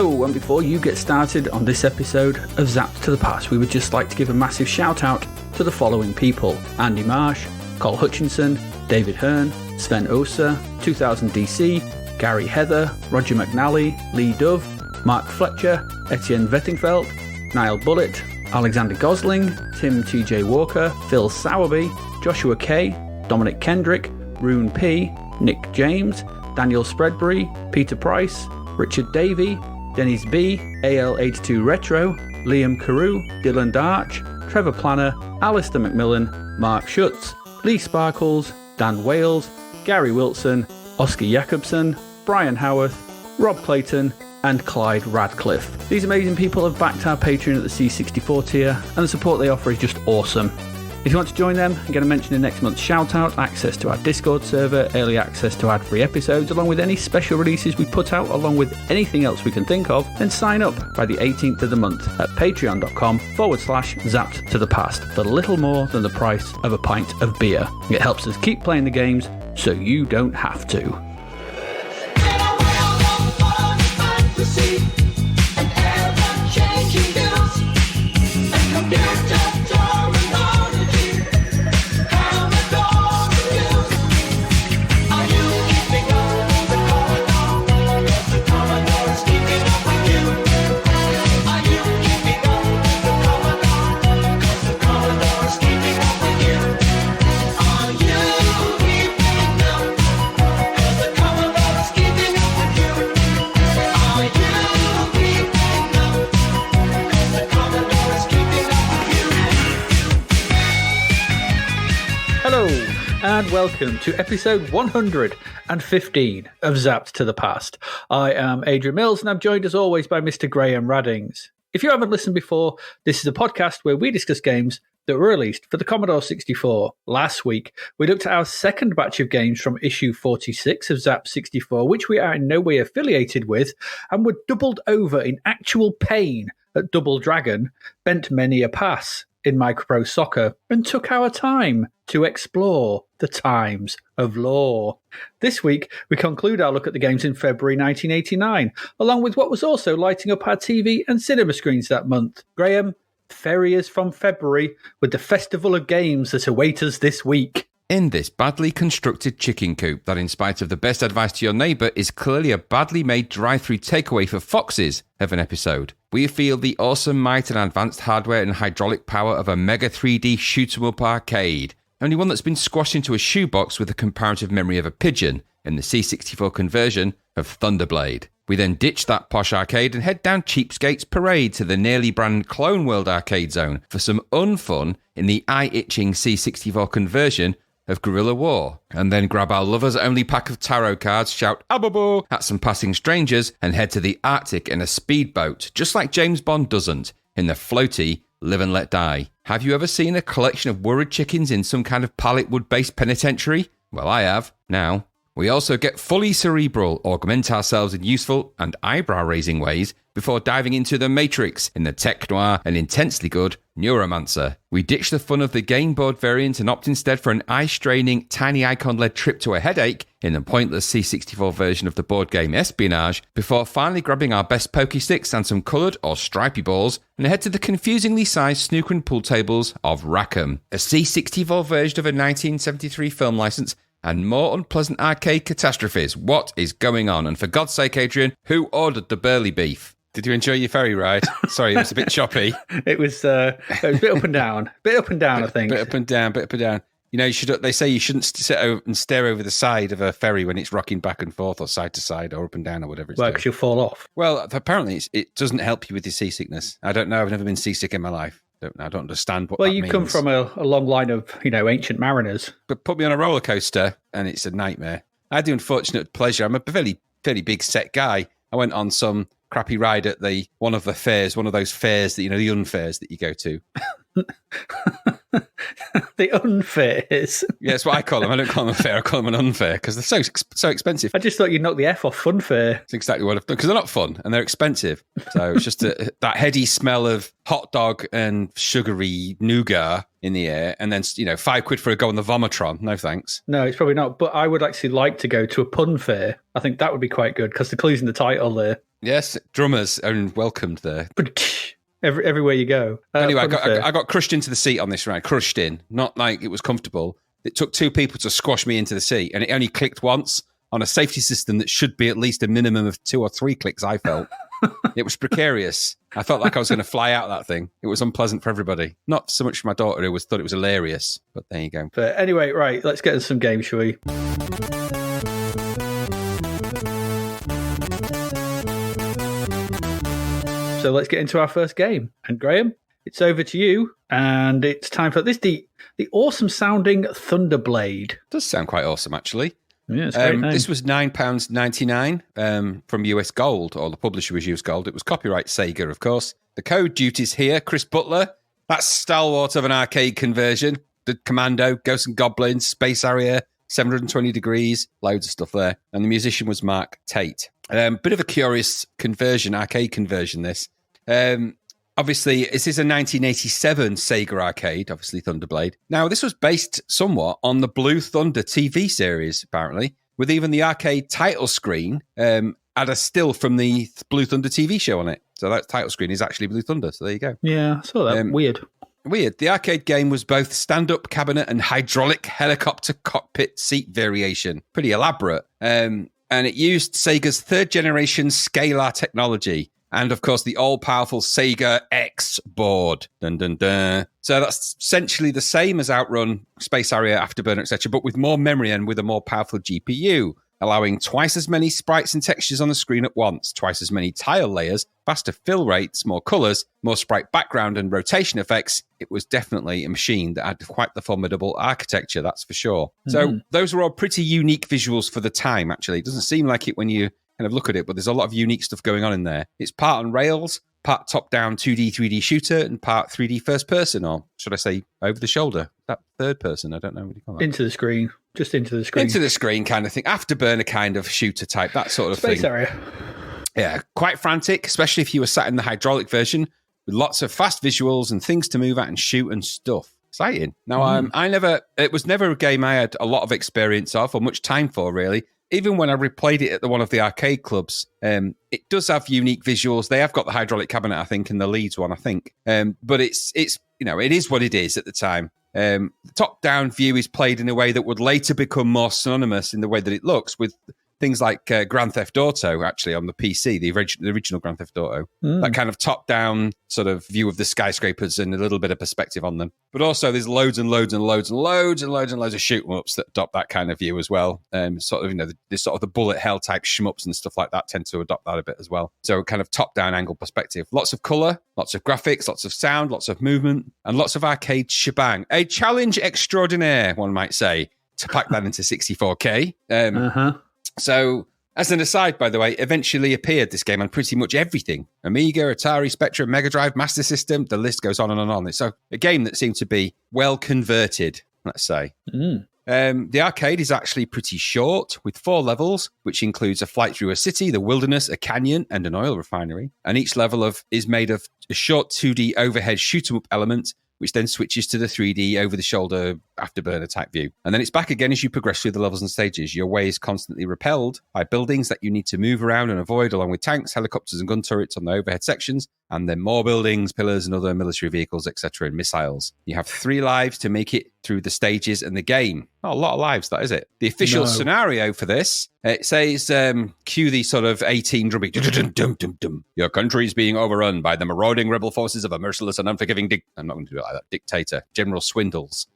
Hello, and before you get started on this episode of Zapped to the Past, we would just like to give a massive shout out to the following people: Andy Marsh, Cole Hutchinson, David Hearn, Sven Osa, 2000 DC, Gary Heather, Roger McNally, Lee Dove, Mark Fletcher, Etienne Vettingfeld, Niall Bullitt, Alexander Gosling, Tim TJ Walker, Phil Sowerby, Joshua K, Dominic Kendrick, Rune P, Nick James, Daniel Spreadbury, Peter Price, Richard Davey, Dennis B, AL82 Retro, Liam Carew, Dylan Darch, Trevor Planner, Alistair McMillan, Mark Schutz, Lee Sparkles, Dan Wales, Gary Wilson, Oscar Jacobson, Brian Howarth, Rob Clayton, and Clyde Radcliffe. These amazing people have backed our Patreon at the C64 tier, and the support they offer is just awesome. If you want to join them and get a mention in next month's shout-out, access to our Discord server, early access to ad-free episodes, along with any special releases we put out, along with anything else we can think of, then sign up by the 18th of the month at patreon.com/zapped to the past for little more than the price of a pint of beer. It helps us keep playing the games so you don't have to. And welcome to episode 115 of Zapped to the Past. I am Adrian Mills, and I'm joined as always by Mr. Graham Raddings. If you haven't listened before, this is a podcast where we discuss games that were released for the Commodore 64. Last week, we looked at our second batch of games from issue 46 of Zapped 64, which we are in no way affiliated with, and were doubled over in actual pain at Double Dragon, bent many a pass in Micropro Soccer, and took our time to explore the times of law. This week, we conclude our look at the games in February 1989, along with what was also lighting up our TV and cinema screens that month. Graham, ferry us from February with the festival of games that await us this week. In this badly constructed chicken coop that, in spite of the best advice to your neighbour, is clearly a badly made drive-through takeaway for foxes of an episode, we feel the awesome might and advanced hardware and hydraulic power of a mega 3D shoot-'em-up arcade, only one that's been squashed into a shoebox with the comparative memory of a pigeon in the C64 conversion of Thunderblade. We then ditch that posh arcade and head down Cheapskate's Parade to the nearly brand Clone World arcade zone for some unfun in the eye-itching C64 conversion of Guerilla War, and then grab our lovers-only pack of tarot cards, shout "Ababo" at some passing strangers, and head to the Arctic in a speedboat, just like James Bond doesn't, in the floaty Live and Let Die. Have you ever seen a collection of worried chickens in some kind of pallet wood-based penitentiary? Well, I have, now. We also get fully cerebral, augment ourselves in useful and eyebrow-raising ways before diving into the Matrix in the tech noir and intensely good Neuromancer. We ditch the fun of the game board variant and opt instead for an eye-straining, tiny icon-led trip to a headache in the pointless C64 version of the board game Espionage, before finally grabbing our best pokey sticks and some coloured or stripy balls and head to the confusingly sized snooker and pool tables of Rackham, a C64 version of a 1973 film licence, and more unpleasant arcade catastrophes. What is going on? And for God's sake, Adrian, who ordered the burley beef? Did you enjoy your ferry ride? Sorry, it was a bit choppy. It was a bit up and down. I think. Bit up and down. You know, they say you shouldn't sit over and stare over the side of a ferry when it's rocking back and forth or side to side or up and down or whatever it's doing. Because you'll fall off. Well, apparently it doesn't help you with your seasickness. I don't know. I've never been seasick in my life. I don't understand what that means. Well, you come from a long line of, ancient mariners. But put me on a roller coaster and it's a nightmare. I had the unfortunate pleasure. I'm a fairly big set guy. I went on some crappy ride at one of those fairs that, the unfairs that you go to. The unfairs? Yeah, that's what I call them. I don't call them a fair, I call them an unfair because they're so expensive. I just thought you'd knock the F off fun fair. That's exactly what I've done, because they're not fun and they're expensive. So it's just that heady smell of hot dog and sugary nougat in the air, and then, £5 for a go on the Vomitron. No thanks. No, it's probably not. But I would actually like to go to a pun fair. I think that would be quite good because the clue's in the title there. Yes, drummers are welcomed there. Everywhere you go. Anyway, I got crushed into the seat on this ride. Crushed in. Not like it was comfortable. It took 2 people to squash me into the seat, and it only clicked once on a safety system that should be at least a minimum of 2 or 3 clicks, I felt. It was precarious. I felt like I was going to fly out of that thing. It was unpleasant for everybody. Not so much for my daughter, who thought it was hilarious. But there you go. But anyway, right, let's get into some games, shall we? So let's get into our first game. And Graham, it's over to you. And it's time for the awesome sounding Thunderblade. Does sound quite awesome, actually. Yeah, it's a great name. This was £9.99 from US Gold, or the publisher was US Gold. It was copyright Sega, of course. The code duties here, Chris Butler. That's stalwart of an arcade conversion. The Commando, Ghosts and Goblins, Space Harrier, 720 Degrees, loads of stuff there. And the musician was Mark Tate. Bit of a curious conversion, arcade conversion, this. Obviously, this is a 1987 Sega arcade, obviously Thunderblade. Now, this was based somewhat on the Blue Thunder TV series, apparently, with even the arcade title screen had a still from the Blue Thunder TV show on it. So that title screen is actually Blue Thunder. So there you go. Yeah, I saw that. Weird. The arcade game was both stand-up cabinet and hydraulic helicopter cockpit seat variation. Pretty elaborate. And it used Sega's third-generation scalar technology. And, of course, the all-powerful Sega X board. Dun, dun, dun. So that's essentially the same as Outrun, Space Harrier, Afterburner, etc., but with more memory and with a more powerful GPU, allowing twice as many sprites and textures on the screen at once, twice as many tile layers, faster fill rates, more colours, more sprite background and rotation effects. It was definitely a machine that had quite the formidable architecture, that's for sure. Mm-hmm. So those were all pretty unique visuals for the time, actually. It doesn't seem like it when you kind of look at it, but there's a lot of unique stuff going on in there. It's part on rails, part top-down 2D, 3D shooter, and part 3D first-person, or should I say over-the-shoulder? That third-person, I don't know what you call that. Into the screen. Just into the screen. Into the screen kind of thing. Afterburner kind of shooter type, that sort of Space thing. Area. Yeah, quite frantic, especially if you were sat in the hydraulic version, with lots of fast visuals and things to move at and shoot and stuff. Exciting. Now, it was never a game I had a lot of experience of or much time for, really. Even when I replayed it at one of the arcade clubs, it does have unique visuals. They have got the hydraulic cabinet, I think, and the Leeds one, I think. But it's it is what it is at the time. The top-down view is played in a way that would later become more synonymous in the way that it looks with things like Grand Theft Auto, actually, on the PC, the original Grand Theft Auto. That kind of top-down sort of view of the skyscrapers and a little bit of perspective on them. But also there's loads and loads and loads and loads and loads and loads of shoot-em-ups that adopt that kind of view as well. Sort of, the bullet hell type shmups and stuff like that tend to adopt that a bit as well. So kind of top-down angle perspective. Lots of colour, lots of graphics, lots of sound, lots of movement, and lots of arcade shebang. A challenge extraordinaire, one might say, to pack that into 64K. So, as an aside, by the way, eventually appeared this game on pretty much everything. Amiga, Atari, Spectrum, Mega Drive, Master System, the list goes on and on and on. It's a game that seemed to be well converted, let's say. The arcade is actually pretty short, with 4 levels, which includes a flight through a city, the wilderness, a canyon, and an oil refinery. And each level is made of a short 2D overhead shoot-em-up element, which then switches to the 3D over-the-shoulder afterburner type view. And then it's back again as you progress through the levels and stages. Your way is constantly repelled by buildings that you need to move around and avoid, along with tanks, helicopters, and gun turrets on the overhead sections, and then more buildings, pillars, and other military vehicles, etc., and missiles. You have 3 lives to make it through the stages and the game. Not a lot of lives, that is it. The official scenario for this, it says, cue the sort of 18 drumming. Your country is being overrun by the marauding rebel forces of a merciless and unforgiving I'm not going to do it like that. Dictator. General Swindles.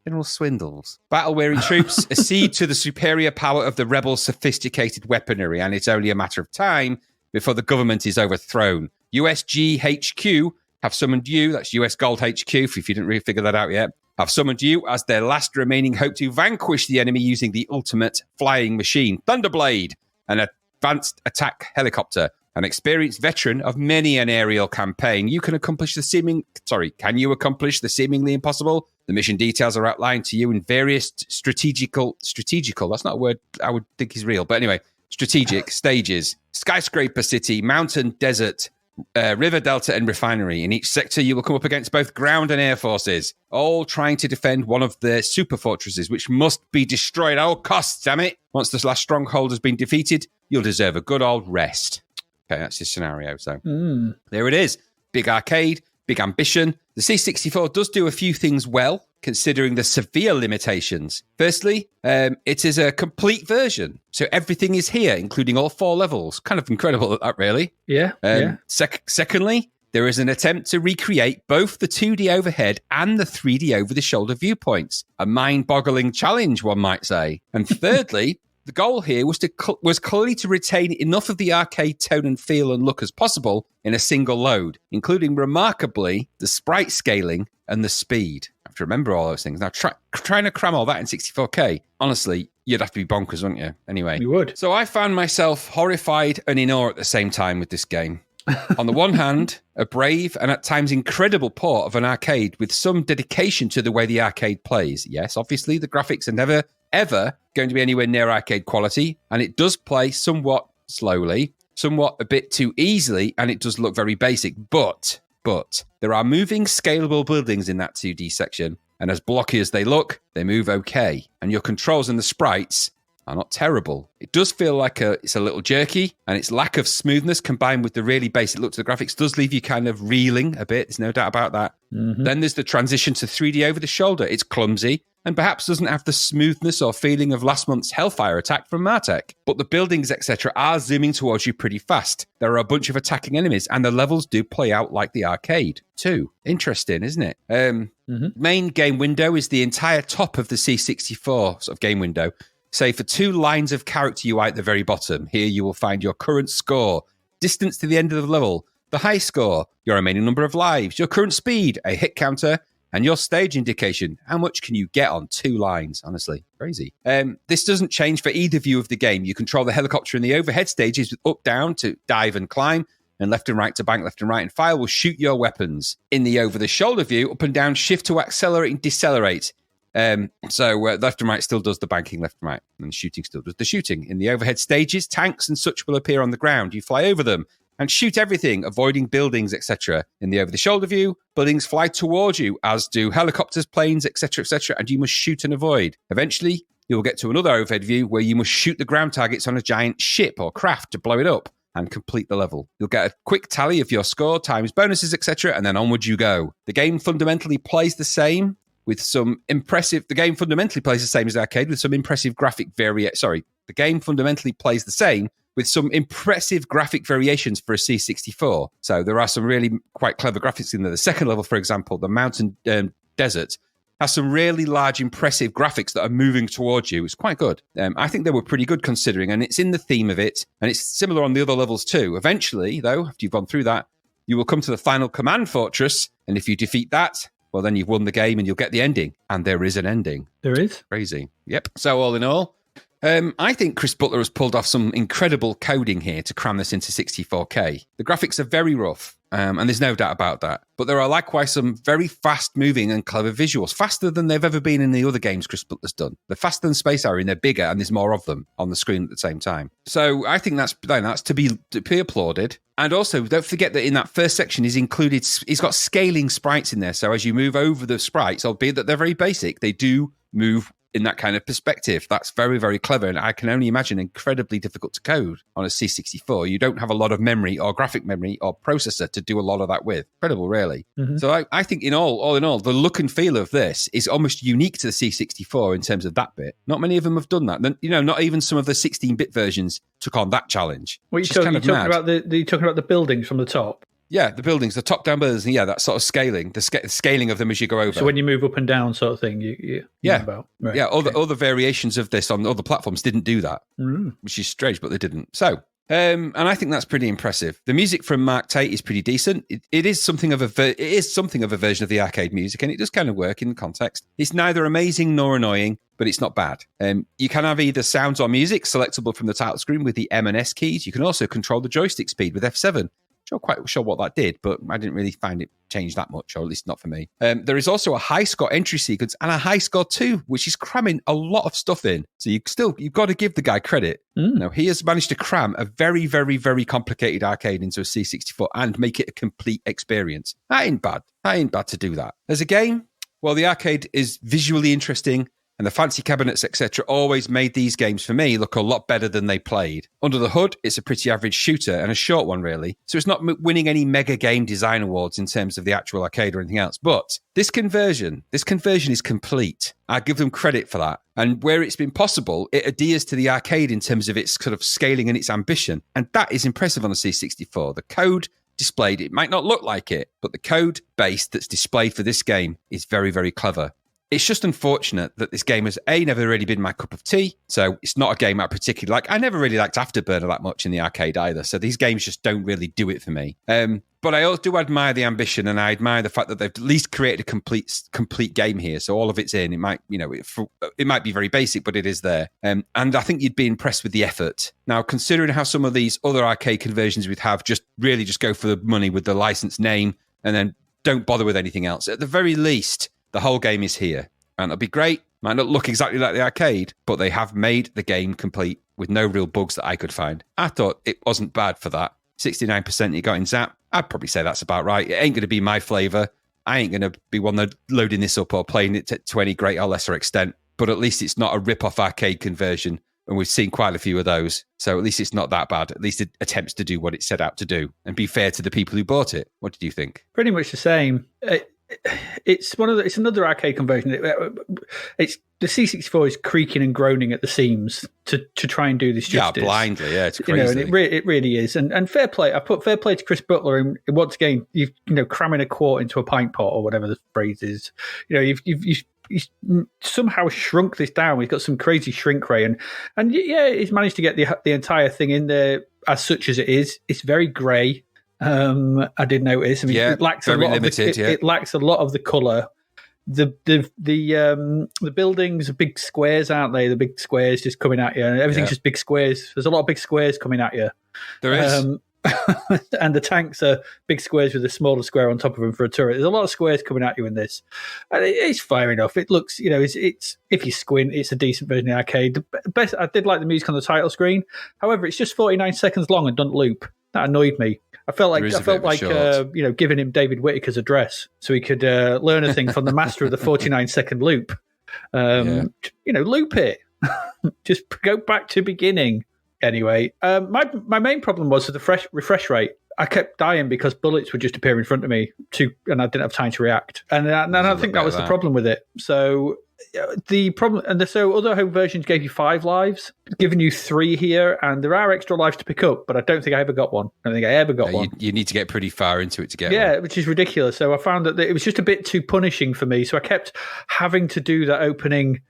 Battle-weary troops accede to the superior power of the rebels' sophisticated weaponry, and it's only a matter of time before the government is overthrown. USG HQ have summoned you, that's US Gold HQ, if you didn't really figure that out yet, have summoned you as their last remaining hope to vanquish the enemy using the ultimate flying machine, Thunderblade, an advanced attack helicopter. An experienced veteran of many an aerial campaign, you can accomplish can you accomplish the seemingly impossible? The mission details are outlined to you in various strategical, that's not a word I would think is real, but anyway, strategic stages, skyscraper city, mountain, desert, river delta, and refinery. In each sector, you will come up against both ground and air forces, all trying to defend one of their super fortresses, which must be destroyed at all costs, damn it. Once this last stronghold has been defeated, you'll deserve a good old rest. Okay, that's his scenario. So there it is. Big arcade, big ambition. The C64 does do a few things well, considering the severe limitations. Firstly, it is a complete version. So everything is here, including all 4 levels. Kind of incredible, that really. Yeah. Secondly, there is an attempt to recreate both the 2D overhead and the 3D over-the-shoulder viewpoints. A mind-boggling challenge, one might say. And thirdly, the goal here was clearly to retain enough of the arcade tone and feel and look as possible in a single load, including, remarkably, the sprite scaling and the speed. I have to remember all those things. Now, trying to cram all that in 64K, honestly, you'd have to be bonkers, wouldn't you? Anyway. You would. So I found myself horrified and in awe at the same time with this game. On the one hand, a brave and at times incredible port of an arcade with some dedication to the way the arcade plays. Yes, obviously, the graphics are never, ever going to be anywhere near arcade quality, and it does play somewhat slowly, somewhat a bit too easily, and it does look very basic. But there are moving, scalable buildings in that 2D section, and as blocky as they look, they move okay. And your controls and the sprites are not terrible. It does feel like it's a little jerky, and its lack of smoothness combined with the really basic look to the graphics does leave you kind of reeling a bit. There's no doubt about that. Mm-hmm. Then there's the transition to 3D over the shoulder. It's clumsy and perhaps doesn't have the smoothness or feeling of last month's Hellfire attack from Martek. But the buildings, etc., are zooming towards you pretty fast. There are a bunch of attacking enemies, and the levels do play out like the arcade, too. Interesting, isn't it? Main game window is the entire top of the C64 sort of game window, save for 2 lines of character UI at the very bottom. Here you will find your current score, distance to the end of the level, the high score, your remaining number of lives, your current speed, a hit counter, and your stage indication. How much can you get on 2 lines? Honestly, crazy. This doesn't change for either view of the game. You control the helicopter in the overhead stages with up, down to dive and climb, and left and right to bank, left and right, and fire will shoot your weapons. In the over-the-shoulder view, up and down, shift to accelerate and decelerate. So left and right still does the banking, left and right, and shooting still does the shooting. In the overhead stages, tanks and such will appear on the ground. You fly over them and shoot everything, avoiding buildings, etc. In the over-the-shoulder view, buildings fly towards you, as do helicopters, planes, etc., and you must shoot and avoid. Eventually, you will get to another overhead view where you must shoot the ground targets on a giant ship or craft to blow it up and complete the level. You'll get a quick tally of your score, times bonuses, etc., and then onward you go. The game fundamentally plays the same with some impressive... The game fundamentally plays the same as the arcade with some impressive graphic The game fundamentally plays the same with some impressive graphic variations for a C64. So there are some really quite clever graphics in there. The second level, for example, the mountain desert, has some really large, impressive graphics that are moving towards you. It's quite good. I think they were pretty good considering, and it's in the theme of it, and it's similar on the other levels too. Eventually, though, after you've gone through that, you will come to the final command fortress, and if you defeat that, well, then you've won the game and you'll get the ending. And there is an ending. There is? Crazy. Yep. So all in all, I think Chris Butler has pulled off some incredible coding here to cram this into 64K. The graphics are very rough, and there's no doubt about that. But there are likewise some very fast-moving and clever visuals, faster than they've ever been in the other games Chris Butler's done. They're faster than Space Harrier, and they're bigger, and there's more of them on the screen at the same time. So I think that's to be applauded. And also, don't forget that in that first section, he's got scaling sprites in there. So as you move over the sprites, albeit that they're very basic, they do move in that kind of perspective. That's very, very clever, and I can only imagine incredibly difficult to code on a C64. You don't have a lot of memory or graphic memory or processor to do a lot of that with. Incredible, really. Mm-hmm. So I think all in all, the look and feel of this is almost unique to the C64 in terms of that bit. Not many of them have done that. Not even some of the 16-bit versions took on that challenge. Well, you're talking about the buildings from the top? Yeah, the buildings, the top-down buildings, yeah, that sort of scaling, the scaling of them as you go over. So when you move up and down sort of thing, you about. Right. Yeah, all the variations of this on other platforms didn't do that, which is strange, but they didn't. So, and I think that's pretty impressive. The music from Mark Tate is pretty decent. It is something of a version of the arcade music, and it does kind of work in context. It's neither amazing nor annoying, but it's not bad. You can have either sounds or music selectable from the title screen with the M and S keys. You can also control the joystick speed with F7. Not quite sure what that did, but I didn't really find it change that much, or at least not for me. There is also a high score entry sequence and a high score 2, which is cramming a lot of stuff in. So you've got to give the guy credit. Now, he has managed to cram a very, very, very complicated arcade into a C64 and make it a complete experience. That ain't bad. That ain't bad to do that. As a game, well, the arcade is visually interesting, and the fancy cabinets, etc., always made these games for me look a lot better than they played. Under the hood, it's a pretty average shooter, and a short one, really. So it's not winning any mega game design awards in terms of the actual arcade or anything else. But this conversion is complete. I give them credit for that. And where it's been possible, it adheres to the arcade in terms of its sort of scaling and its ambition. And that is impressive on a C64. The code displayed, it might not look like it, but the code base that's displayed for this game is very, very clever. It's just unfortunate that this game has, never really been my cup of tea, so it's not a game I particularly like. I never really liked Afterburner that much in the arcade either, so these games just don't really do it for me. But I also do admire the ambition, and I admire the fact that they've at least created a complete game here. So all of it's in. It might, it might be very basic, but it is there. And I think you'd be impressed with the effort. Now, considering how some of these other arcade conversions we'd have just go for the money with the license name, and then don't bother with anything else. At the very least, the whole game is here, and it'll be great. Might not look exactly like the arcade, but they have made the game complete with no real bugs that I could find. I thought it wasn't bad for that. 69% you got in Zapped. I'd probably say that's about right. It ain't going to be my flavour. I ain't going to be one that loading this up or playing it to any great or lesser extent. But at least it's not a rip-off arcade conversion, and we've seen quite a few of those. So at least it's not that bad. At least it attempts to do what it set out to do and be fair to the people who bought it. What did you think? Pretty much the same. It's another arcade conversion. It's the C64 is creaking and groaning at the seams to try and do this justice. Yeah, blindly. Yeah, it's crazy. And it really is. And fair play. I put fair play to Chris Butler. And once again, cramming a quart into a pint pot or whatever the phrase is. He's somehow shrunk this down. He's got some crazy shrink ray, and he's managed to get the entire thing in there as such as it is. It's very grey. I did notice. I mean, it lacks a lot limited, it lacks a lot of the colour. The buildings are big squares, aren't they? The big squares just coming at you, and everything's just big squares. There's a lot of big squares coming at you. There is. And the tanks are big squares with a smaller square on top of them for a turret. There's a lot of squares coming at you in this. And it's fair enough. It looks, it's if you squint, it's a decent version of the arcade. The best, I did like the music on the title screen. However, it's just 49 seconds long and doesn't loop. That annoyed me. I felt like giving him David Whittaker's address so he could learn a thing from the master of the 49-second loop. Loop it. Just go back to beginning. Anyway, my main problem was the refresh rate. I kept dying because bullets would just appear in front of me and I didn't have time to react. And I think that was the problem with it. So the problem, so other home versions gave you 5 lives, giving you 3 here, and there are extra lives to pick up, but I don't think I ever got one. I don't think I ever got one. You need to get pretty far into it to get one. Which is ridiculous. So I found that it was just a bit too punishing for me. So I kept having to do that opening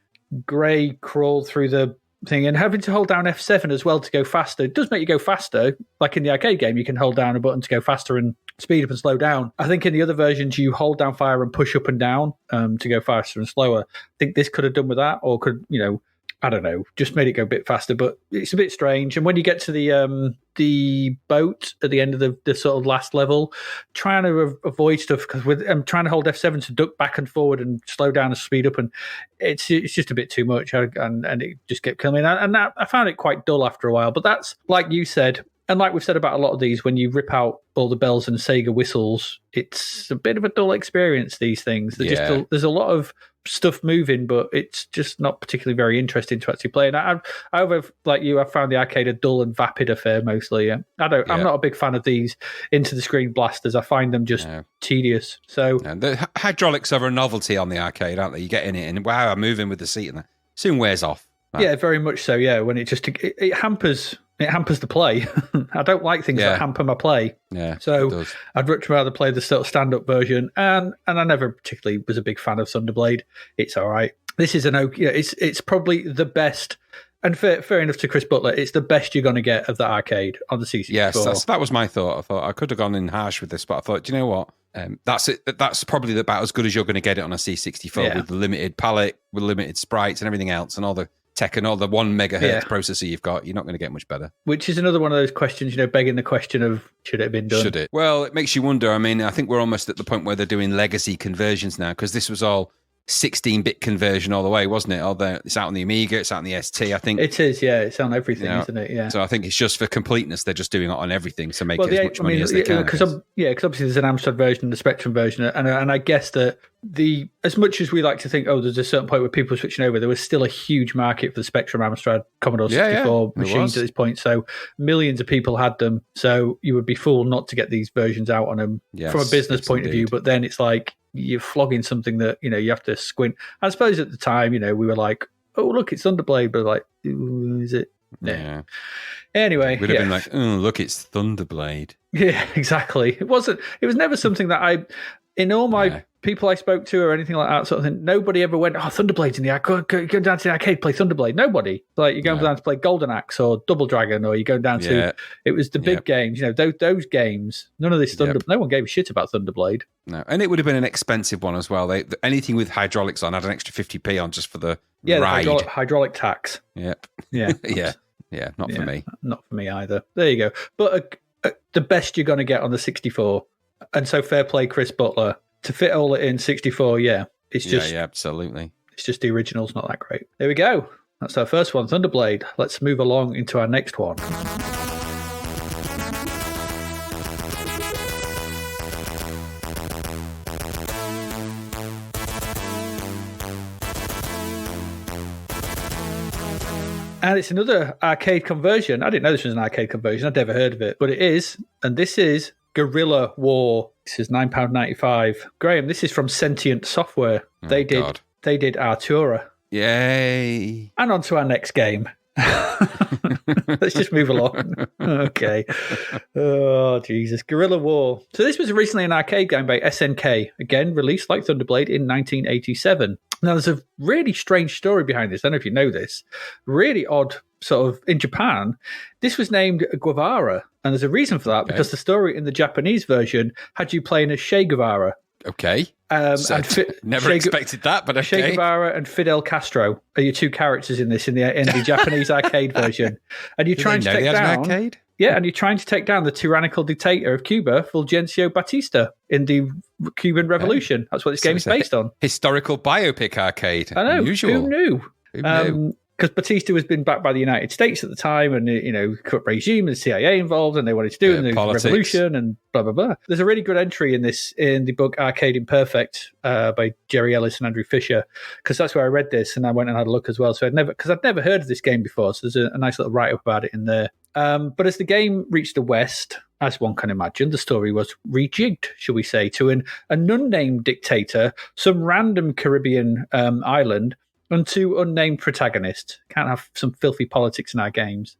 grey crawl through the thing and having to hold down F7 as well to go faster. It does make you go faster. Like in the arcade game, you can hold down a button to go faster and speed up and slow down. I think in the other versions, you hold down fire and push up and down to go faster and slower. I think this could have done with that, or could, I don't know, just made it go a bit faster, but it's a bit strange. And when you get to the boat at the end of the sort of last level, trying to avoid stuff, because I'm trying to hold F7 to duck back and forward and slow down and speed up, and it's just a bit too much, and it just kept coming. And I found it quite dull after a while, but that's, like you said, and like we've said about a lot of these, when you rip out all the bells and Sega whistles, it's a bit of a dull experience, these things. There's a lot of stuff moving, but it's just not particularly very interesting to actually play. And like you, I've found the arcade a dull and vapid affair mostly. I'm not a big fan of these into the screen blasters. I find them just tedious. So the hydraulics are a novelty on the arcade, aren't they? You get in it and wow, I'm moving with the seat, and that soon wears off. Right? Yeah, very much so. Yeah, when it hampers. It hampers the play. I don't like things that hamper my play. Yeah, so I'd much rather play the sort of stand-up version. And I never particularly was a big fan of Thunderblade. It's all right. This is it's probably the best. And fair enough to Chris Butler, it's the best you're going to get of the arcade on the C64. Yes, that was my thought. I thought I could have gone in harsh with this, but I thought, do you know what? That's it. That's probably about as good as you're going to get it on a C64 with the limited palette, with limited sprites and everything else, and all the tech and all the 1 megahertz processor you've got. You're not going to get much better. Which is another one of those questions, begging the question of, should it have been done? Should it? Well, it makes you wonder. I mean, I think we're almost at the point where they're doing legacy conversions now, because this was all 16-bit conversion all the way, wasn't it? Although it's out on the Amiga, it's out on the ST, I think. It is, yeah. It's on everything, isn't it? Yeah. So I think it's just for completeness. They're just doing it on everything to make it as much money as they can. Because obviously there's an Amstrad version and the Spectrum version, and I guess that as much as we like to think, there's a certain point where people are switching over, there was still a huge market for the Spectrum Amstrad Commodore 64 machines at this point. So millions of people had them. So you would be fooled not to get these versions out on them from a business point of view. But then it's like you're flogging something that you have to squint. I suppose at the time, we were like, oh look, it's Thunderblade, but like, is it? Yeah. Anyway, it would have been like, oh look, it's Thunderblade. Yeah, exactly. It was never something that in all my people I spoke to or anything like that sort of thing, nobody ever went, Thunderblade's in the arcade, go down to the arcade, play Thunderblade. Nobody. Like, you're going down to play Golden Axe or Double Dragon, or you're going down to, it was the big games, those games. None of this no one gave a shit about Thunderblade. No, and it would have been an expensive one as well. Anything with hydraulics on had an extra 50p on just for the ride. The hydraulic tax. Yep. Yeah. Yeah, not for me. Not for me either. There you go. But the best you're going to get on the 64. And so fair play, Chris Butler. To fit all it in 64, it's just... Yeah, absolutely. It's just the original's not that great. There we go. That's our first one, Thunderblade. Let's move along into our next one. And it's another arcade conversion. I didn't know this was an arcade conversion. I'd never heard of it, but it is. And this is Guerilla War. This is £9.95. Graham, this is from Sentient Software. They did Artura. Yay. And on to our next game. Let's just move along. Okay. Oh, Jesus. Guerilla War. So this was originally an arcade game by SNK. Again, released like Thunderblade in 1987. Now, there's a really strange story behind this. I don't know if you know this. Really odd sort of, in Japan, this was named Guevara. And there's a reason for that, because the story in the Japanese version had you playing as Che Guevara. Okay. Never expected that, but okay. Che Guevara and Fidel Castro are your two characters in this, in the Japanese arcade version. And you're trying to take down... an arcade? Yeah, and you're trying to take down the tyrannical dictator of Cuba, Fulgencio Batista, in the Cuban Revolution. That's what this game is based on. Historical biopic arcade. I know. Unusual. Who knew? Because Batista was been backed by the United States at the time, and corrupt regime and CIA involved, and they wanted to do it in the revolution and blah blah blah. There's a really good entry in the book Arcade Imperfect by Jerry Ellis and Andrew Fisher, because that's where I read this, and I went and had a look as well. So I'd never heard of this game before, so there's a nice little write up about it in there. But as the game reached the West, as one can imagine, the story was rejigged, shall we say, to an unnamed dictator, some random Caribbean island, and two unnamed protagonists. Can't have some filthy politics in our games.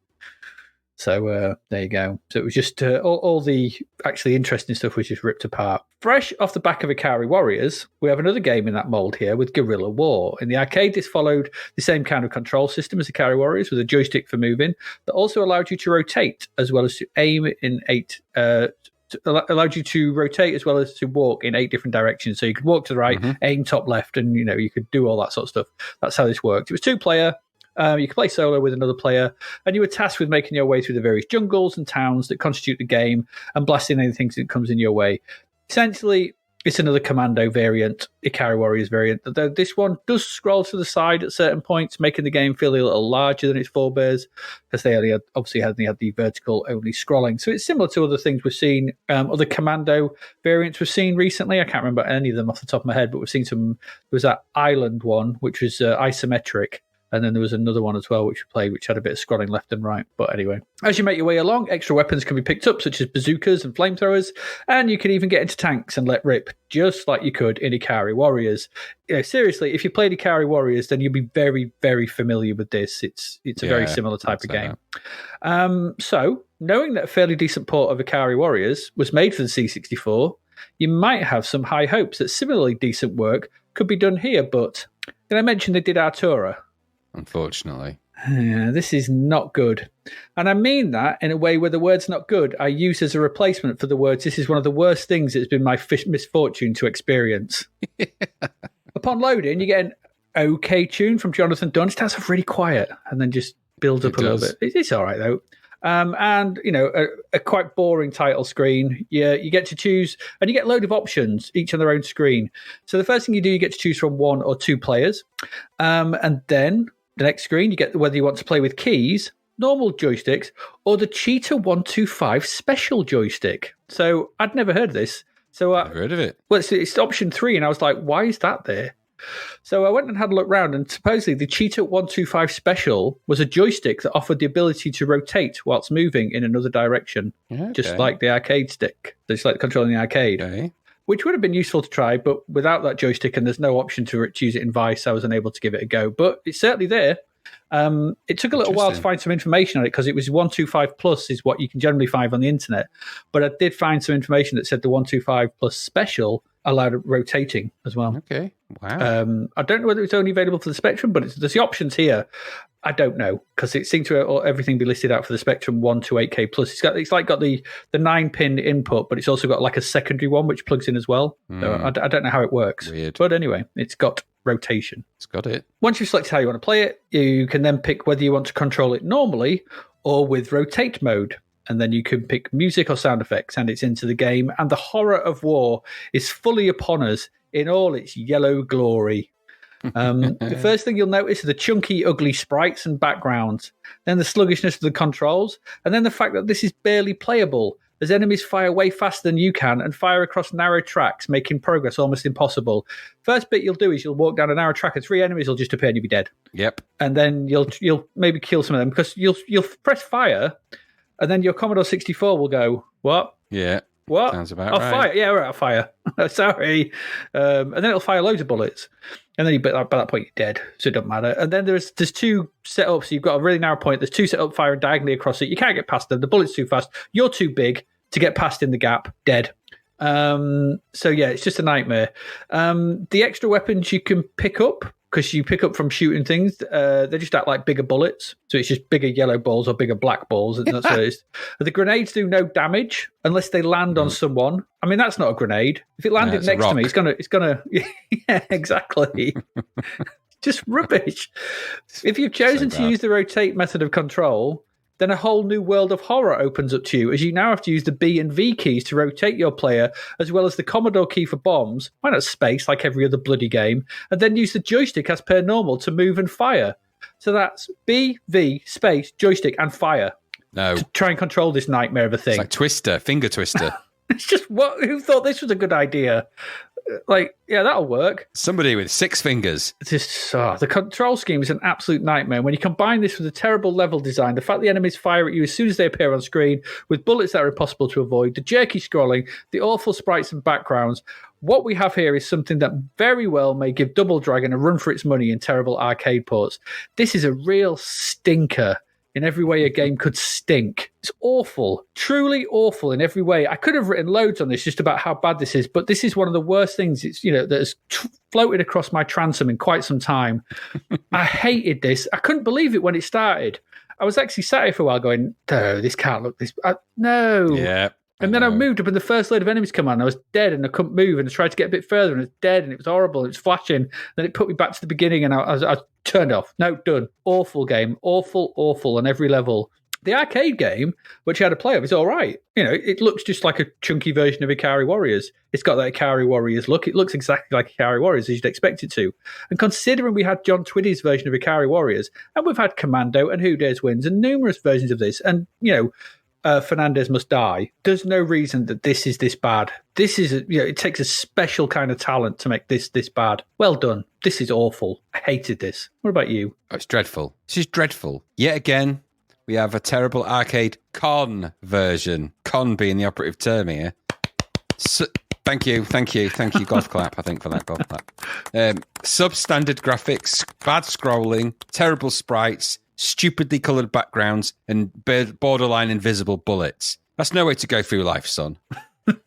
So there you go. So it was just all the actually interesting stuff was just ripped apart. Fresh off the back of Ikari Warriors, we have another game in that mold here with Guerilla War. In the arcade, this followed the same kind of control system as Ikari Warriors, with a joystick for moving that also allowed you to rotate as well as to aim in allowed you to rotate as well as to walk in 8 different directions. So you could walk to the right, aim top left, and you could do all that sort of stuff. That's how this worked. It was 2-player. You could play solo with another player, and you were tasked with making your way through the various jungles and towns that constitute the game and blasting anything that comes in your way. Essentially, it's another Commando variant, Ikari Warriors variant. Though this one does scroll to the side at certain points, making the game feel a little larger than its forebears, because they only had the vertical only scrolling. So it's similar to other things we've seen, other Commando variants we've seen recently. I can't remember any of them off the top of my head, but we've seen some. There was that Island one, which was isometric. And then there was another one as well, which we played, which had a bit of scrolling left and right. But anyway, as you make your way along, extra weapons can be picked up, such as bazookas and flamethrowers. And you can even get into tanks and let rip, just like you could in Ikari Warriors. Seriously, if you played Ikari Warriors, then you'll be very, very familiar with this. It's a very similar type of game. So, knowing that a fairly decent port of Ikari Warriors was made for the C64, you might have some high hopes that similarly decent work could be done here. But did I mention they did Artura? Unfortunately. Yeah, this is not good. And I mean that in a way where the word's not good, I use as a replacement for the words, this is one of the worst things it's been my misfortune to experience. Upon loading, you get an okay tune from Jonathan Dunn. It starts off really quiet and then just builds up a little bit. It's all right, though. And, a quite boring title screen. You get to choose, and you get a load of options, each on their own screen. So the first thing you do, you get to choose from 1 or 2 players. And then the next screen, you get whether you want to play with keys, normal joysticks, or the Cheetah 125 special joystick. So I'd never heard of this. So I've heard of it. Well, it's option 3, and I was like, why is that there? So I went and had a look round, and supposedly the Cheetah 125 Special was a joystick that offered the ability to rotate whilst moving in another direction, just like the arcade stick, just like controlling the arcade, which would have been useful to try, but without that joystick and there's no option to choose it in Vice, I was unable to give it a go. But it's certainly there. It took a little while to find some information on it because it was 125 Plus is what you can generally find on the internet. But I did find some information that said the 125 Plus Special allowed rotating as well. Okay, wow. I don't know whether it's only available for the Spectrum, but there's the options here. I don't know because it seemed to everything be listed out for the Spectrum 1 to 8K Plus. It's got the 9-pin input, but it's also got like a secondary one which plugs in as well. So I don't know how it works. Weird. But anyway, it's got rotation. It's got it. Once you've selected how you want to play it, you can then pick whether you want to control it normally or with rotate mode. And then you can pick music or sound effects, and it's into the game. And the horror of war is fully upon us in all its yellow glory. The first thing you'll notice are the chunky, ugly sprites and backgrounds, then the sluggishness of the controls, and then the fact that this is barely playable, as enemies fire way faster than you can and fire across narrow tracks, making progress almost impossible. First bit you'll do is you'll walk down a narrow track and 3 enemies will just appear and you'll be dead. Yep. And then you'll maybe kill some of them because you'll press fire, and then your Commodore 64 will go, what? Yeah. What? Sounds about I'll right. fire. Yeah, right, I'll fire. Sorry. And then it'll fire loads of bullets. And then by that point, you're dead. So it doesn't matter. And then there's 2 setups. You've got a really narrow point. There's 2 setup firing diagonally across it. You can't get past them. The bullet's too fast. You're too big to get past in the gap. Dead. So yeah, it's just a nightmare. The extra weapons you can pick up, because you pick up from shooting things, they just act like bigger bullets. So it's just bigger yellow balls or bigger black balls. And that's what it is. The grenades do no damage unless they land on someone. I mean, that's not a grenade. If it landed next to me, it's gonna. Yeah, exactly. Just rubbish. If you've chosen to use the rotate method of control, then a whole new world of horror opens up to you, as you now have to use the B and V keys to rotate your player, as well as the Commodore key for bombs, why not space like every other bloody game, and then use the joystick as per normal to move and fire. So that's B, V, space, joystick, and fire. No. To try and control this nightmare of a thing. It's like Twister, finger twister. It's just, who thought this was a good idea? Like, yeah, that'll work. Somebody with 6 fingers. The control scheme is an absolute nightmare. When you combine this with a terrible level design, the fact the enemies fire at you as soon as they appear on screen, with bullets that are impossible to avoid, the jerky scrolling, the awful sprites and backgrounds, what we have here is something that very well may give Double Dragon a run for its money in terrible arcade ports. This is a real stinker. In every way a game could stink. It's awful, truly awful in every way. I could have written loads on this just about how bad this is, but this is one of the worst things that has floated across my transom in quite some time. I hated this. I couldn't believe it when it started. I was actually sat here for a while going, no, this can't look this. No. Yeah. And then I moved up and the first load of enemies come on. I was dead and I couldn't move and I tried to get a bit further and it was dead and it was horrible and it was flashing. Then it put me back to the beginning and I turned off. No, done. Awful game. Awful on every level. The arcade game, which I had to play of, is all right. It looks just like a chunky version of Ikari Warriors. It's got that Ikari Warriors look. It looks exactly like Ikari Warriors as you'd expect it to. And considering we had John Twiddy's version of Ikari Warriors, and we've had Commando and Who Dares Wins and numerous versions of this, and, Fernandez Must Die. There's no reason that this is this bad. This is, it takes a special kind of talent to make this bad. Well done. This is awful. I hated this. What about you? Oh, it's dreadful. This is dreadful. Yet again, we have a terrible arcade con version. Con being the operative term here. Thank you. Golf clap, I think, for that golf clap. Substandard graphics, bad scrolling, terrible sprites, stupidly coloured backgrounds, and borderline invisible bullets. That's no way to go through life, son.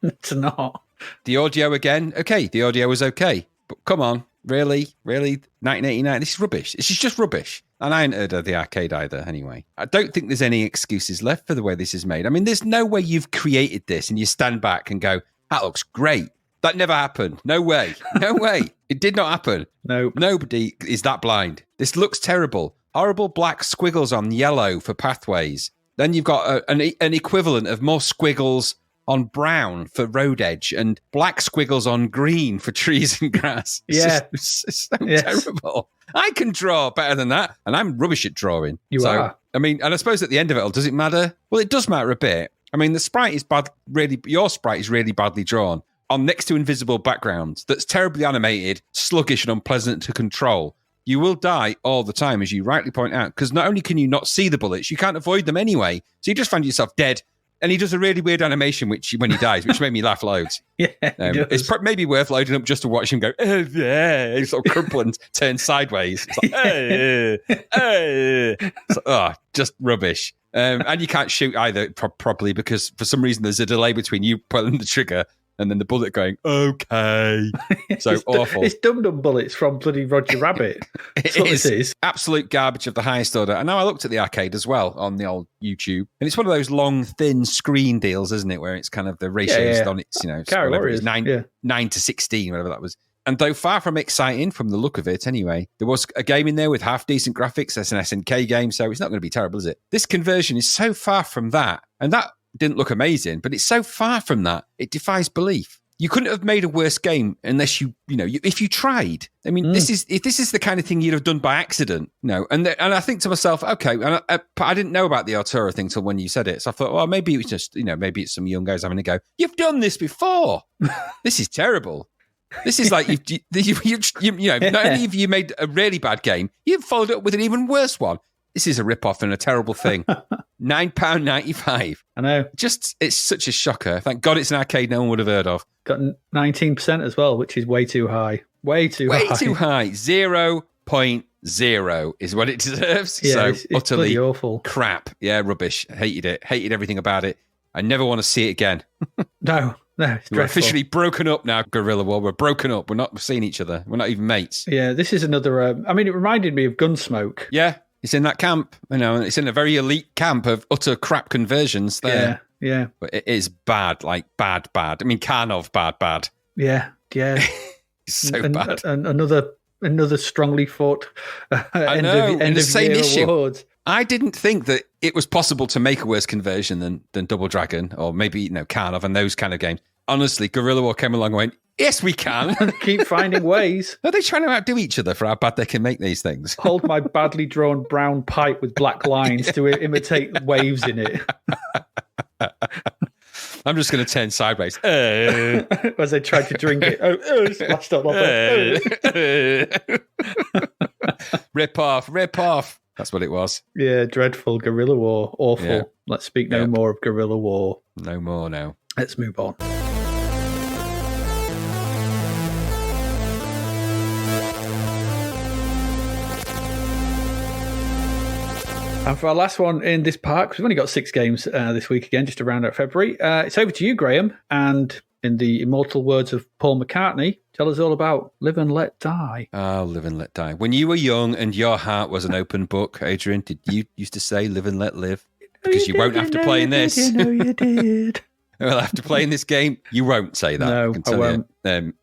It's not. The audio again, okay, the audio was okay. But come on, really? 1989? This is rubbish. This is just rubbish. And I ain't heard of the arcade either, anyway. I don't think there's any excuses left for the way this is made. I mean, there's no way you've created this and you stand back and go, that looks great. That never happened. No way. No way. It did not happen. No. Nobody is that blind. This looks terrible. Horrible black squiggles on yellow for pathways. Then you've got an equivalent of more squiggles on brown for road edge and black squiggles on green for trees and grass. It's so terrible. I can draw better than that, and I'm rubbish at drawing. You are. I mean, and I suppose at the end of it all, does it matter? Well, it does matter a bit. I mean, the sprite is bad. Your sprite is really badly drawn on next to invisible backgrounds. That's terribly animated, sluggish, and unpleasant to control. You will die all the time, as you rightly point out, because not only can you not see the bullets, you can't avoid them anyway. So you just find yourself dead. And he does a really weird animation when he dies, which made me laugh loads. It's maybe worth loading up just to watch him go, he's sort of crumple and turn sideways. It's like, just rubbish. And you can't shoot either properly because for some reason there's a delay between you pulling the trigger and then the bullet going, okay. So awful. It's dum-dum bullets from bloody Roger Rabbit. That's what this is. Absolute garbage of the highest order. And now I looked at the arcade as well on the old YouTube. And it's one of those long, thin screen deals, isn't it? Where it's kind of the ratios on its, whatever it is, 9 to 16, whatever that was. And though far from exciting from the look of it anyway, there was a game in there with half-decent graphics. That's an SNK game, so it's not going to be terrible, is it? This conversion is so far from that. And that didn't look amazing, but it's so far from that, it defies belief. You couldn't have made a worse game unless if you tried. I mean, this is the kind of thing you'd have done by accident, And I think to myself, okay, and I didn't know about the Artura thing till when you said it, so I thought, well, maybe it was just, maybe it's some young guys having a go. You've done this before. This is terrible. This is like not only have you made a really bad game, you've followed it up with an even worse one. This is a rip-off and a terrible thing. £9.95. I know. It's such a shocker. Thank God it's an arcade no one would have heard of. Got 19% as well, which is way too high. Way too high. 0.0 is what it deserves. Yeah, so it's utterly awful. Crap. Yeah, rubbish. Hated it. Hated everything about it. I never want to see it again. No, it's We're officially broken up now, Guerilla War. We're broken up. We're not seeing each other. We're not even mates. Yeah, this is another... it reminded me of Gunsmoke. Yeah. It's in that camp, it's in a very elite camp of utter crap conversions there. Yeah. But it is bad, like bad. I mean, kind of bad. Yeah. It's so bad. And another strongly fought end of same year issue. awards. I didn't think that it was possible to make a worse conversion than Double Dragon or maybe, Carnov and those kind of games. Honestly, Guerilla War came along and went, yes, we can. Keep finding ways. Are they trying to outdo each other for how bad they can make these things? Hold my badly drawn brown pipe with black lines to imitate waves in it. I'm just going to turn sideways. As I tried to drink it. Splashed up my Rip off. That's what it was. Yeah, dreadful. Guerilla War. Awful. Yeah. Let's speak no more of Guerilla War. No more now. Let's move on. And for our last one in this park, because we've only got 6 games this week again, just to round out February, it's over to you, Graham. And in the immortal words of Paul McCartney, tell us all about Live and Let Die. Oh, Live and Let Die. When you were young and your heart was an open book, Adrian, did you used to say live and let live? Because you won't have to play in this. You did. Well, after playing this game, you won't say that. No, I won't.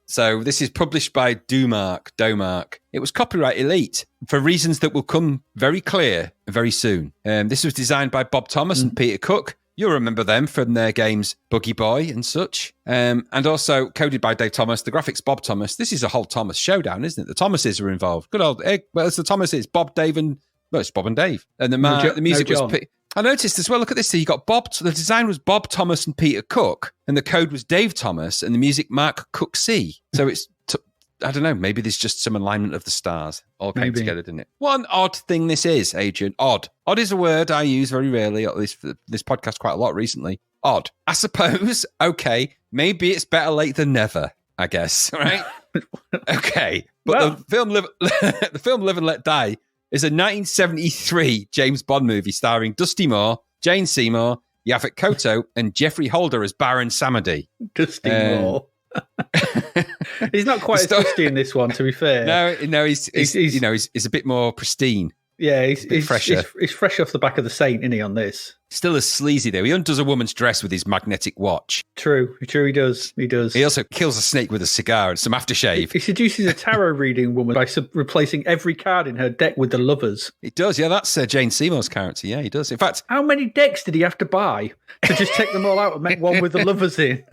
So this is published by Domark. It was copyright elite for reasons that will come very clear very soon. This was designed by Bob Thomas and Peter Cook. You'll remember them from their games Buggy Boy and such. And also coded by Dave Thomas. The graphics, Bob Thomas. This is a whole Thomas showdown, isn't it? The Thomases are involved. Good old egg. Well, it's the Thomases. Bob, Dave, and... Well, it's Bob and Dave. And the music was... I noticed as well, look at this. So you got Bob, the design was Bob Thomas and Peter Cook, and the code was Dave Thomas, and the music Mark Cook C. So it's, I don't know, maybe there's just some alignment of the stars. All came together, didn't it? What an odd thing this is, Adrian. Odd. Odd is a word I use very rarely, at least for this podcast quite a lot recently. Odd. I suppose, okay, maybe it's better late than never, I guess, right? Okay. But the film Live and Let Die is a 1973 James Bond movie starring Dusty Moore, Jane Seymour, Yaphet Kotto, and Jeffrey Holder as Baron Samedi. Dusty Moore. He's not quite as dusty in this one, to be fair. No, he's a bit more pristine. Yeah, he's fresh off the back of the Saint, isn't he, on this? Still as sleazy, though. He undoes a woman's dress with his magnetic watch. True, he does. He also kills a snake with a cigar and some aftershave. He seduces a tarot reading woman by replacing every card in her deck with the lovers. He does, yeah, that's Jane Seymour's character. Yeah, he does. In fact... How many decks did he have to buy to just take them all out and make one with the lovers in?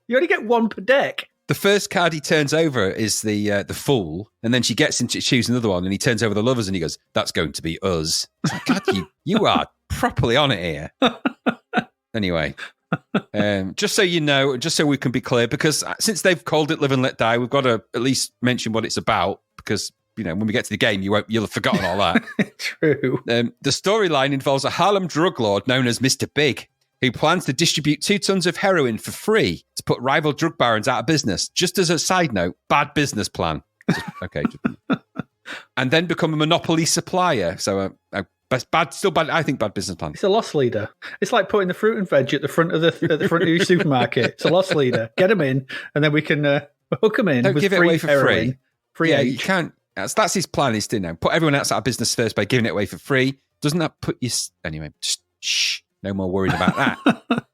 You only get one per deck. The first card he turns over is the Fool, and then she gets him to choose another one, and he turns over the lovers, and he goes, "That's going to be us." Like, God, you are properly on it here. Anyway, just so you know, just so we can be clear, because since they've called it Live and Let Die, we've got to at least mention what it's about, because when we get to the game, you'll have forgotten all that. True. The storyline involves a Harlem drug lord known as Mr. Big, who plans to distribute 2 tons of heroin for free to put rival drug barons out of business. Just as a side note, bad business plan. Okay. And then become a monopoly supplier. So still bad. I think bad business plan. It's a loss leader. It's like putting the fruit and veg at the front of your supermarket. It's a loss leader. Get them in, and then we can hook them in. Don't with give it free away for heroin, free. Free You can't. That's his plan. Is to put everyone else out of business first by giving it away for free. Doesn't that put you? Anyway, just shh. No more worried about that.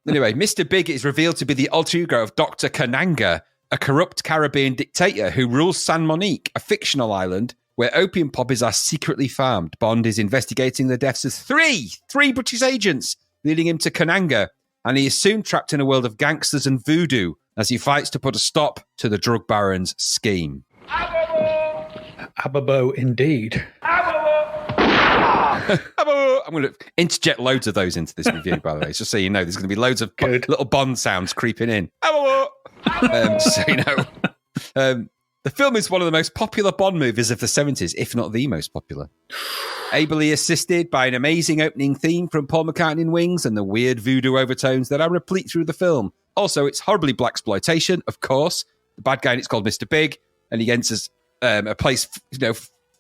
Anyway, Mr. Big is revealed to be the alter ego of Dr. Kananga, a corrupt Caribbean dictator who rules San Monique, a fictional island where opium poppies are secretly farmed. Bond is investigating the deaths of three British agents, leading him to Kananga, and he is soon trapped in a world of gangsters and voodoo as he fights to put a stop to the drug baron's scheme. Ababo, indeed. I'm going to interject loads of those into this review, by the way, just so you know. There's going to be loads of little Bond sounds creeping in. So you know. The film is one of the most popular Bond movies of the 70s, if not the most popular. Ably assisted by an amazing opening theme from Paul McCartney and Wings and the weird voodoo overtones that are replete through the film. Also, it's horribly blaxploitation, of course. The bad guy in it's called Mr. Big, and he enters a place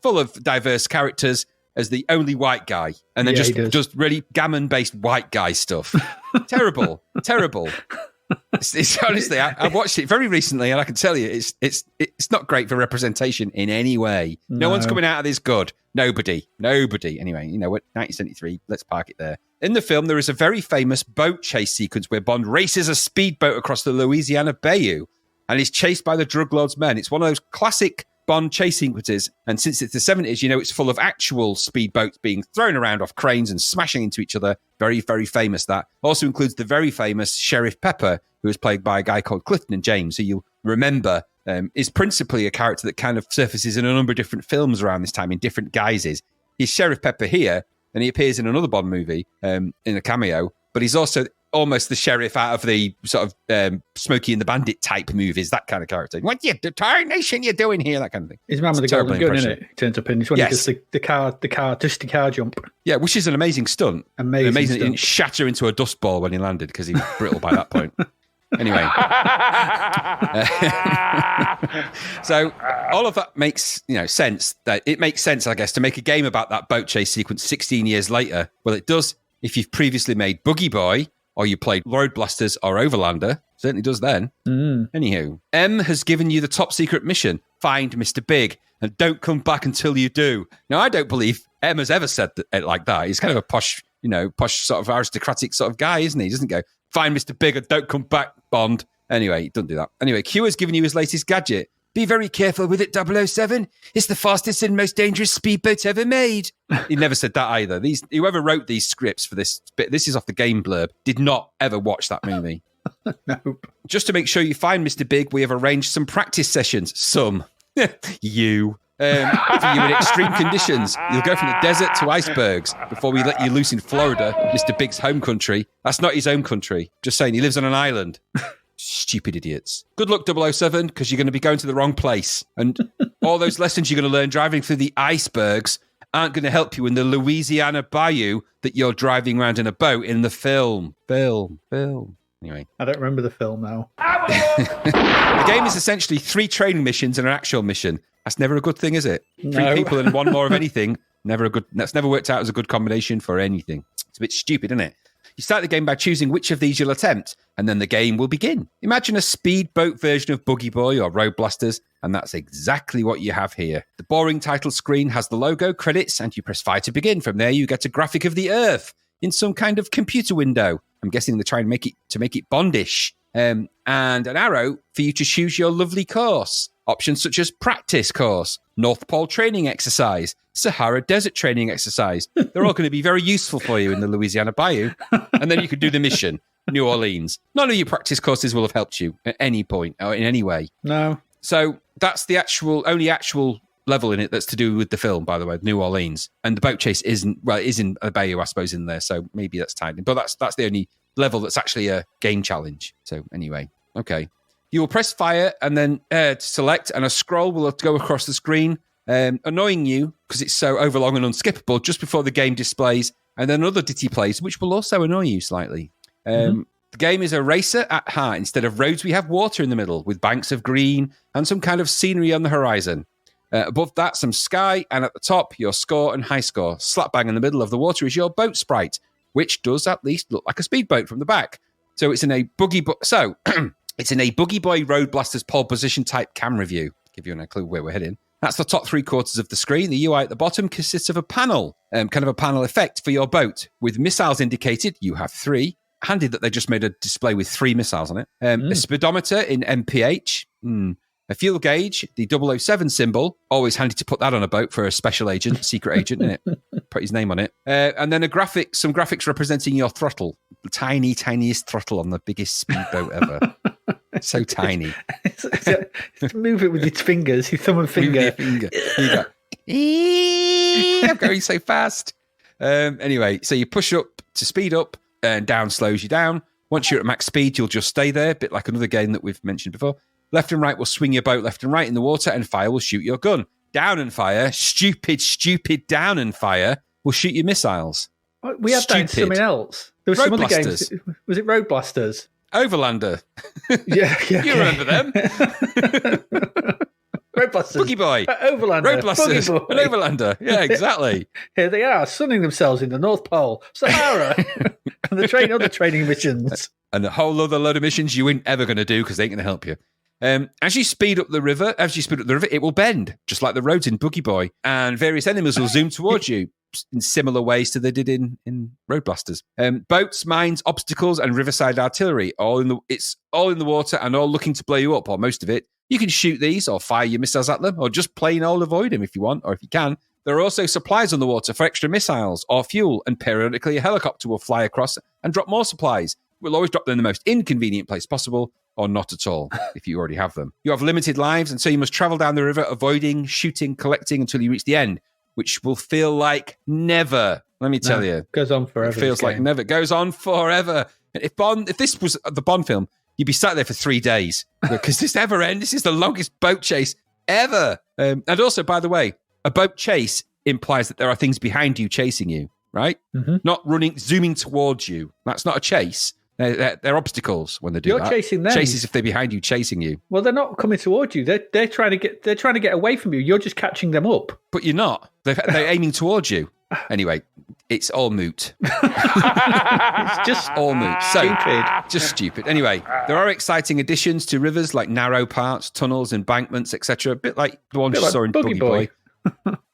full of diverse characters as the only white guy, and then just really gammon-based white guy stuff. Terrible. It's honestly, I watched it very recently, and I can tell you, it's not great for representation in any way. No one's coming out of this good. Nobody. Anyway, 1973. Let's park it there. In the film, there is a very famous boat chase sequence where Bond races a speedboat across the Louisiana Bayou, and is chased by the drug lord's men. It's one of those classic Bond chase sequences, and since it's the 70s, it's full of actual speedboats being thrown around off cranes and smashing into each other. Very, very famous. That also includes the very famous Sheriff Pepper, who was played by a guy called Clifton James, who you'll remember is principally a character that kind of surfaces in a number of different films around this time in different guises. He's Sheriff Pepper here, and he appears in another Bond movie in a cameo, but he's also almost the sheriff out of the sort of Smokey and the Bandit type movies, that kind of character. What the tarnation you doing here? That kind of thing. He's man with the golden gun, isn't it? He turns up in. It's when he does the car jump. Yeah, which is an amazing stunt. Amazing. It didn't shatter into a dust ball when he landed because he was brittle by that point. Anyway. So all of that makes sense. That it makes sense, I guess, to make a game about that boat chase sequence 16 years later. Well, it does if you've previously made Boogie Boy, or you played Road Blasters or Overlander. Certainly does then. Anywho, M has given you the top secret mission, find Mr. Big, and don't come back until you do. Now, I don't believe M has ever said it like that. He's kind of a posh sort of aristocratic sort of guy, isn't he? He doesn't go, find Mr. Big and don't come back, Bond. Anyway, he doesn't do that. Anyway, Q has given you his latest gadget. Be very careful with it, 007. It's the fastest and most dangerous speedboat ever made. He never said that either. Whoever wrote these scripts for this bit, this is off the game blurb, did not ever watch that movie. Nope. Just to make sure you find Mr. Big, we have arranged some practice sessions. Some. You. For you in extreme conditions. You'll go from the desert to icebergs before we let you loose in Florida, Mr. Big's home country. That's not his home country. Just saying, he lives on an island. Stupid idiots. Good luck, 007, because you're going to be going to the wrong place. And all those lessons you're going to learn driving through the icebergs aren't going to help you in the Louisiana Bayou that you're driving around in a boat in the film. Anyway. I don't remember the film now. The game is essentially 3 training missions and an actual mission. That's never a good thing, is it? No. 3 people and 1 more of anything. That's never worked out as a good combination for anything. It's a bit stupid, isn't it? You start the game by choosing which of these you'll attempt, and then the game will begin. Imagine a speedboat version of Boogie Boy or Road Blasters, and that's exactly what you have here. The boring title screen has the logo, credits, and you press fire to begin. From there, you get a graphic of the Earth in some kind of computer window. I'm guessing they're trying to make it Bondish. And an arrow for you to choose your lovely course. Options such as practice course, North Pole training exercise, Sahara Desert training exercise. They're all going to be very useful for you in the Louisiana Bayou. And then you could do the mission, New Orleans. None of your practice courses will have helped you at any point or in any way. No. So that's the only actual level in it that's to do with the film, by the way, New Orleans. And the boat chase is in a bayou, I suppose, in there. So maybe that's tied in. But that's the only level that's actually a game challenge. So anyway, okay. You will press fire and then select, and a scroll will go across the screen, annoying you because it's so overlong and unskippable just before the game displays, and then another ditty plays, which will also annoy you slightly. The game is a racer at heart. Instead of roads, we have water in the middle with banks of green and some kind of scenery on the horizon. Above that, some sky, and at the top, your score and high score. Slap bang in the middle of the water is your boat sprite, which does at least look like a speedboat from the back. So it's in a it's in a Boogie Boy Road Blasters pole position type camera view. Give you a clue where we're heading. That's the top 3/4 of the screen. The UI at the bottom consists of a panel, kind of a panel effect for your boat. With missiles indicated, you have 3. Handy that they just made a display with 3 missiles on it. A speedometer in MPH. A fuel gauge, the 007 symbol. Always handy to put that on a boat for a special agent, secret agent, innit? Put his name on it. And then some graphics representing your throttle. The tiniest throttle on the biggest speedboat ever. So tiny. Move it with your fingers, your thumb and finger. You go, I'm going so fast. Anyway, so you push up to speed up, and down slows you down. Once you're at max speed, you'll just stay there, a bit like another game that we've mentioned before. Left and right will swing your boat left and right in the water, and fire will shoot your gun. Down and fire, stupid down and fire, will shoot your missiles. We had that in something else. There was some other games. Was it Road Blasters? Overlander. Yeah. You remember them? Road Blasters. Boogie Boy. Overlander. Road Blasters. And Overlander. Yeah, exactly. Here they are, sunning themselves in the North Pole, Sahara, and other training missions. And a whole other load of missions you ain't ever going to do because they ain't going to help you. As you speed up the river, it will bend, just like the roads in Boogie Boy, and various enemies will zoom towards you in similar ways to they did in Road Blasters. Boats, mines, obstacles, and riverside artillery, it's all in the water and all looking to blow you up, or most of it. You can shoot these or fire your missiles at them, or just plain old avoid them if you want, or if you can. There are also supplies on the water for extra missiles or fuel, and periodically a helicopter will fly across and drop more supplies. We'll always drop them in the most inconvenient place possible, or not at all, if you already have them. You have limited lives, and so you must travel down the river, avoiding, shooting, collecting until you reach the end, which will feel like never. Let me tell you. Goes on forever. It feels like never. It goes on forever. If this was the Bond film, you'd be sat there for 3 days, because this never ends. This is the longest boat chase ever. And also, by the way, a boat chase implies that there are things behind you chasing you, right? Mm-hmm. Not zooming towards you. That's not a chase. They're obstacles when they do that. You're chasing them. Chases if they're behind you, chasing you. Well, they're not coming towards you. They're trying to get away from you. You're just catching them up. But you're not. They're aiming towards you. Anyway, it's all moot. It's just all moot. So stupid. Just stupid. Anyway, there are exciting additions to rivers like narrow parts, tunnels, embankments, etc. A bit like the one you saw in Boogie Boy.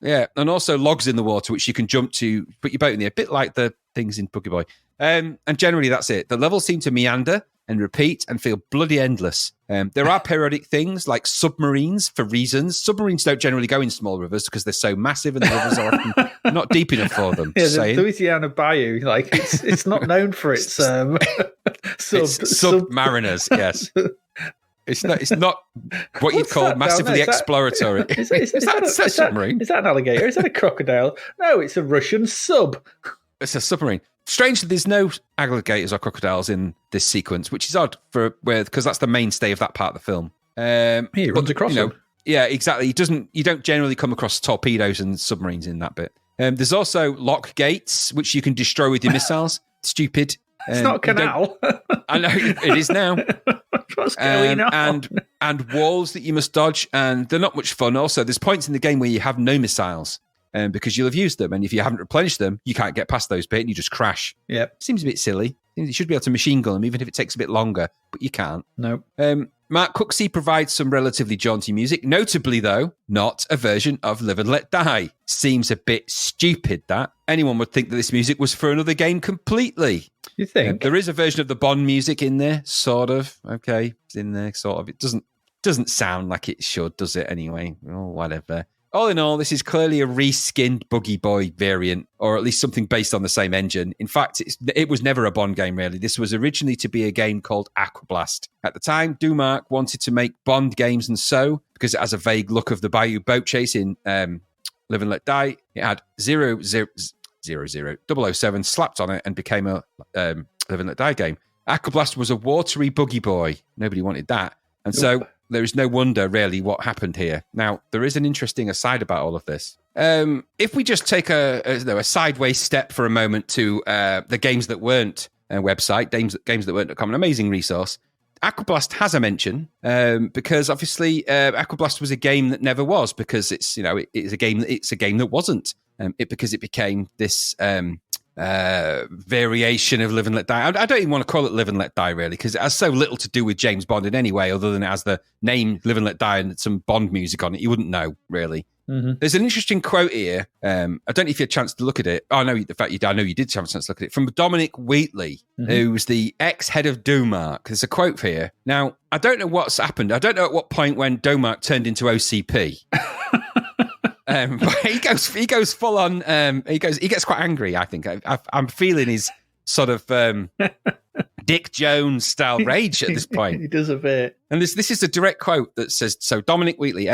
Yeah, and also logs in the water, which you can jump to, put your boat in there, a bit like the things in Boogie Boy. And generally, that's it. The levels seem to meander and repeat and feel bloody endless. There are periodic things like submarines for reasons. Submarines don't generally go in small rivers because they're so massive and the rivers are often not deep enough for them. Yeah, the Louisiana Bayou, like it's not known for its submariners. Yes. It's not what you'd call massively exploratory. Is that a submarine? Is that an alligator? Is that a crocodile? No, it's a Russian sub. It's a submarine. Strangely, there's no alligators or crocodiles in this sequence, which is odd because that's the mainstay of that part of the film. He runs across them. Yeah, exactly. You don't generally come across torpedoes and submarines in that bit. There's also lock gates, which you can destroy with your missiles. Stupid. It's not a canal. I know, it is now. What's going on? And walls that you must dodge, and they're not much fun. Also, there's points in the game where you have no missiles. because you'll have used them. And if you haven't replenished them, you can't get past those bits and you just crash. Yep. Seems a bit silly. You should be able to machine gun them, even if it takes a bit longer, but you can't. No. Mark Cooksey provides some relatively jaunty music, notably, though, not a version of Live and Let Die. Seems a bit stupid, that. Anyone would think that this music was for another game completely. You think? There is a version of the Bond music in there, sort of. Okay, it's in there, sort of. It doesn't sound like it should, does it, anyway? Oh, whatever. All in all, this is clearly a reskinned Buggy Boy variant, or at least something based on the same engine. In fact, it was never a Bond game, really. This was originally to be a game called Aquablast. At the time, Dumark wanted to make Bond games, and so, because it has a vague look of the Bayou boat chase in Live and Let Die, it had 007 slapped on it and became a Live and Let Die game. Aquablast was a watery Buggy Boy. Nobody wanted that. And so there is no wonder, really, what happened here. Now, there is an interesting aside about all of this. If we just take a sideways step for a moment to the Games That Weren't website, Games That Weren't.com, an amazing resource, Aquablast has a mention because obviously Aquablast was a game that never was, because it's a game that wasn't. Because it became this variation of Live and Let Die. I don't even want to call it Live and Let Die, really, because it has so little to do with James Bond in any way, other than it has the name Live and Let Die and some Bond music on it. You wouldn't know, really. Mm-hmm. There's an interesting quote here. I don't know if you had a chance to look at it. Oh, no, I know you did have a chance to look at it. From Dominic Wheatley, who's the ex-head of Dumark. There's a quote here. Now, I don't know what's happened. I don't know at what point when Dumark turned into OCP. But he goes full on. He gets quite angry. I think I'm feeling his sort of Dick Jones style rage at this point. He does a bit. And this is a direct quote that says, so Dominic Wheatley,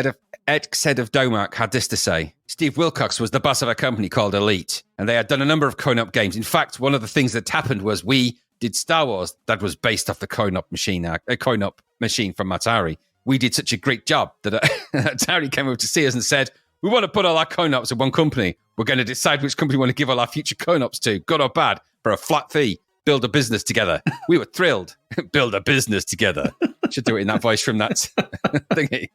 ex-head of Dumark, had this to say: Steve Wilcox was the boss of a company called Elite, and they had done a number of coin-op games. In fact, one of the things that happened was we did Star Wars that was based off the coin-op machine from Atari. We did such a great job that Atari came over to see us and said, we want to put all our coin-ops in one company. We're going to decide which company we want to give all our future coin-ops to, good or bad, for a flat fee. Build a business together. We were thrilled. Build a business together. Should do it in that voice from that thingy.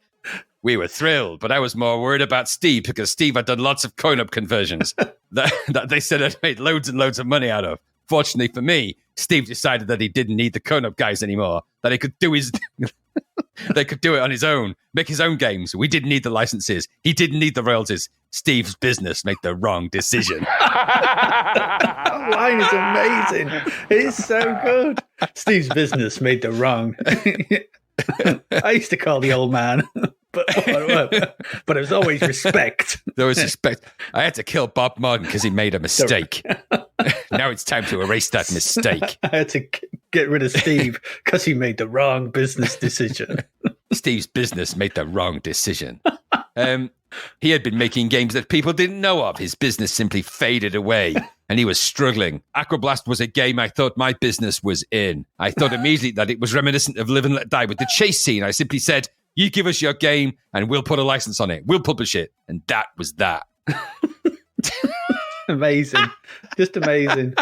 We were thrilled, but I was more worried about Steve, because Steve had done lots of coin-op conversions that they said had made loads and loads of money out of. Fortunately for me, Steve decided that he didn't need the coin-op guys anymore, that he could do his... They could do it on his own, make his own games. We didn't need the licenses. He didn't need the royalties. Steve's business made the wrong decision. That line is amazing. It's so good. Steve's business made the wrong. I used to call the old man, but it was always respect. There was respect. I had to kill Bob Martin because he made a mistake. Now it's time to erase that mistake. I had to get rid of Steve because he made the wrong business decision. Steve's business made the wrong decision. He had been making games that people didn't know of. His business simply faded away, and he was struggling. Aquablast was a game I thought my business was in. I thought immediately that it was reminiscent of Live and Let Die with the chase scene. I simply said, you give us your game, and we'll put a license on it. We'll publish it. And that was that. Amazing. Just amazing.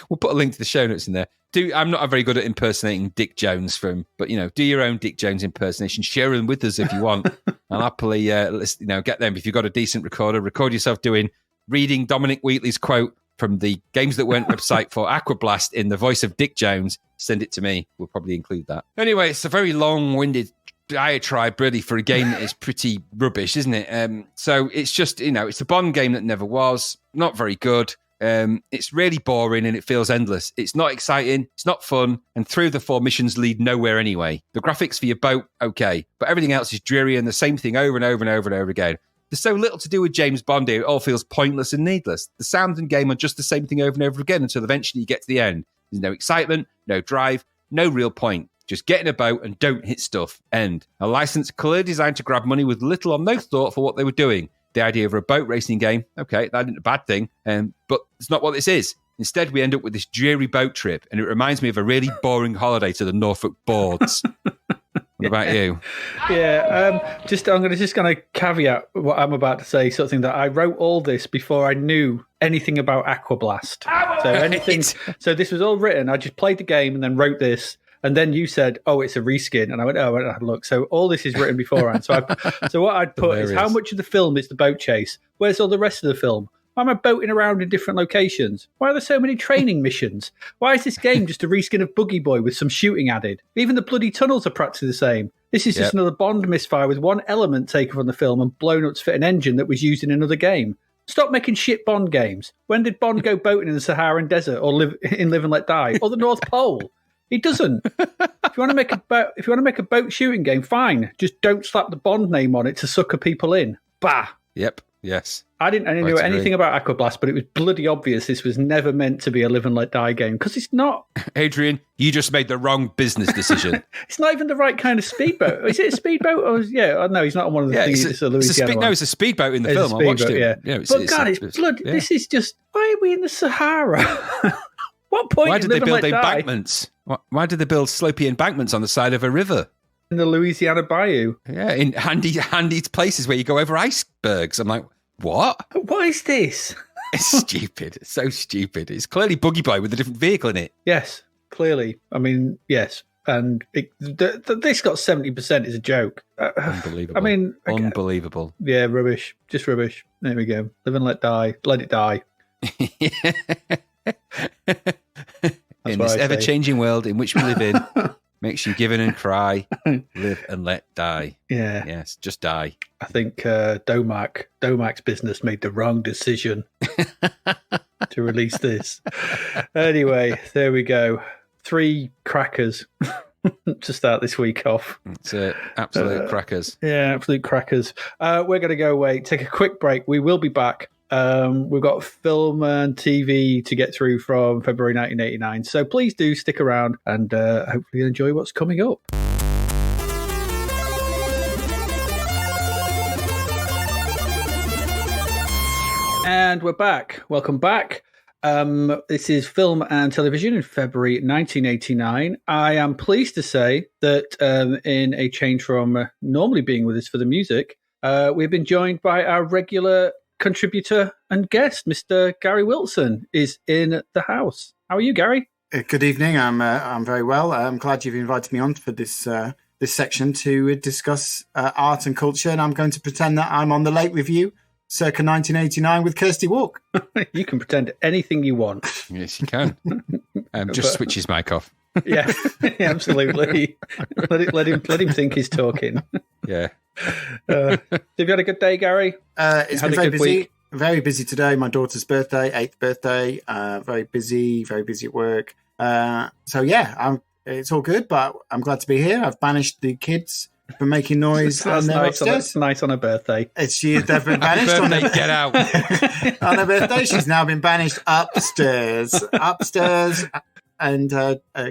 We'll put a link to the show notes in there. I'm not very good at impersonating Dick Jones but do your own Dick Jones impersonation. Share them with us if you want. I'll happily get them. If you've got a decent recorder, record yourself reading Dominic Wheatley's quote from the Games That Weren't website for Aquablast in the voice of Dick Jones. Send it to me. We'll probably include that. Anyway, it's a very long-winded diatribe, really, for a game that is pretty rubbish, isn't it? So it's just, it's a Bond game that never was. Not very good. It's really boring and it feels endless. It's not exciting, it's not fun, and 3 of the 4 missions lead nowhere anyway. The graphics for your boat, okay, but everything else is dreary and the same thing over and over and over and over again. There's so little to do with James Bond here, it all feels pointless and needless. The sound and game are just the same thing over and over again until eventually you get to the end. There's no excitement, no drive, no real point. Just get in a boat and don't hit stuff. End. A license clearly designed to grab money with little or no thought for what they were doing. The idea of a boat racing game, okay, that isn't a bad thing, but it's not what this is. Instead, we end up with this dreary boat trip, and it reminds me of a really boring holiday to the Norfolk Broads. What about you? Yeah, I'm just going to caveat what I'm about to say, something that I wrote all this before I knew anything about Aquablast. So this was all written. I just played the game and then wrote this. And then you said, "Oh, it's a reskin," and I went, "Oh, I had a look." So all this is written beforehand. So what I'd put is how much of the film is the boat chase? Where's all the rest of the film? Why am I boating around in different locations? Why are there so many training missions? Why is this game just a reskin of Buggy Boy with some shooting added? Even the bloody tunnels are practically the same. This is just another Bond misfire with one element taken from the film and blown up to fit an engine that was used in another game. Stop making shit Bond games. When did Bond go boating in the Saharan Desert or live and Let Die or the North Pole? He doesn't. If you want to make a boat shooting game, fine. Just don't slap the Bond name on it to sucker people in. Bah. Yep. Yes. I didn't know anything about Aquablast, but it was bloody obvious this was never meant to be a Live and Let Die game because it's not. Adrian, you just made the wrong business decision. It's not even the right kind of speedboat. Is it a speedboat? Or no, he's not on one of the things. It's a Louisiana one. No, it's a speedboat in the film. I watched it. Yeah. It's blood. Yeah. This is just. Why are we in the Sahara? What point? Why did they build embankments? Why did they build slopey embankments on the side of a river? In the Louisiana Bayou. Yeah, in handy places where you go over icebergs. I'm like, what? What is this? It's stupid. It's so stupid. It's clearly Buggy Boy with a different vehicle in it. Yes, clearly. I mean, yes. And this got 70% is a joke. Unbelievable. I mean... Unbelievable. Yeah, rubbish. Just rubbish. There we go. Live and let die. Let it die. In this ever-changing world in which we live in... Makes you give in and cry, live and let die. Yeah. Yes, just die. I think Domac's business made the wrong decision to release this. Anyway, there we go. 3 crackers to start this week off. It's absolute crackers. Yeah, absolute crackers. We're going to go away, take a quick break. We will be back. We've got film and TV to get through from February 1989. So please do stick around and hopefully you'll enjoy what's coming up. And we're back. Welcome back. This is film and television in February 1989. I am pleased to say that in a change from normally being with us for the music, we've been joined by our regular contributor and guest, Mr. Gary Wilson, is in the house. How are you, Gary? Good evening. I'm very well. I'm glad you've invited me on for this section to discuss art and culture, and I'm going to pretend that I'm on the late review, circa 1989, with Kirsty Walk. You can pretend anything you want. Yes, you can. Just switch his mic off. Yeah, absolutely. Let him think he's talking. Yeah. Have you had a good day, Gary? It's been very busy. Week? Very busy today. My daughter's birthday, 8th birthday. Very busy at work. So yeah, it's all good. But I'm glad to be here. I've banished the kids from making noise on their upstairs. That's nice on her birthday. They've been banished on her get out on her birthday. She's now been banished upstairs, and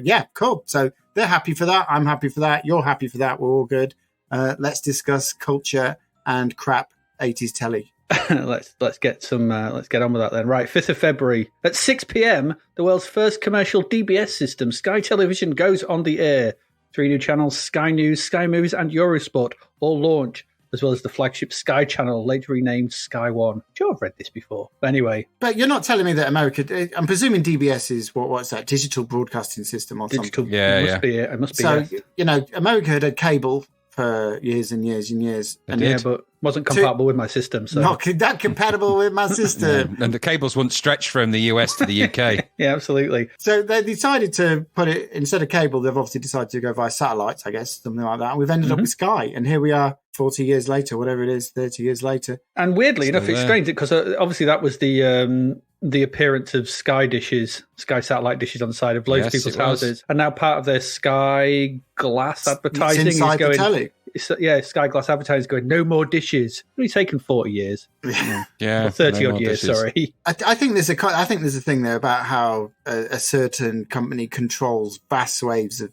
yeah, cool. So they're happy for that. I'm happy for that. You're happy for that. We're all good. Let's discuss culture and crap 80s telly. let's get on with that then. Right, 5th of February at 6 p.m, the world's first commercial DBS system, Sky Television, goes on the air. 3 new channels, Sky News, Sky Movies, and Eurosport all launch, as well as the flagship Sky channel, later renamed Sky One. I'm sure I've read this before. But anyway. But you're not telling me that America... I'm presuming DBS is, what's that, digital broadcasting system or something? Yeah, it must be it. It must be so, America had cable for years and years and years. Yeah, but wasn't compatible with my system. So. Not that compatible with my system. Yeah. And the cables wouldn't stretch from the US to the UK. Yeah, absolutely. So they decided to put it, instead of cable, they've obviously decided to go via satellites, I guess, something like that. And we've ended up with Sky. And here we are 40 years later, whatever it is, 30 years later. And weirdly enough, it's strange because obviously that was the appearance of Sky dishes, Sky satellite dishes on the side of loads of people's houses. And now part of their Sky Glass advertising is going... the telly. Sky Glass advertising is going, no more dishes. It's only taken 40 years. Yeah. 30 odd years, dishes. Sorry. I think there's a thing there about how a certain company controls vast swathes of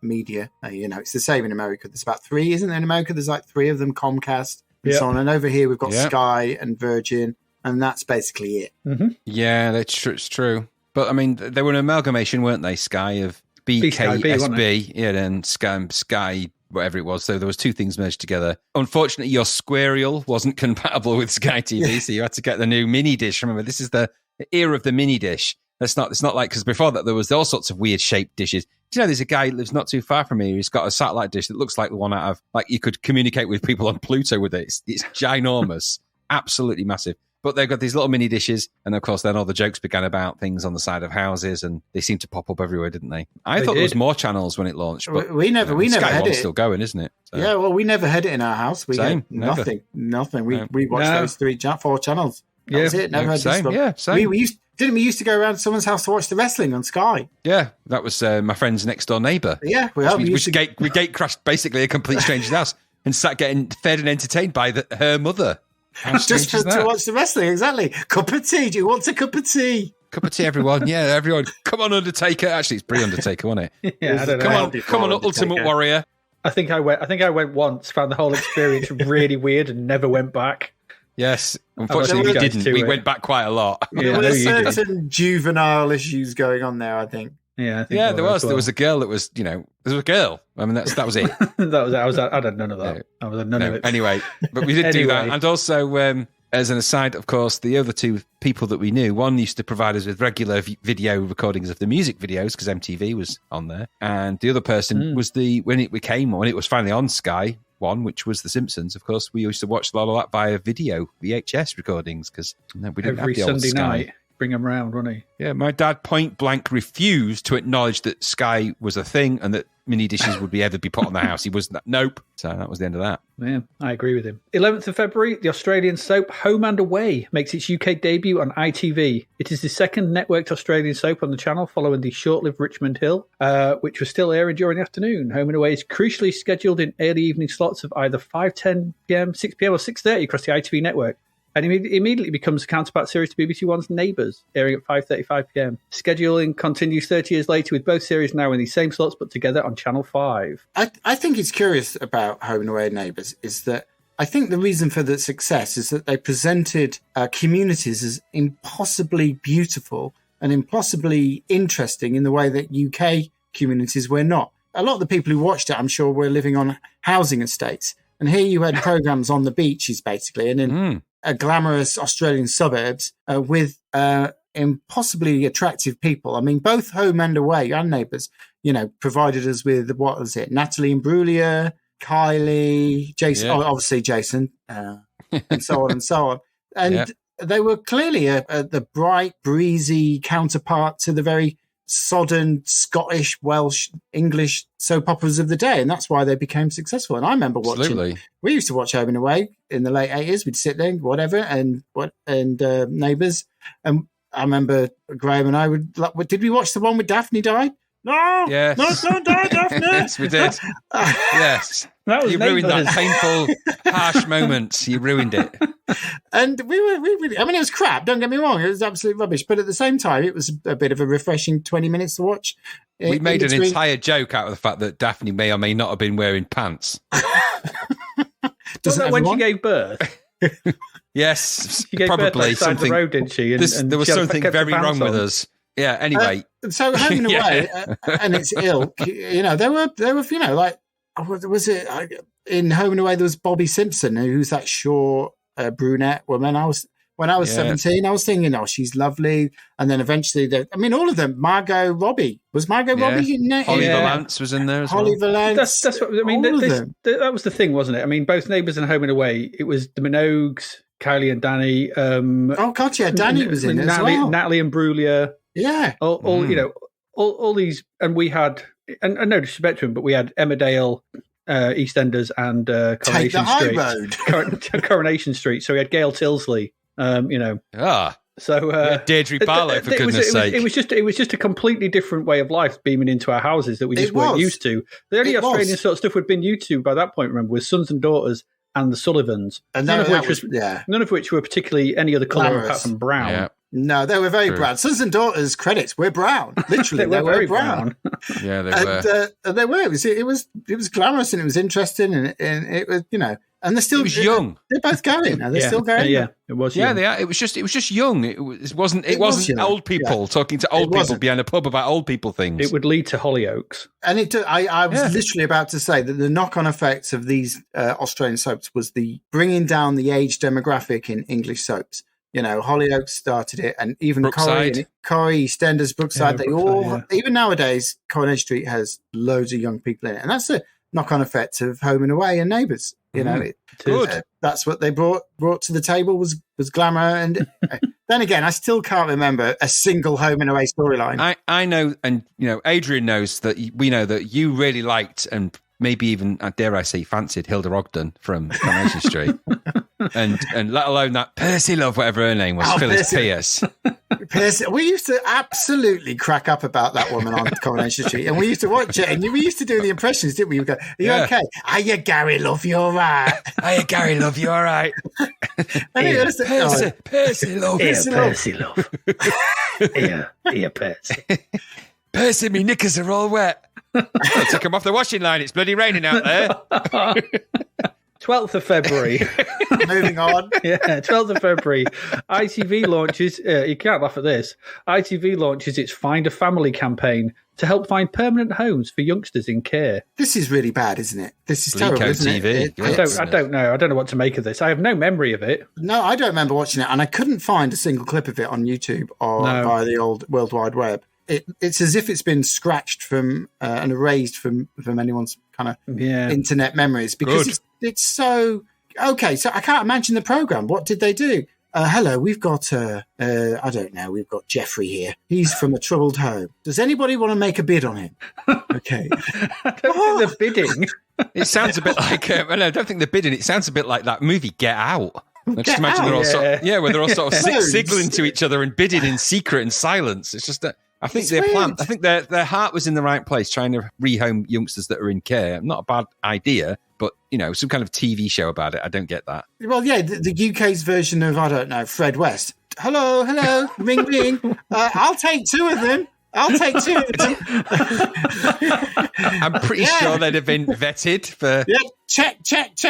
media. It's the same in America. There's about 3, isn't there? In America, there's like 3 of them, Comcast and so on. And over here, we've got Sky and Virgin. And that's basically it. Mm-hmm. Yeah, it's true. But I mean, they were an amalgamation, weren't they? Sky of BKSB, and Sky, whatever it was. So there was 2 things merged together. Unfortunately, your Squarial wasn't compatible with Sky TV, so you had to get the new mini dish. Remember, this is the era of the mini dish. It's not like, because before that there was all sorts of weird shaped dishes. Do you know there's a guy who lives not too far from here who's got a satellite dish that looks like the one out of, like, you could communicate with people on Pluto with it. It's ginormous, absolutely massive. But they've got these little mini dishes, and of course, then all the jokes began about things on the side of houses, and they seemed to pop up everywhere, didn't they? I thought there was more channels when it launched, but we never Sky had One's it. still going, isn't it? So. Yeah, well, we never had it in our house. We Same, had nothing. We watched those 4 channels. That was it. Never had this one. Yeah, same. We used to go around to someone's house to watch the wrestling on Sky. Yeah, that was my friend's next door neighbour. Yeah, we gate crashed basically a complete stranger's house and sat getting fed and entertained by her mother. Just to watch the wrestling, exactly. Cup of tea. Do you want a cup of tea? Cup of tea, everyone. Yeah, everyone. Come on, Undertaker. Actually, it's Pre-Undertaker, wasn't it? Yeah, I don't know. Come on, Ultimate Warrior. I think I went once, found the whole experience really weird, and never went back. Yes, unfortunately we didn't. We went back quite a lot. Yeah, there were certain juvenile issues going on there, I think. Yeah, there was. Well. There was a girl that was, there was a girl. I mean, that was it. I had none of that. I was none of it. Anyway, but we did do that. And also, as an aside, of course, the other two people that we knew, one used to provide us with regular video recordings of the music videos because MTV was on there. And the other person was when it was finally on Sky One, which was The Simpsons, of course, we used to watch a lot of that via video, VHS recordings, because we didn't every have the old Sunday Sky. night. Bring them round, wouldn't he? Yeah, my dad point blank refused to acknowledge that Sky was a thing and that mini dishes would ever be put on the house. He was nope. So that was the end of that. Yeah, I agree with him. 11th of February, the Australian soap Home and Away makes its UK debut on ITV. It is the second networked Australian soap on the channel following the short-lived Richmond Hill, which was still airing during the afternoon. Home and Away is crucially scheduled in early evening slots of either 5:10pm, 6pm or 6:30 across the ITV network. And immediately becomes a counterpart series to BBC One's Neighbours, airing at 5:35pm. Scheduling continues 30 years later, with both series now in the same slots but together on Channel 5. I think it's curious about Home and Away Neighbours is that I think the reason for the success is that they presented communities as impossibly beautiful and impossibly interesting in the way that UK communities were not. A lot of the people who watched it, I'm sure, were living on housing estates. And here you had programmes on the beaches, basically, and in glamorous Australian suburbs with impossibly attractive people. I mean, both Home and Away and Neighbours, provided us with, what was it, Natalie Imbruglia, Kylie, Jason, obviously Jason, and so on and so on. And they were clearly the bright, breezy counterpart to the very sodden Scottish, Welsh, English soap operas of the day, and that's why they became successful. And I remember watching. We used to watch Home and Away in the late 80s. We'd sit there, whatever, and Neighbours. And I remember Graham and I did we watch the one with Daphne died? No, yes. No, don't die, Daphne. Yes, we did. Yes, you ruined that painful, harsh moment. You ruined it. And we I mean, it was crap. Don't get me wrong; it was absolute rubbish. But at the same time, it was a bit of a refreshing 20 minutes to watch. We made an entire joke out of the fact that Daphne may or may not have been wearing pants. When she gave birth? Yes, she gave probably birth something. The road, didn't she? And there was something very wrong with us. Yeah. Anyway, so Home and Away and its ilk, there were like, was it in Home and Away? There was Bobby Simpson, who's that short brunette woman. When I was 17, I was thinking, oh, she's lovely. And then eventually, all of them. Margot Robbie. Was Margot Robbie in there? Holly Valance was in there as Holly well. Valance. That's what I mean. That was the thing, wasn't it? I mean, both Neighbours and Home and Away, it was the Minogues, Kylie and Danny. Oh, God, yeah. Danny was in as well. Natalie Imbruglia. Yeah. All these. And we had, and no disrespect to him, but we had Emmerdale, EastEnders, and Coronation Street. Coronation Street. So we had Gail Tilsley. So Deirdre Barlow, for goodness' sake. It was just a completely different way of life beaming into our houses that we just weren't used to. The only Australian sort of stuff we'd been used to by that point, remember, was Sons and Daughters and the Sullivans. And none of which were particularly any other colour apart from brown. Yeah. No, they were very brown. Sons and Daughters credits were brown. Literally, they were very brown. Yeah, they were. They were. It was glamorous and it was interesting and it was and they're still young. They're both going. They're still going. Yeah, it was. Young. Yeah, they are. It was just young. It wasn't old people talking to old people behind a pub about old people things. It would lead to Hollyoaks. And I was literally about to say that the knock-on effects of these Australian soaps was the bringing down the age demographic in English soaps. Hollyoaks started it, and even Brookside. Corrie, EastEnders, Brookside. Yeah, They Brookside, all, even nowadays, Coronation Street has loads of young people in it, and that's the knock-on effect of Home and Away and Neighbours. Good. That's what they brought to the table was glamour. And then again, I still can't remember a single Home and Away storyline. I know, and Adrian knows that we know that you really liked and maybe even, dare I say, fancied Hilda Ogden from Coronation Street. And let alone that Percy Love, whatever her name was, Phyllis Pierce. We used to absolutely crack up about that woman on Coronation Street, and we used to watch it, and we used to do the impressions, didn't we? We'd go, "Are you okay? Are you Gary Love? You all right? Are you Gary Love? You all right? Percy Love. Percy Love. Here, Percy. Percy, me knickers are all wet. I took them off the washing line. It's bloody raining out there. 12th of February. Moving on. Yeah, 12th of February. ITV launches, you can't laugh at this, ITV launches its Find a Family campaign to help find permanent homes for youngsters in care. This is really bad, isn't it? This is terrible, isn't TV. it? I don't know. I don't know what to make of this. I have no memory of it. No, I don't remember watching it, and I couldn't find a single clip of it on YouTube or via the old World Wide Web. It's as if it's been scratched from and erased from anyone's kind of internet memories, because it's so okay. So I can't imagine the program. What did they do? Hello, we've got I don't know. We've got Jeffrey here. He's from a troubled home. Does anybody want to make a bid on him? Okay. I don't think they're bidding. It sounds a bit like I don't think they're bidding. It sounds a bit like that movie Get Out. I just imagine they're all where they're all sort of signaling to each other and bidding in secret and silence. It's just that. I think their plan. I think their heart was in the right place, trying to rehome youngsters that are in care. Not a bad idea, but some kind of TV show about it. I don't get that. Well, yeah, the UK's version of Fred West. Hello, ring, ring. I'll take two of them. I'm pretty sure they'd have been vetted for. Yeah, check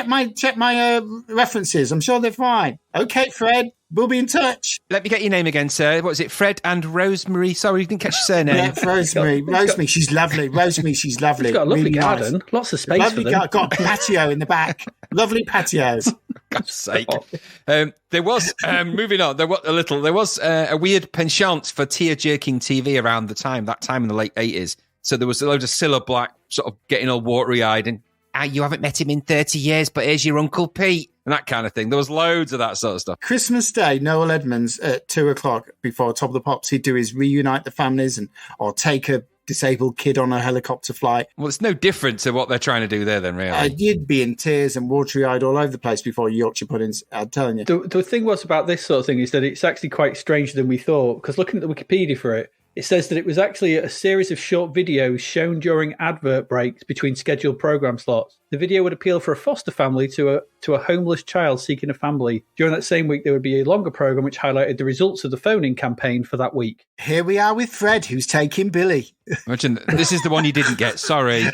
my references. I'm sure they're fine. Okay, Fred. We'll be in touch. Let me get your name again, sir. What was it? Fred and Rosemary. Sorry, didn't catch your surname. Yeah, Rosemary. She's lovely. Rosemary, she's lovely. She's got a lovely really garden. Nice. Lots of space for them. Got a patio in the back. Lovely patios. God's sake. There was, moving on, there was a weird penchant for tear-jerking TV around that time in the late 80s. So there was a load of Cilla Black sort of getting all watery-eyed and, you haven't met him in 30 years, but here's your Uncle Pete. And that kind of thing. There was loads of that sort of stuff. Christmas Day, Noel Edmonds at 2:00 before Top of the Pops, he'd do his reunite the families or take a disabled kid on a helicopter flight. Well, it's no different to what they're trying to do there then, really. You'd be in tears and watery-eyed all over the place before Yorkshire puddings, I'm telling you. The thing was about this sort of thing is that it's actually quite stranger than we thought, because looking at the Wikipedia for it, it says that it was actually a series of short videos shown during advert breaks between scheduled program slots. The video would appeal for a foster family to a homeless child seeking a family. During that same week, there would be a longer program which highlighted the results of the phoning campaign for that week. Here we are with Fred, who's taking Billy. Imagine, this is the one you didn't get. Sorry.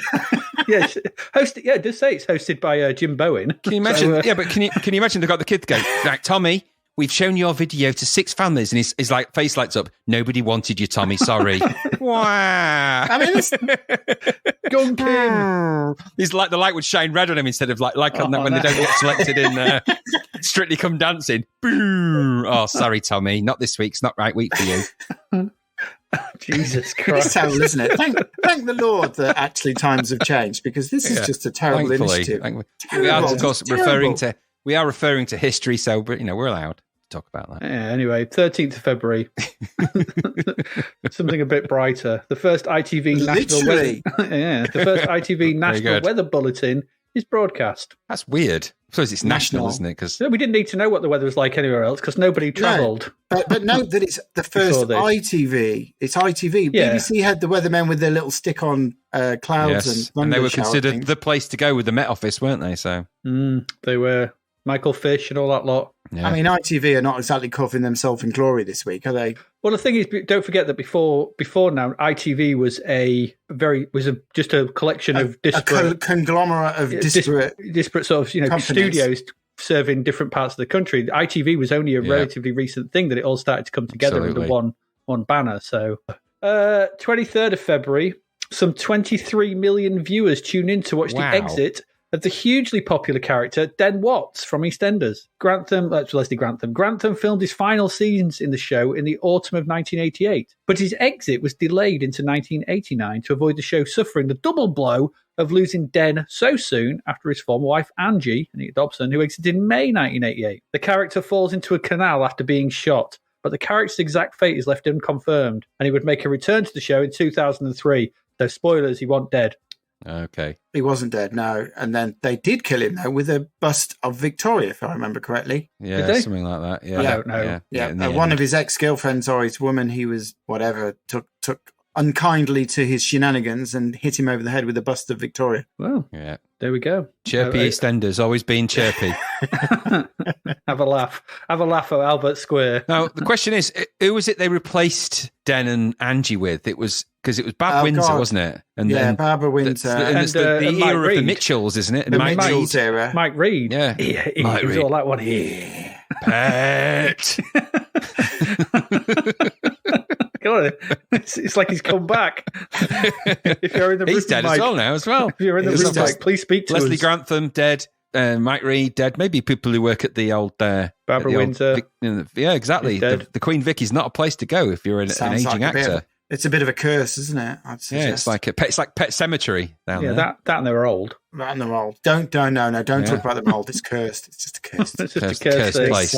It does say it's hosted by Jim Bowen. Can you imagine? But can you imagine they got the kid to go, right, Tommy, we've shown your video to 6 families, and his face lights up. Nobody wanted you, Tommy. Sorry. Wow. I mean, it's Gunkin. He's like the light would shine red on him instead of like on that when they don't get selected in Strictly Come Dancing. Boom. Oh, sorry, Tommy. Not this week. It's not right week for you. Jesus Christ. It's terrible, isn't it? Thank the Lord that actually times have changed, because this is just a terrible initiative. We are, of course, referring to history, so we're allowed to talk about that. Yeah, anyway, 13th of February. Something a bit brighter. The first ITV national weather bulletin is broadcast. That's weird. I suppose it's national, isn't it? Because we didn't need to know what the weather was like anywhere else because nobody travelled. But note that it's the first ITV. It's ITV. Yeah. BBC had the weathermen with their little stick-on clouds and they were considered the place to go with the Met Office, weren't they? So they were. Michael Fish and all that lot. Yeah. I mean, ITV are not exactly covering themselves in glory this week, are they? Well, the thing is, don't forget that before now, ITV was just a collection of disparate, conglomerate of disparate sort of studios serving different parts of the country. ITV was only a relatively recent thing that it all started to come together under one banner. So, 23rd of February, some 23 million viewers tune in to watch The Exit of the hugely popular character Den Watts from EastEnders. Leslie Grantham. Grantham filmed his final scenes in the show in the autumn of 1988, but his exit was delayed into 1989 to avoid the show suffering the double blow of losing Den so soon after his former wife Angie, Anita Dobson, who exited in May 1988. The character falls into a canal after being shot, but the character's exact fate is left unconfirmed, and he would make a return to the show in 2003. So spoilers, he wasn't dead. Okay. He wasn't dead, no. And then they did kill him, though, with a bust of Victoria, if I remember correctly. Yeah, something like that. Yeah. I don't know. Yeah. One of his ex-girlfriends or his woman, he was whatever, took unkindly to his shenanigans and hit him over the head with a bust of Victoria. Well, yeah. There we go. Chirpy EastEnders, always being chirpy. Have a laugh at Albert Square. Now, the question is, who was it they replaced Den and Angie with? It was because it was Bab Windsor, wasn't it? And then Barbara Windsor. And the era of the Mitchells, isn't it? The Mitchells era. Mike Reed. Yeah. He was all that one. Pet. God, it's like he's come back. If you're in the he's room, dead Mike, as well now as well. If you're in the room, Mike, please speak to Leslie us. Grantham dead. Mike Reed dead. Maybe people who work at the old Barbara Windsor. Yeah, exactly. The Queen Vic is not a place to go if you're an aging actor. It's a bit of a curse, isn't it? Yeah, it's like Pet Cemetery down there. That and they were old. That and they're old. Don't talk about them old. It's cursed. It's just a curse. It's just a cursed place.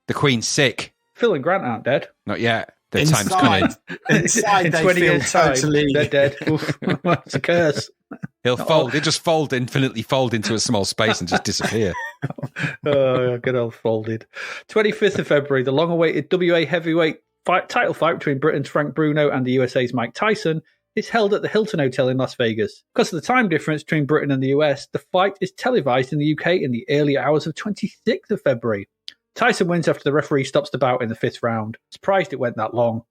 The Queen's sick. Phil and Grant aren't dead. Not yet. The time's coming. Inside, in they 20 feel years' time, totally... they're dead. It's a curse. He'll infinitely fold into a small space and just disappear. Oh, good old folded. 25th of February, the long-awaited WA heavyweight title fight between Britain's Frank Bruno and the USA's Mike Tyson is held at the Hilton Hotel in Las Vegas. Because of the time difference between Britain and the US, the fight is televised in the UK in the early hours of 26th of February. Tyson wins after the referee stops the bout in the 5th round. Surprised it went that long.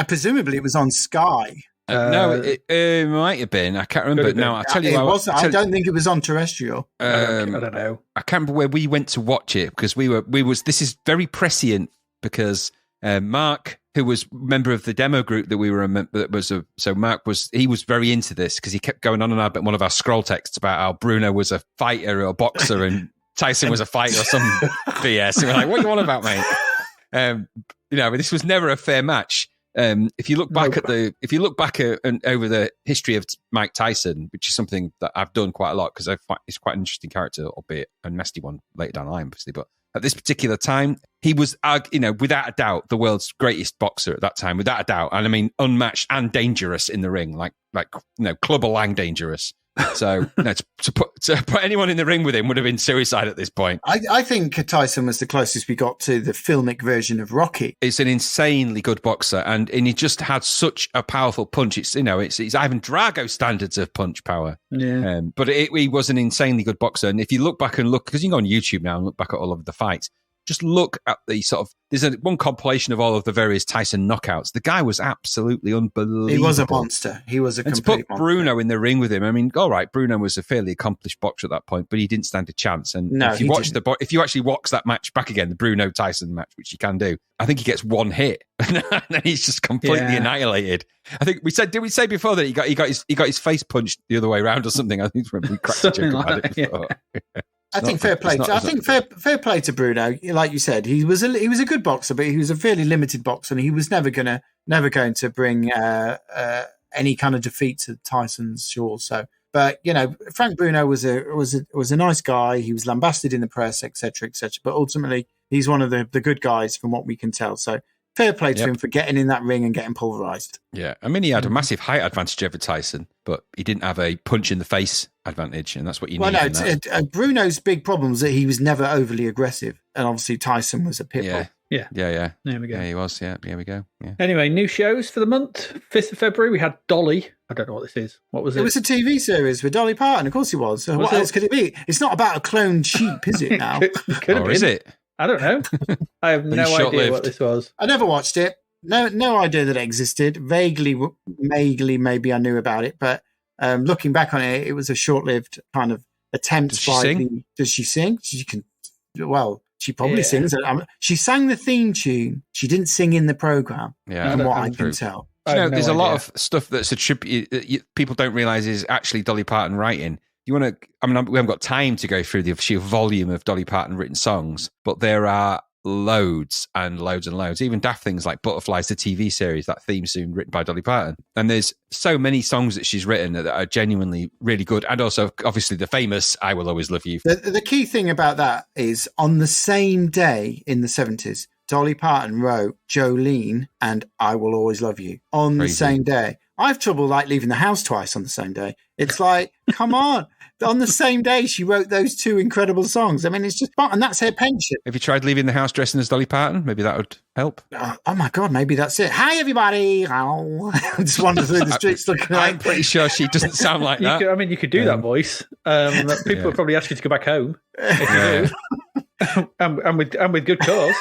Presumably it was on Sky. No, it might have been. I can't remember. No, I'll tell you what. I don't think it was on terrestrial. I don't know. I can't remember where we went to watch it because this is very prescient because Mark, who was a member of the demo group that we were Mark was very into this because he kept going on and on about one of our scroll texts about how Bruno was a fighter or a boxer and Tyson was a fighter or some BS. And we're like, what do you want about, mate? But this was never a fair match. If you look back over the history of Mike Tyson, which is something that I've done quite a lot because he's quite an interesting character, albeit a nasty one later down the line, obviously. But at this particular time, he was, without a doubt, the world's greatest boxer at that time, without a doubt. And I mean, unmatched and dangerous in the ring, like Clubber Lang dangerous. So to put anyone in the ring with him would have been suicide at this point. I think Tyson was the closest we got to the filmic version of Rocky. It's an insanely good boxer, and he just had such a powerful punch. It's Ivan Drago standards of punch power. Yeah. But he was an insanely good boxer. And if you look back because you can go on YouTube now and look back at all of the fights, just look at the sort of, there's one compilation of all of the various Tyson knockouts. The guy was absolutely unbelievable. He was a monster. He was a complete monster. To put Bruno in the ring with him, I mean, all right, Bruno was a fairly accomplished boxer at that point, but he didn't stand a chance. And if you actually watch that match back again, the Bruno Tyson match, which you can do, I think he gets one hit and then he's just completely annihilated. I think did we say before that he got his face punched the other way around or something? I think we cracked a joke about it before. Yeah. I think fair play to Bruno. Like you said, he was a good boxer, but he was a fairly limited boxer, and he was never going to bring any kind of defeat to Tyson's shores. So, but Frank Bruno was a nice guy. He was lambasted in the press, etc., etc. But ultimately, he's one of the good guys from what we can tell. So, fair play to him for getting in that ring and getting pulverized. Yeah, I mean, he had a massive height advantage over Tyson, but he didn't have a punch in the face advantage, and that's what you need. Well, no, Bruno's big problem was that he was never overly aggressive, and obviously Tyson was a pit bull. Yeah. There we go. Yeah, he was. Yeah, here we go. Yeah. Anyway, new shows for the month. 5th of February, we had Dolly. I don't know what this is. What was it? It was a TV series with Dolly Parton. Of course it was. So what else could it be? It's not about a cloned sheep, is it now? Could have been. Is it? I don't know. I have no idea what this was. I never watched it. No idea that it existed. Vaguely, maybe I knew about it, but looking back on it, it was a short-lived kind of attempt. Does she sing? She probably sings. She sang the theme tune. She didn't sing in the program. Yeah, from what I can tell. There's a lot of stuff that's attributed that people don't realize is actually Dolly Parton writing. you want to, I mean, we haven't got time to go through the sheer volume of Dolly Parton written songs, but there are loads and loads and loads, even daft things like Butterflies, the TV series, that theme tune written by Dolly Parton. And there's so many songs that she's written that are genuinely really good. And also, obviously, the famous I Will Always Love You. The key thing about that is on the same day in the 70s, Dolly Parton wrote Jolene and I Will Always Love You on the same day. I have trouble like leaving the house twice on the same day. It's like, come on. On the same day, she wrote those two incredible songs. I mean, it's just fun. And that's her pension. Have you tried leaving the house dressing as Dolly Parton? Maybe that would help. Oh my God, maybe that's it. Hi, everybody. Just wander through the streets looking like... I'm pretty sure she doesn't sound like that. You could do that voice. People would probably ask you to go back home. and with good cause.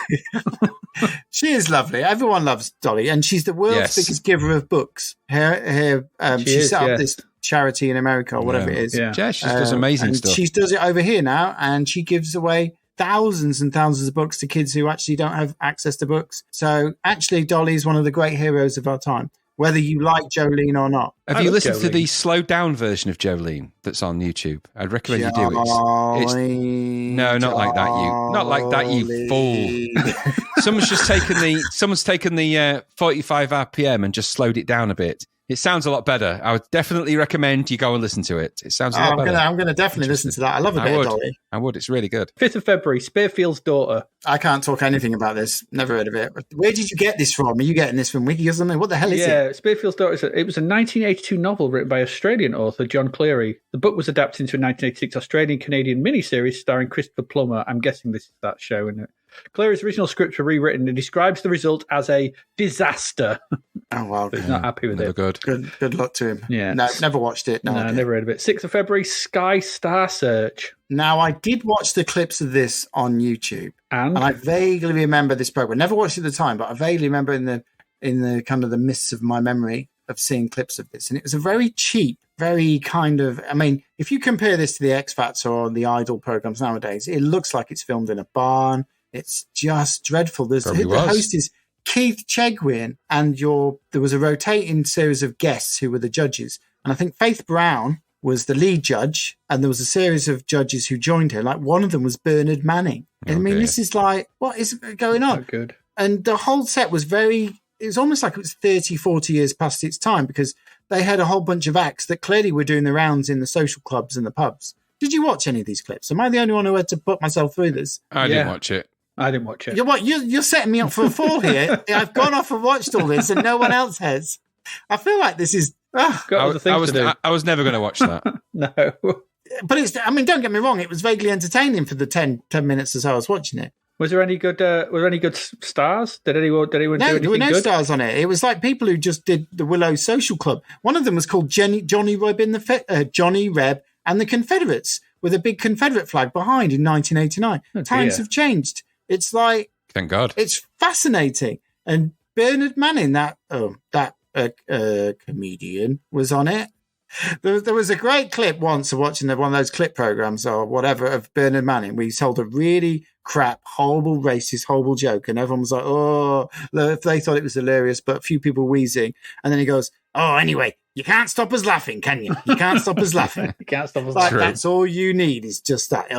She is lovely. Everyone loves Dolly, and she's the world's biggest giver of books. She set up this charity in America or whatever it is. Yeah, she does amazing stuff. She does it over here now, and she gives away thousands and thousands of books to kids who actually don't have access to books. So actually, Dolly is one of the great heroes of our time, whether you like Jolene or not. Have you listened to the slowed down version of Jolene that's on YouTube? I'd recommend you do it. No, not like that, you fool. Someone's taken the 45 RPM and just slowed it down a bit. It sounds a lot better. I would definitely recommend you go and listen to it. It sounds a lot better. I'm going to definitely listen to that. I love a bit of Dolly. I would. It's really good. 5th of February, Spearfield's Daughter. I can't talk anything about this. Never heard of it. Where did you get this from? Are you getting this from Wiki or something? What the hell is it? Yeah, Spearfield's Daughter. It was a 1982 novel written by Australian author John Cleary. The book was adapted into a 1986 Australian-Canadian miniseries starring Christopher Plummer. I'm guessing this is that show, isn't it? Cleary's original script were rewritten and describes the result as a disaster. Oh, wow. He's not happy with it. Good luck to him. Yeah. No, never watched it. No, never heard of it. 6th of February, Sky Star Search. Now, I did watch the clips of this on YouTube. And I vaguely remember this program. Never watched it at the time, but I vaguely remember in the kind of the mists of my memory of seeing clips of this. And it was a very cheap, very kind of, I mean, if you compare this to the X Factor or the Idol programs nowadays, it looks like it's filmed in a barn. It's just dreadful. The host is Keith Chegwin, and there was a rotating series of guests who were the judges. And I think Faith Brown was the lead judge, and there was a series of judges who joined her. Like one of them was Bernard Manning. I mean, this is like, what is going on? Not good. And the whole set was it was almost like it was 30, 40 years past its time, because they had a whole bunch of acts that clearly were doing the rounds in the social clubs and the pubs. Did you watch any of these clips? Am I the only one who had to put myself through this? I didn't watch it. I didn't watch it. You're setting me up for a fall here. I've gone off and watched all this, and no one else has. I feel like this is. I was never going to watch that. No, but it's. I mean, don't get me wrong. It was vaguely entertaining for the 10 minutes as I was watching it. Was there any good? Were there any good stars? Did anyone do anything good? No, there were no stars on it. It was like people who just did the Willow Social Club. One of them was called Johnny Reb and the Confederates, with a big Confederate flag behind in 1989. Times have changed. It's like, thank God. It's fascinating. And Bernard Manning, that comedian, was on it. There was a great clip once of watching one of those clip programs or whatever of Bernard Manning, where he told a really crap, horrible, racist, horrible joke, and everyone was like, "Oh," they thought it was hilarious, but a few people wheezing, and then he goes, "Oh, anyway, you can't stop us laughing, can you? You can't stop us laughing. You can't stop us laughing." That's all you need is just that.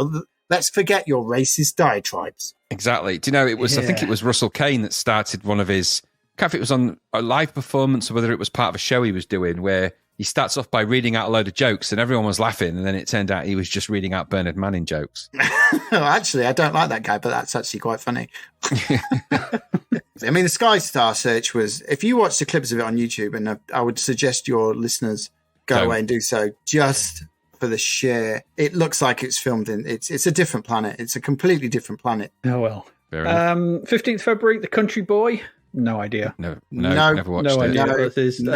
Let's forget your racist diatribes. Exactly. Do you know, it was? I think it was Russell Kane that started one of his. I can't remember if it was on a live performance or whether it was part of a show he was doing, where he starts off by reading out a load of jokes and everyone was laughing, and then it turned out he was just reading out Bernard Manning jokes. Actually, I don't like that guy, but that's actually quite funny. I mean, the Sky Star Search was, if you watch the clips of it on YouTube, and I would suggest your listeners go away and do so, just for the sheer, it looks like it's filmed in, it's a different planet. It's a completely different planet. Oh, well. 15th February, The Country Boy. No idea. No, never watched it. No idea what this is.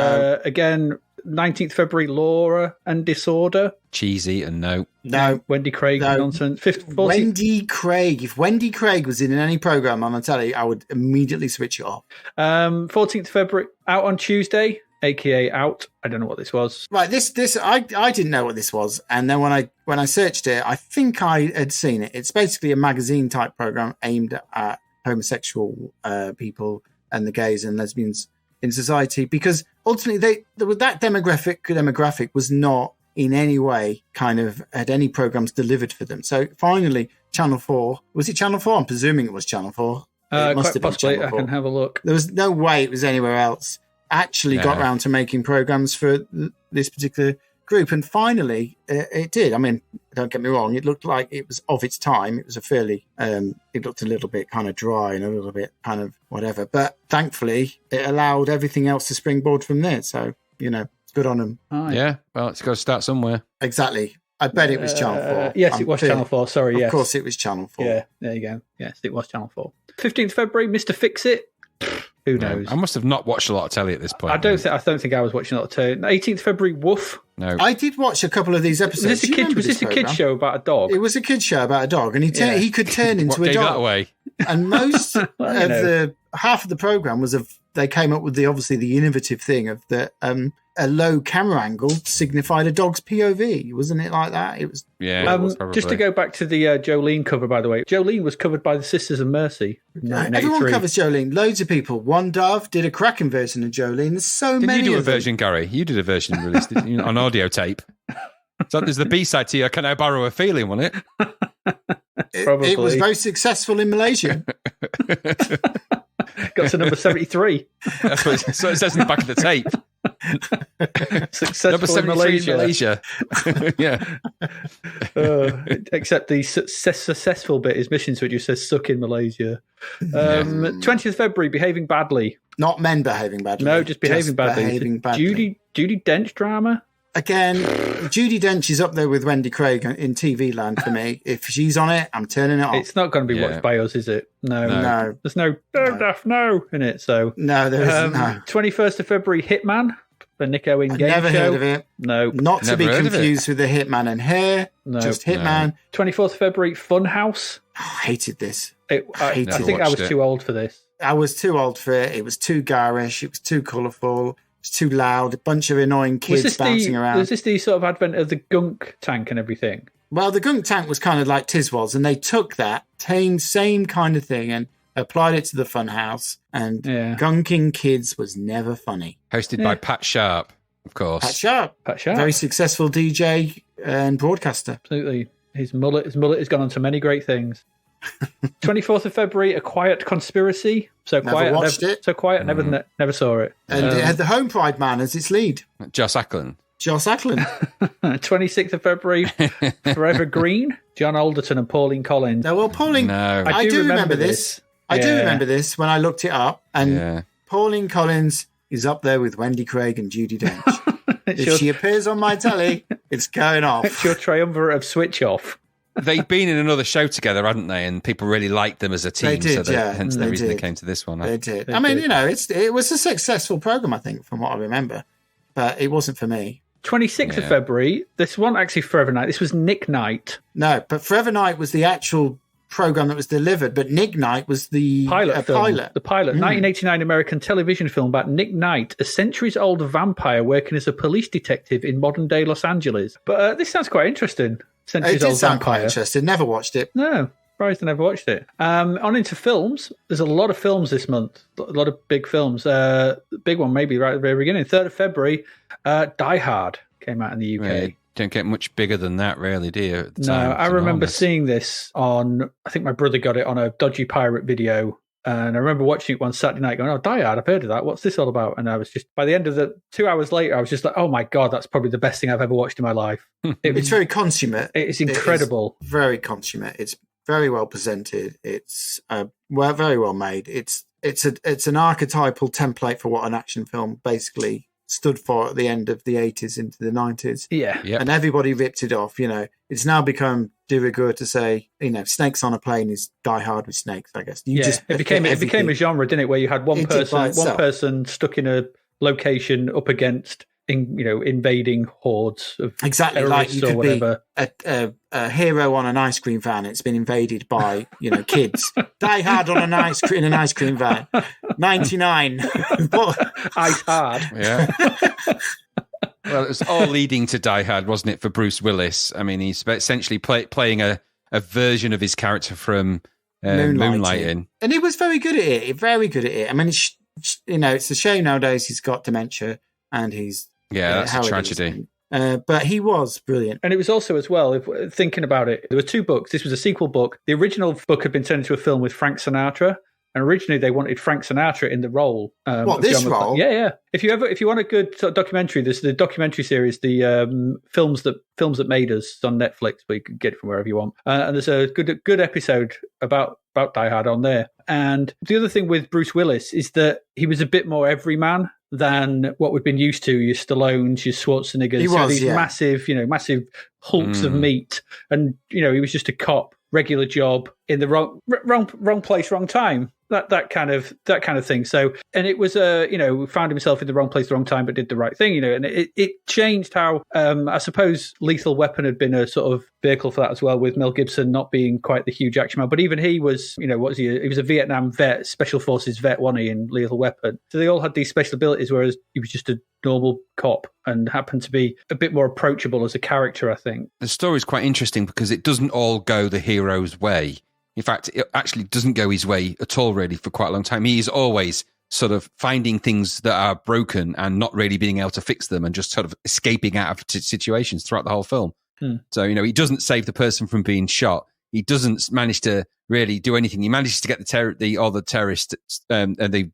Again, 19th February, Laura and Disorder. Cheesy and no. Wendy Craig nonsense. Wendy Craig. If Wendy Craig was in any program on the telly, I would immediately switch it off. 14th February, Out on Tuesday, aka Out. I don't know what this was. Right, this I didn't know what this was, and then when I searched it, I think I had seen it. It's basically a magazine type program aimed at homosexual people and the gays and lesbians in society, because ultimately that demographic was not in any way kind of had any programs delivered for them. So finally, Channel 4, was it Channel 4? I'm presuming it was Channel 4. It must quite possibly. I can have a look. There was no way it was anywhere else. Actually got around to making programs for this particular group, and finally it did. I mean, don't get me wrong, it looked like it was of its time. It was a fairly it looked a little bit kind of dry and a little bit kind of whatever, but thankfully it allowed everything else to springboard from there. So it's good on them. Yeah, well, it's got to start somewhere. Exactly. I bet it was Channel 4. Yes, it was Channel 4. Sorry, yes. Of course it was Channel 4. Yeah, there you go. Yes, it was Channel 4. 15th February, Mr. Fix-It. Who knows? I must have not watched a lot of telly at this point. I don't think I was watching a lot of telly. 18th February, Woof. No. I did watch a couple of these episodes. Was this a kid's show about a dog? It was a kid's show about a dog, and he could turn into a dog. That away? And most of the half of the program was they came up with the innovative thing of the a low camera angle signified a dog's POV, wasn't it like that? It was. Yeah. Just to go back to the Jolene cover, by the way, Jolene was covered by the Sisters of Mercy. Everyone covers Jolene. Loads of people. One Dove did a cracking version of Jolene. There's so many. Did you do a of them. version, Gary? You did a version released on audio tape. So there's the B-side to you. Can I borrow a feeling on it? It was very successful in Malaysia. Got to number 73. That's what it says in the back of the tape. Successful number 73 in Malaysia. Yeah. Except the successful bit is mission switch, which says suck in Malaysia. 20th February, behaving badly. Not men behaving badly. No, just behaving badly. Judi Dench drama. Again, Judi Dench is up there with Wendy Craig in TV land for me. If she's on it, I'm turning it off. It's not going to be watched by us, is it? No. There's no in it. So no, there isn't. 21st of February, Hitman, the Nick Owen game show. Never heard of it. No. Not to be confused with the Hitman and Hair. No. Just Hitman. 24th of February, Funhouse. Oh, I hated this. I think I was too old for this. I was too old for it. It was too garish. It was too colourful. Too loud, a bunch of annoying kids bouncing around. Was this the sort of advent of the gunk tank and everything? Well, the gunk tank was kind of like Tiswas, and they took that same kind of thing and applied it to the Funhouse, and gunking kids was never funny. Hosted by Pat Sharp, of course. Pat Sharp. Very successful DJ and broadcaster. Absolutely. His mullet has gone on to many great things. 24th of February, A Quiet Conspiracy. Never watched it. So quiet, never saw it. And it had the Home Pride man as its lead. Joss Ackland. 26th of February, Forever Green. John Alderton and Pauline Collins. No, well, Pauline, I do remember this. I do remember this when I looked it up. And Pauline Collins is up there with Wendy Craig and Judi Dench. If she appears on my telly, it's going off. It's your triumvirate of switch off. They've been in another show together, hadn't they? And people really liked them as a team. They did, hence the reason they came to this one. They did. I mean, it was a successful program, I think, from what I remember. But it wasn't for me. 26th of February. This wasn't actually Forever Night. This was Nick Night. No, but Forever Night was the actual program that was delivered. But Nick Night was the pilot. The pilot. 1989 American television film about Nick Night, a centuries-old vampire working as a police detective in modern-day Los Angeles. But this sounds quite interesting. It did sound quite interesting. Never watched it. No, surprised I never watched it. On into films. There's a lot of films this month. A lot of big films. The big one maybe right at the very beginning. 3rd of February, Die Hard came out in the UK. Yeah, don't get much bigger than that, really, do you? At the time? I remember seeing this on, I think my brother got it on a dodgy pirate video. And I remember watching it one Saturday night going, Die Hard, I've heard of that. What's this all about? And I was just, by the end of the 2 hours later, I was just like, oh my God, that's probably the best thing I've ever watched in my life. It's very consummate. It's incredible. It is very consummate. It's very well presented. It's very well made. It's an archetypal template for what an action film basically stood for at the end of the 80s into the 90s. Yeah. Yep. And everybody ripped it off. It's now become de rigueur to say, Snakes on a Plane is Die Hard with snakes, I guess. It became a genre, didn't it, where you had one person stuck in a location up against invading hordes of like you could whatever. Be a hero on an ice cream van. It's been invaded by kids. Die Hard on in an ice cream van. 99. Ice Hard. Yeah. Well, it was all leading to Die Hard, wasn't it, for Bruce Willis? I mean, he's essentially playing a version of his character from Moonlighting. And he was very good at it. Very good at it. I mean, it's a shame nowadays he's got dementia and he's... Yeah, that's a tragedy. But he was brilliant. And it was also, as well, if thinking about it, there were 2 books. This was a sequel book. The original book had been turned into a film with Frank Sinatra. And originally they wanted Frank Sinatra in the role. This role? Yeah. If you want a good sort of documentary, there's the documentary series, the films that made us on Netflix, but you can get it from wherever you want. And there's a good episode about Die Hard on there. And the other thing with Bruce Willis is that he was a bit more everyman than what we've been used to, your Stallones, your Schwarzeneggers. He was, these massive hulks of meat. And, he was just a cop, regular job, in the wrong place, wrong time. That kind of thing. So, and it was found himself in the wrong place, the wrong time, but did the right thing, and it changed how, I suppose Lethal Weapon had been a sort of vehicle for that as well, with Mel Gibson not being quite the huge action man, but even he was, what was he? He was a Vietnam vet, special forces vet, wasn't he, in Lethal Weapon? So they all had these special abilities, whereas he was just a normal cop and happened to be a bit more approachable as a character, I think. The story's quite interesting because it doesn't all go the hero's way. In fact, it actually doesn't go his way at all, really, for quite a long time. He is always sort of finding things that are broken and not really being able to fix them and just sort of escaping out of situations throughout the whole film. So, he doesn't save the person from being shot. He doesn't manage to really do anything. He manages to get the terrorists, the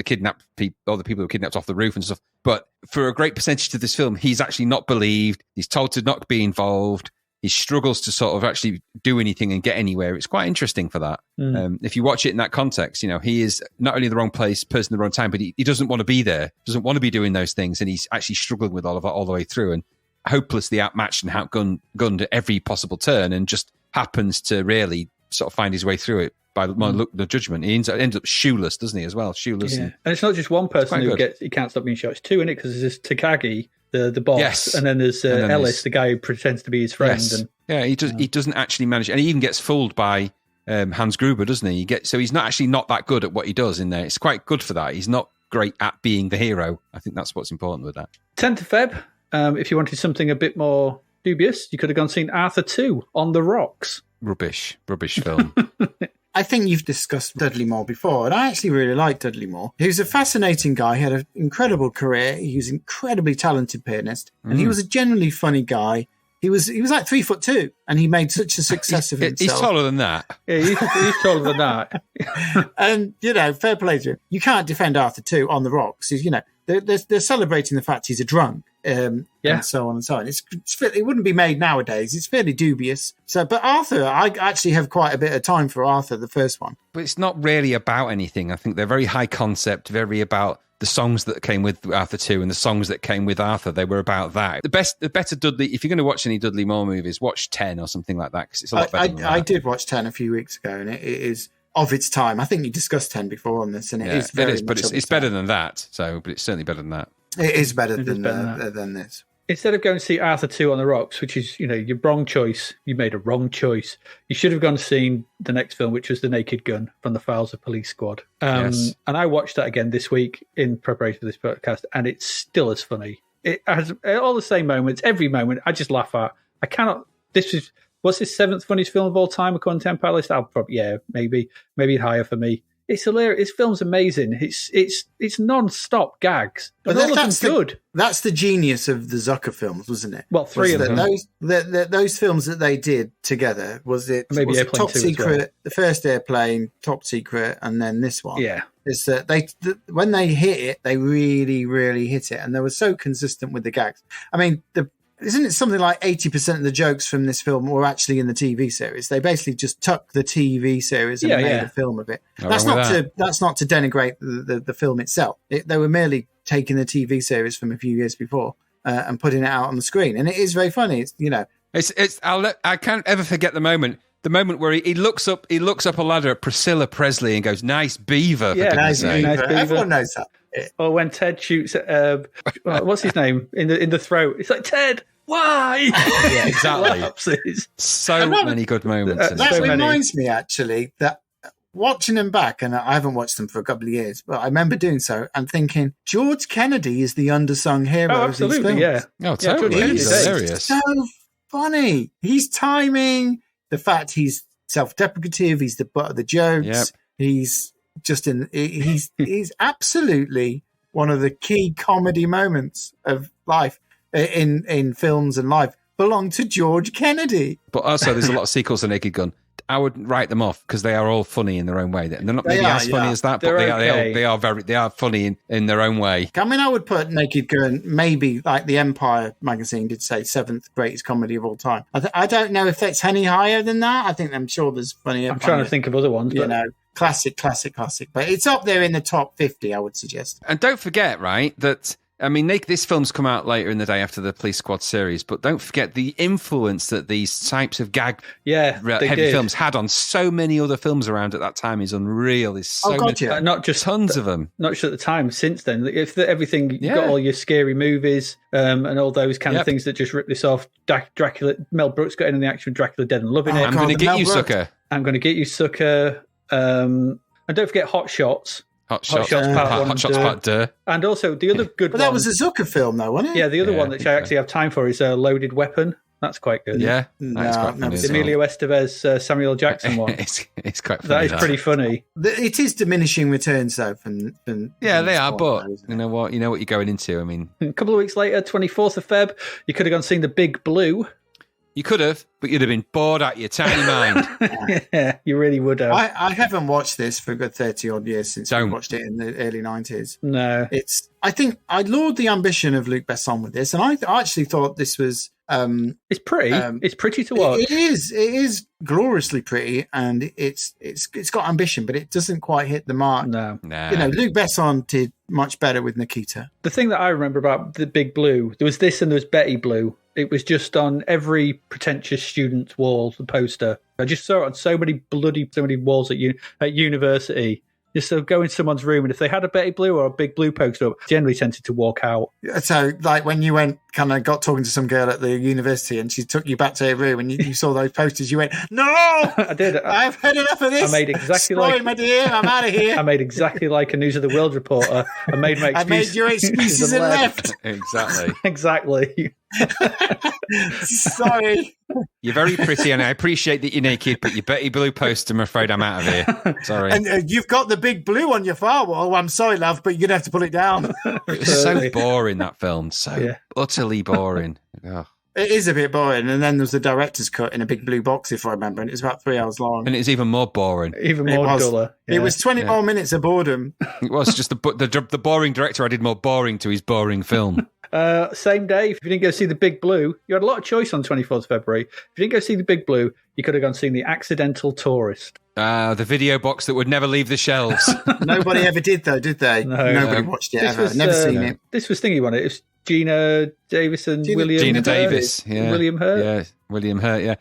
kidnapped people, all the people who were kidnapped off the roof and stuff. But for a great percentage of this film, he's actually not believed. He's told to not be involved. He struggles to sort of actually do anything and get anywhere. It's quite interesting for that. If you watch it in that context, he is not only the wrong place, person at the wrong time, but he doesn't want to be there, doesn't want to be doing those things, and he's actually struggling with all of it all the way through, and hopelessly outmatched and outgunned at every possible turn, and just happens to really sort of find his way through it by the judgment. He ends up shoeless, doesn't he, as well? Shoeless. Yeah. And it's not just one person he can't stop being shot. It's 2 in it, because there's Takagi, the boss, yes. and then there's Ellis, the guy who pretends to be his friend. Yes. He doesn't actually manage, and he even gets fooled by Hans Gruber, doesn't he? So he's not that good at what he does in there. It's quite good for that. He's not great at being the hero. I think that's what's important with that. 10th of Feb, if you wanted something a bit more dubious, you could have gone and seen Arthur 2 on the rocks. Rubbish film. I think you've discussed Dudley Moore before, and I actually really like Dudley Moore. He was a fascinating guy. He had an incredible career. He was an incredibly talented pianist, and he was a genuinely funny guy. He was like 3'2", and he made such a success of himself. He's taller than that. Yeah, he's taller than that. And fair play to him. You can't defend Arthur 2 on the rocks. They're celebrating the fact he's a drunk, and so on and so on. It wouldn't be made nowadays. It's fairly dubious. So, but Arthur, I actually have quite a bit of time for Arthur, the first one. But it's not really about anything. I think they're very high concept, very about the songs that came with Arthur 2 and the songs that came with Arthur. They were about that. The better Dudley, if you're going to watch any Dudley Moore movies, watch 10 or something like that, because it's a lot better than that. I did watch 10 a few weeks ago, and it is of its time. I think you discussed 10 before on this, and it's better than that. But it's certainly better than that. It is better than this. Instead of going to see Arthur 2 on the rocks, which is, your wrong choice, you made a wrong choice. You should have gone and seen the next film, which was The Naked Gun from the Files of Police Squad. Yes. And I watched that again this week in preparation for this podcast, and it's still as funny. It has all the same moments, every moment I just laugh at. I cannot, what's his 7th funniest film of all time according to Empire List? I'll probably, maybe higher for me. It's hilarious. This film's amazing. It's non-stop gags. But all of them good. That's the genius of the Zucker films, wasn't it? Well, 3 of them. Those films that they did together, was it Top Secret, well. The first Airplane, Top Secret, and then this one. Yeah. Is that when they hit it, they really, really hit it. And they were so consistent with the gags. I mean, isn't it something like 80% of the jokes from this film were actually in the TV series? They basically just took the TV series and made a film of it. That's not to denigrate the film itself. They were merely taking the TV series from a few years before and putting it out on the screen, and it is very funny. I can't ever forget the moment where he looks up a ladder at Priscilla Presley and goes, "Nice beaver." Yeah, nice beaver. Everyone knows that. Or when Ted shoots at what's his name in the throat, it's like, Ted, why? Yeah, exactly. So many good moments. That reminds me actually that watching them back, and I haven't watched them for a couple of years, but I remember doing so and thinking George Kennedy is the undersung hero of these films. Yeah. Oh, totally. He's hilarious. So funny. He's timing. The fact he's self-deprecative. He's the butt of the jokes. Yep. He's absolutely one of the key comedy moments of life in films and life belong to George Kennedy. But also, there's a lot of sequels to Naked Gun. I would write them off because they are all funny in their own way. They're not maybe as funny as that, but they are funny in their own way. I mean, I would put Naked Gun maybe like the Empire magazine did say 7th greatest comedy of all time. I don't know if that's any higher than that. I'm sure there's funnier. I'm trying to think of other ones, but classic. But it's up there in the top 50, I would suggest. And don't forget, right, that. I mean, this film's come out later in the day after the Police Squad series, but don't forget the influence that these types of heavy films had on so many other films around at that time is unreal. There's so many, not just tons of them. Not just at the time, since then. If everything, you've got all your scary movies and all those kind of things that just rip this off. Dracula, Mel Brooks got in on the action of Dracula Dead and loving it. I'm going to get you, sucker. I'm going to get you, sucker. And don't forget Hot Shots. Hot Shots Part 2. And also the other good one. That was a Zucker film, though, wasn't it? Yeah, the other one that I actually have time for is Loaded Weapon. That's quite good. Yeah, that's quite funny. The Emilio Estevez, Samuel Jackson one. It's quite funny. That is pretty funny. It is diminishing returns, though. They are, but you know what you're going into. I mean, a couple of weeks later, 24th of Feb, you could have gone seen The Big Blue. You could have, but you'd have been bored out your tiny mind. Yeah, you really would have. I haven't watched this for a good 30-odd years since I watched it in the early 90s. No. I think I laud the ambition of Luc Besson with this, and I actually thought this was... it's pretty. It's pretty to watch. It is gloriously pretty, and it's got ambition, but it doesn't quite hit the mark. No. Luc Besson did much better with Nikita. The thing that I remember about The Big Blue, there was this and there was Betty Blue. It was just on every pretentious student's wall, the poster. I just saw it on so many walls at university. Just so go in someone's room, and if they had a Betty Blue or a Big Blue poster up, generally tended to walk out. So, like when you went, got talking to some girl at the university, and she took you back to her room, and you saw those posters, you went, "No, I did. I've had enough of this. I made exactly Sorry, my dear, I'm out of here." I made exactly like a News of the World reporter. I made my excuses. I made your excuses and left. Exactly. Sorry. You're very pretty, and I appreciate that you're naked, but your Betty Blue poster, I'm afraid I'm out of here. Sorry. And you've got the Big Blue on your firewall. Oh, I'm sorry, love, but you're going to have to pull it down. It was so boring, that film. So utterly boring. Oh. It is a bit boring. And then there was the director's cut in a big blue box, if I remember, and it was about 3 hours long. And it was even more boring. Even more duller. Yeah. It was 20 more minutes of boredom. It was just the boring director added more boring to his boring film. Same day, if you didn't go see The Big Blue, you had a lot of choice on 24th of February. If you didn't go see The Big Blue, you could have gone see The Accidental Tourist. The video box that would never leave the shelves. Nobody ever did, though, did they? No. Nobody watched it ever. Never seen it. This was thingy one. It was Gina Davison, William Hurt. Davis. Yeah. William Hurt. Yeah, William Hurt, yeah.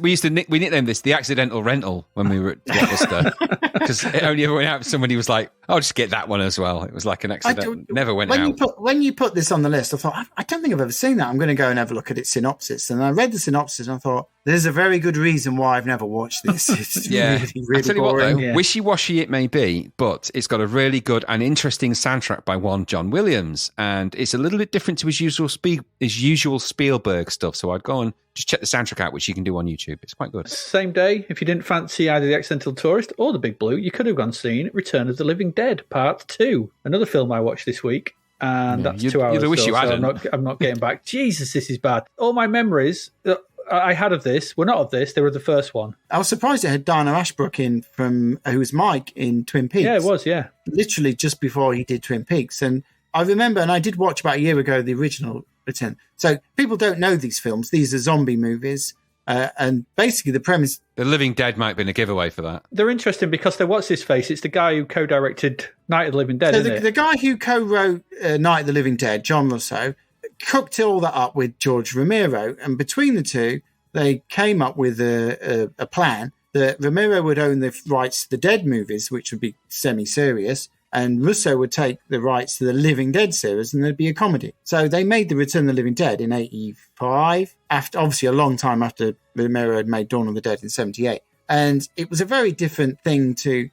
We nicknamed this the accidental rental when we were at Blockbuster because it only ever went out. Somebody was like, "I'll just get that one as well." It was like an accident. Never went out. When you put this on the list, I thought, I don't think I've ever seen that. I'm going to go and have a look at its synopsis. And I read the synopsis and I thought, there's a very good reason why I've never watched this. It's really I tell you boring. what, though, wishy-washy it may be, but it's got a really good and interesting soundtrack by one John Williams, and it's a little bit different to his usual Spielberg stuff. So I'd go and just check the soundtrack out, which you can do on YouTube. It's quite good. Same day, if you didn't fancy either The Accidental Tourist or The Big Blue, you could have gone seen Return of the Living Dead Part 2, another film I watched this week. And that's 2 hours. You'd wish you hadn't. I'm not getting back. Jesus, this is bad. All my memories that I had of this were not of this. They were the first one. I was surprised it had Diana Ashbrook in who was Mike in Twin Peaks. Yeah, it was, yeah. Literally just before he did Twin Peaks. And I remember, and I did watch about a year ago, the original Return. So people don't know these films. These are zombie movies. And basically the premise... The Living Dead might have been a giveaway for that. They're interesting because they're what's-his-face. It's the guy who co-directed Night of the Living Dead, isn't it? The guy who co-wrote Night of the Living Dead, John Russo, cooked all that up with George Romero. And between the two, they came up with a plan that Romero would own the rights to the Dead movies, which would be semi-serious, and Russo would take the rights to the Living Dead series, and there'd be a comedy. So they made the Return of the Living Dead in 1985, after obviously a long time after Romero had made Dawn of the Dead in 1978. And it was a very different thing to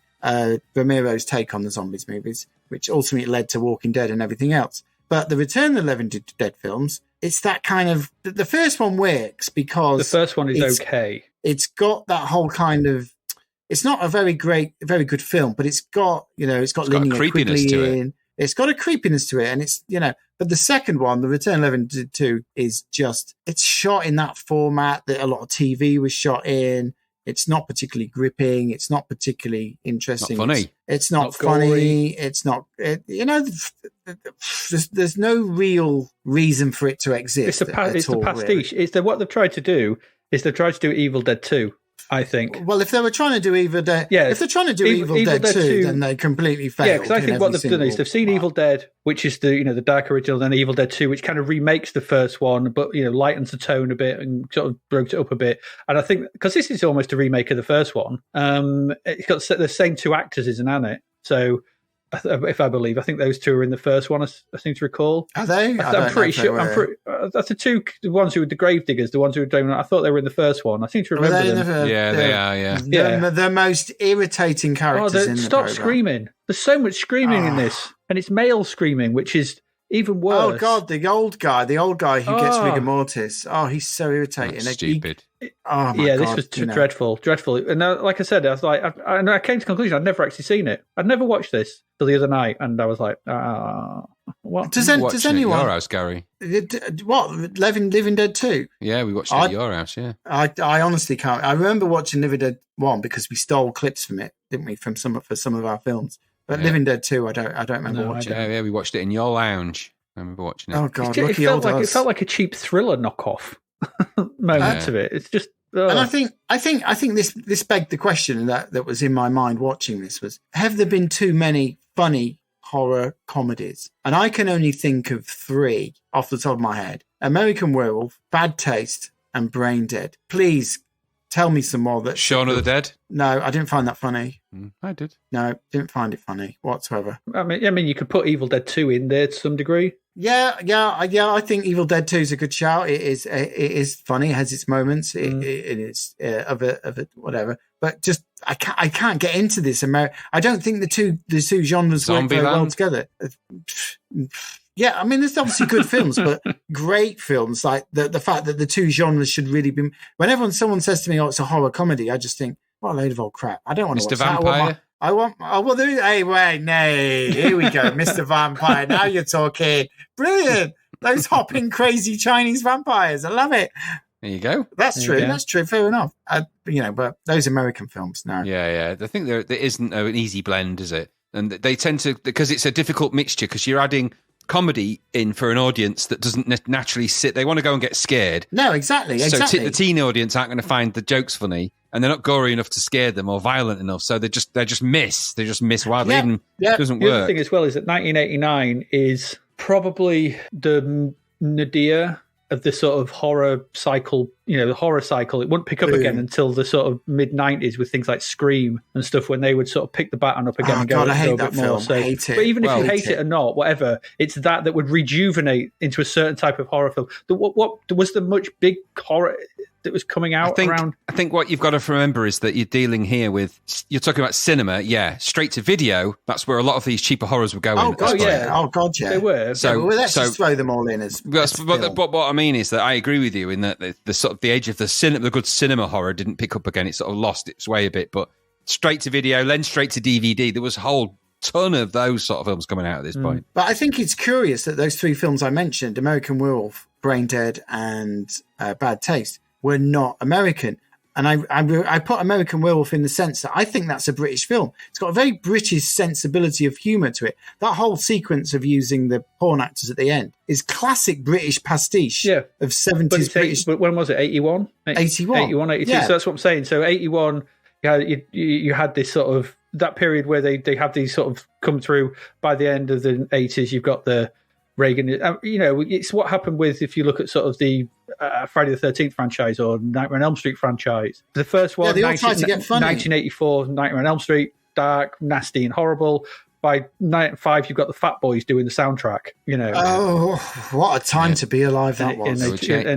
Romero's take on the zombies movies, which ultimately led to Walking Dead and everything else. But the Return of the Living Dead films, it's that kind of... The first one works because... The first one is okay. It's got that whole kind of... It's not a very good film, but it's got linear creepiness to it. It's got a creepiness to it, and it's, but the second one, The Return of Living Dead 2, is just, it's shot in that format that a lot of TV was shot in. It's not particularly gripping. It's not particularly interesting. Not funny. It's not funny. Gory. It's not, there's no real reason for it to exist. It's a pastiche. Really. What they've tried to do is they've tried to do Evil Dead 2, I think. Well, if they were trying to do Evil Dead, if they're trying to do Evil Dead 2, then they completely failed. Yeah, because I think what they've done is they've seen Evil Dead, which is the dark original, and then Evil Dead 2, which kind of remakes the first one, but lightens the tone a bit and sort of broke it up a bit. And I think because this is almost a remake of the first one, it's got the same two actors, isn't it? So, if I believe, I think those two are in the first one. I seem to recall. Are they? I'm pretty sure. That's the ones who were the Gravediggers, the ones who were doing. I thought they were in the first one. I seem to remember them. They are. Yeah, they're the most irritating characters in the Stop program. screaming! There's so much screaming in this, and it's male screaming, which is even worse. Oh God, the old guy who gets rigor mortis. Oh, he's so irritating. That's stupid. Oh my God, this was dreadful. And like I said, I was like, I came to the conclusion I'd never actually seen it. I'd never watched this till the other night, and I was like, what? Does anyone? At your house, Gary? What? Living Dead 2? Yeah, we watched it at your house. Yeah, I honestly can't. I remember watching Living Dead 1 because we stole clips from it, didn't we, for some of our films. But Living Dead 2, I don't remember watching. Yeah, we watched it in your lounge. I remember watching it. Oh God, it felt like a cheap thriller knockoff moment of it. It's just. And I think this begged the question that was in my mind watching this was, have there been too many funny horror comedies? And I can only think of 3 off the top of my head: American Werewolf, Bad Taste, and Brain Dead. Please tell me some more. Shaun of the Dead? No, I didn't find that funny. I did. No, didn't find it funny whatsoever. I mean, you could put Evil Dead 2 in there to some degree. Yeah. I think Evil Dead 2 is a good shout. It is funny. It has its moments. It is of a whatever. But just I can't get into this. I don't think the two genres work very well together. Yeah, I mean, there's obviously good films, but great films. Like the fact that the two genres should really be. Whenever someone says to me, "Oh, it's a horror comedy," I just think, "What a load of old crap." I don't want to watch Vampire. Nay, here we go, Mr. Vampire. Now you're talking. Brilliant. Those hopping crazy Chinese vampires. I love it. There you go. That's true. That's true. Fair enough. But those American films, no. Yeah. I think there isn't an easy blend, is it? And they tend to, because it's a difficult mixture, because you're adding comedy in for an audience that doesn't naturally sit. They want to go and get scared. No, exactly. So the teen audience aren't going to find the jokes funny, and they're not gory enough to scare them or violent enough. So they just miss wildly. It doesn't work. The other thing as well is that 1989 is probably the nadir of the sort of horror cycle. The horror cycle. It wouldn't pick up again until the sort of mid-90s with things like Scream and stuff, when they would sort of pick the baton up again and go a bit more. So, hate it. But even if you hate it or not, whatever, it's that would rejuvenate into a certain type of horror film. What was the much big horror that was coming out around? I think what you've got to remember is that you're dealing here with, you're talking about cinema, straight to video. That's where a lot of these cheaper horrors were going. Oh God, yeah. They were. So let's just throw them all in as. But what I mean is that I agree with you in that the sort of the age of the good cinema horror didn't pick up again. It sort of lost its way a bit. But straight to video, then straight to DVD. There was a whole ton of those sort of films coming out at this point. But I think it's curious that those 3 films I mentioned, American Werewolf, Brain Dead, and Bad Taste, were not American. And I put American Werewolf in the sense that I think that's a British film. It's got a very British sensibility of humour to it. That whole sequence of using the porn actors at the end is classic British pastiche of 70s British. But when was it? 81? 81. 81, 82. Yeah. So that's what I'm saying. So 81, you had this sort of, that period where they have these sort of come through. By the end of the 80s, you've got the Reagan. It's what happened with, if you look at sort of the Friday the 13th franchise or Nightmare on Elm Street franchise. The first one, they all tried to get funny. 1984, Nightmare on Elm Street, dark, nasty and horrible. By 95, you've got the Fat Boys doing the soundtrack. Oh, what a time to be alive that was!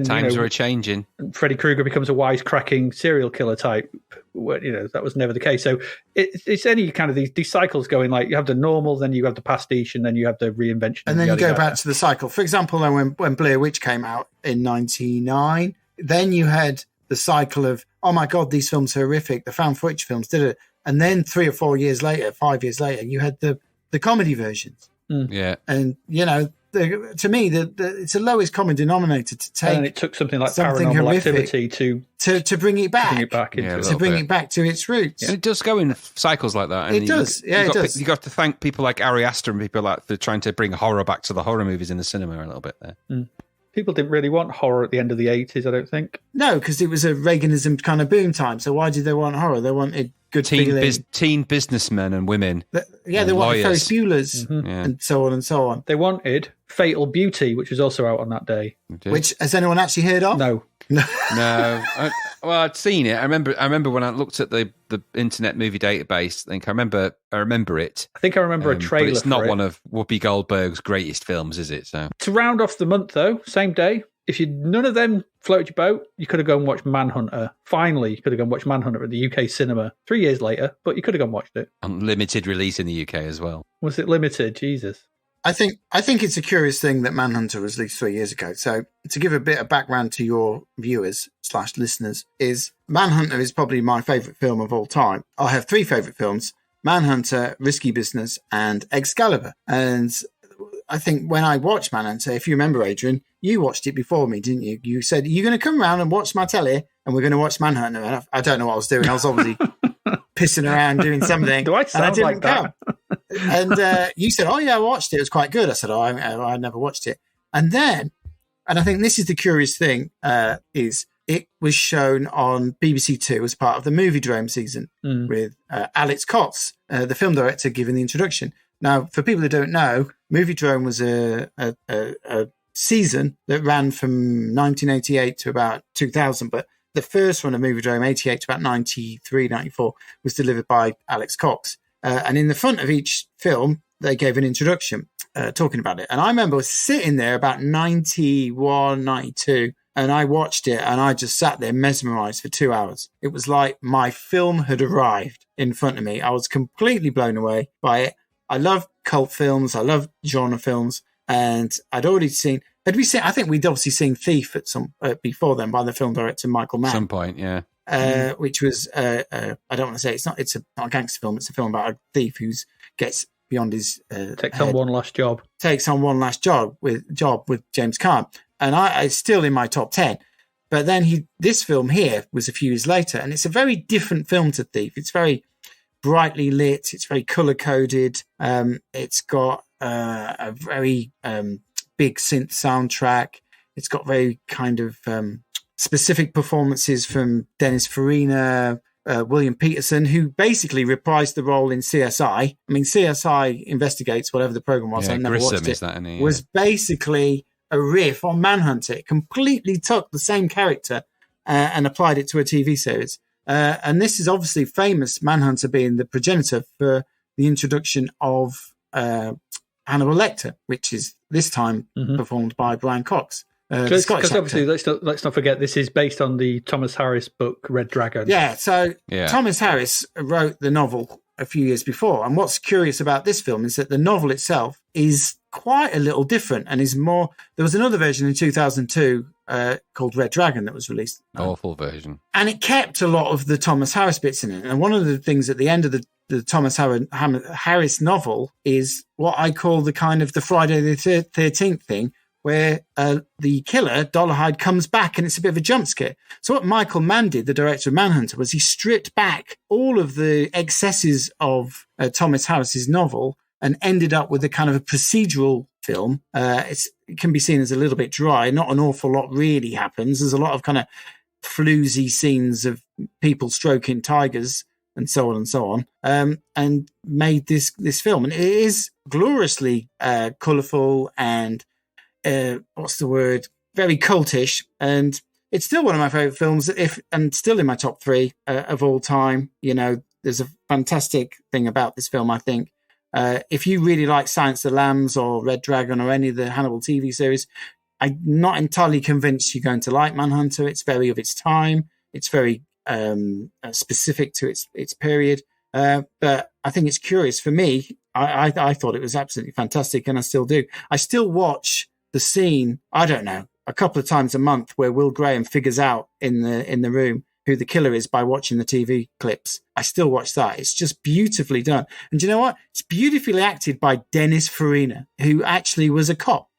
Times are changing. Freddy Krueger becomes a wisecracking serial killer type. That was never the case. So it's any kind of these cycles going. Like you have the normal, then you have the pastiche, and then you have the reinvention, and then you go back to the cycle. For example, when Blair Witch came out in '99, then you had the cycle of, oh my God, these films are horrific. The found footage films did it. And then 3 or 4 years later, 5 years later, you had the comedy versions. Yeah. And, to me, it's the lowest common denominator to take. And it took something like something Paranormal horrific Activity to bring it back. bring it back into to bring it back to its roots. And it does go in cycles like that. And it does. It does. You got to thank people like Ari Aster and people like for trying to bring horror back to the horror movies in the cinema a little bit there. People didn't really want horror at the end of the 80s, I don't think. No, because it was a Reaganism kind of boom time. So why did they want horror? They wanted good teen businessmen and women. They wanted Ferris Bueller's and so on and so on. They wanted Fatal Beauty, which was also out on that day. Which, has anyone actually heard of? No. No. I'd seen it. I remember when I looked at the Internet Movie Database. I remember it. I think I remember a trailer. But it's not one of Whoopi Goldberg's greatest films, is it? So to round off the month, though, same day, if none of them floated your boat, you could have gone and watched Manhunter. Finally, you could have gone and watched Manhunter at the UK cinema 3 years later, but you could have gone and watched it. On limited release in the UK as well. Was it limited? Jesus. I think it's a curious thing that Manhunter was released 3 years ago. So to give a bit of background to your viewers / listeners, is Manhunter is probably my favourite film of all time. I have 3 favourite films: Manhunter, Risky Business, and Excalibur. And I think when I watched Manhunter, if you remember, Adrian, you watched it before me, didn't you? You said, "You're going to come around and watch my telly, and we're going to watch Manhunter." And I don't know what I was doing. I was obviously pissing around doing something. Do I sound like that? And you said, "Oh yeah, I watched it. It was quite good." I said, "Oh, I never watched it." And I think this is the curious thing: is it was shown on BBC Two as part of the Movie Drome season with Alex Cox, the film director, giving the introduction. Now, for people who don't know, Movie Drome was a season that ran from 1988 to about 2000, but the first one of Movie Drome, 88 to about 93, 94, was delivered by Alex Cox. And in the front of each film, they gave an introduction talking about it. And I remember sitting there about 91, 92, and I watched it, and I just sat there mesmerized for 2 hours. It was like my film had arrived in front of me. I was completely blown away by it. I love cult films. I love genre films. And I'd already seen, I think we'd obviously seen Thief at some before then by the film director Michael Mann. At some point, yeah. Which was, I don't want to say it's not a gangster film. It's a film about a thief who gets beyond his takes on one last job. Takes on one last job with James Caan. And it's still in my top 10. But then this film here was a few years later, and it's a very different film to Thief. It's very brightly lit. It's very color coded. It's got a very big synth soundtrack. It's got very kind of specific performances from Dennis Farina, William Peterson, who basically reprised the role in CSI. I mean, CSI Investigates, whatever the program was. Yeah, I never Grissom, watched it. is that any, was basically a riff on Manhunter. It completely took the same character and applied it to a TV series. And this is obviously famous, Manhunter being the progenitor for the introduction of Hannibal Lecter, which is this time performed by Brian Cox. Because obviously, let's not forget, this is based on the Thomas Harris book, Red Dragon. Yeah, so Thomas Harris wrote the novel a few years before. And what's curious about this film is that the novel itself is quite a little different and is more... There was another version in 2002 called Red Dragon that was released. Awful version. And it kept a lot of the Thomas Harris bits in it. And one of the things at the end of the Thomas Harris novel is what I call the kind of the Friday the 13th thing, where the killer, Dolarhyde, comes back and it's a bit of a jump scare. So what Michael Mann did, the director of Manhunter, was he stripped back all of the excesses of Thomas Harris's novel and ended up with a kind of a procedural film. It can be seen as a little bit dry. Not an awful lot really happens. There's a lot of kind of floozy scenes of people stroking tigers and so on and so on, and made this film. And it is gloriously colourful and very cultish. And it's still one of my favourite films, and still in my top 3 of all time. You know, there's a fantastic thing about this film, I think. If you really like Silence of the Lambs or Red Dragon or any of the Hannibal TV series, I'm not entirely convinced you're going to like Manhunter. It's very of its time. It's very specific to its period. But I think it's curious. For me, I thought it was absolutely fantastic, and I still do. I still watch the scene, I don't know, a couple of times a month where Will Graham figures out in the room who the killer is by watching the TV clips. I still watch that. It's just beautifully done. And do you know what? It's beautifully acted by Dennis Farina, who actually was a cop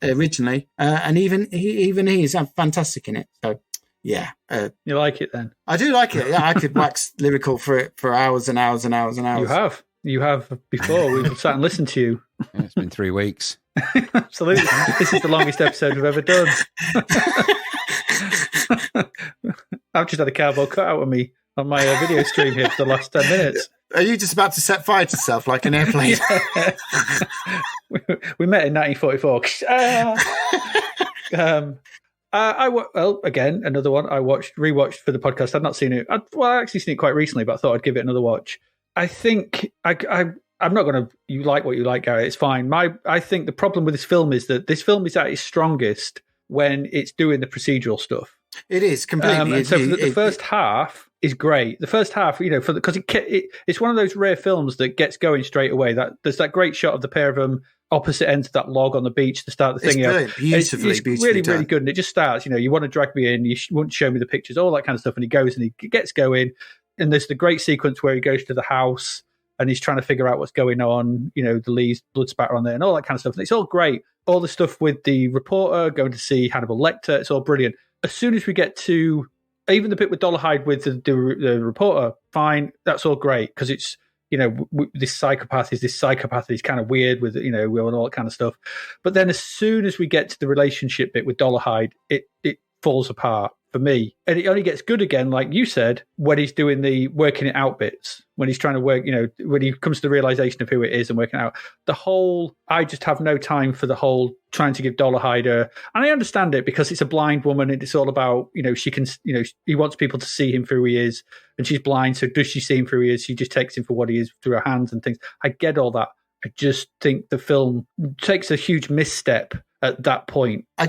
originally. And even he is fantastic in it. So, yeah. You like it then? I do like it. Yeah, I could wax lyrical for it for hours and hours and hours and hours. You have before. We've sat and listened to you. Yeah, it's been 3 weeks. Absolutely. This is the longest episode we've ever done. I've just had a cardboard cut out of me on my video stream here for the last 10 minutes. Are you just about to set fire to yourself like an airplane? We met in 1944. Again, another one I rewatched for the podcast. I've not seen it. I actually seen it quite recently, but I thought I'd give it another watch. I think I'm not going to. You like what you like, Gary. It's fine. I think the problem with this film is that this film is at its strongest when it's doing the procedural stuff. It is completely. And so the first half is great. The first half, because it's one of those rare films that gets going straight away. That there's that great shot of the pair of them opposite ends of that log on the beach to start the thing. It's beautifully really, done. really good. And it just starts. You want to drag me in. You want to show me the pictures, all that kind of stuff. And he goes and he gets going. And there's the great sequence where he goes to the house and he's trying to figure out what's going on, the Lee's blood spatter on there and all that kind of stuff. And it's all great. All the stuff with the reporter going to see Hannibal Lecter, it's all brilliant. As soon as we get to even the bit with Dollarhide with the reporter, fine, that's all great because it's, this psychopath is kind of weird with, and all that kind of stuff. But then as soon as we get to the relationship bit with Dollarhide, it falls apart for me. And it only gets good again, like you said, when he's doing the working it out bits, when he's trying to work, when he comes to the realization of who it is and working it out. I just have no time for the whole trying to give Dollarhide and I understand it because it's a blind woman and it's all about, she can, he wants people to see him for who he is and she's blind. So does she see him for who he is? She just takes him for what he is through her hands and things. I get all that. I just think the film takes a huge misstep at that point. I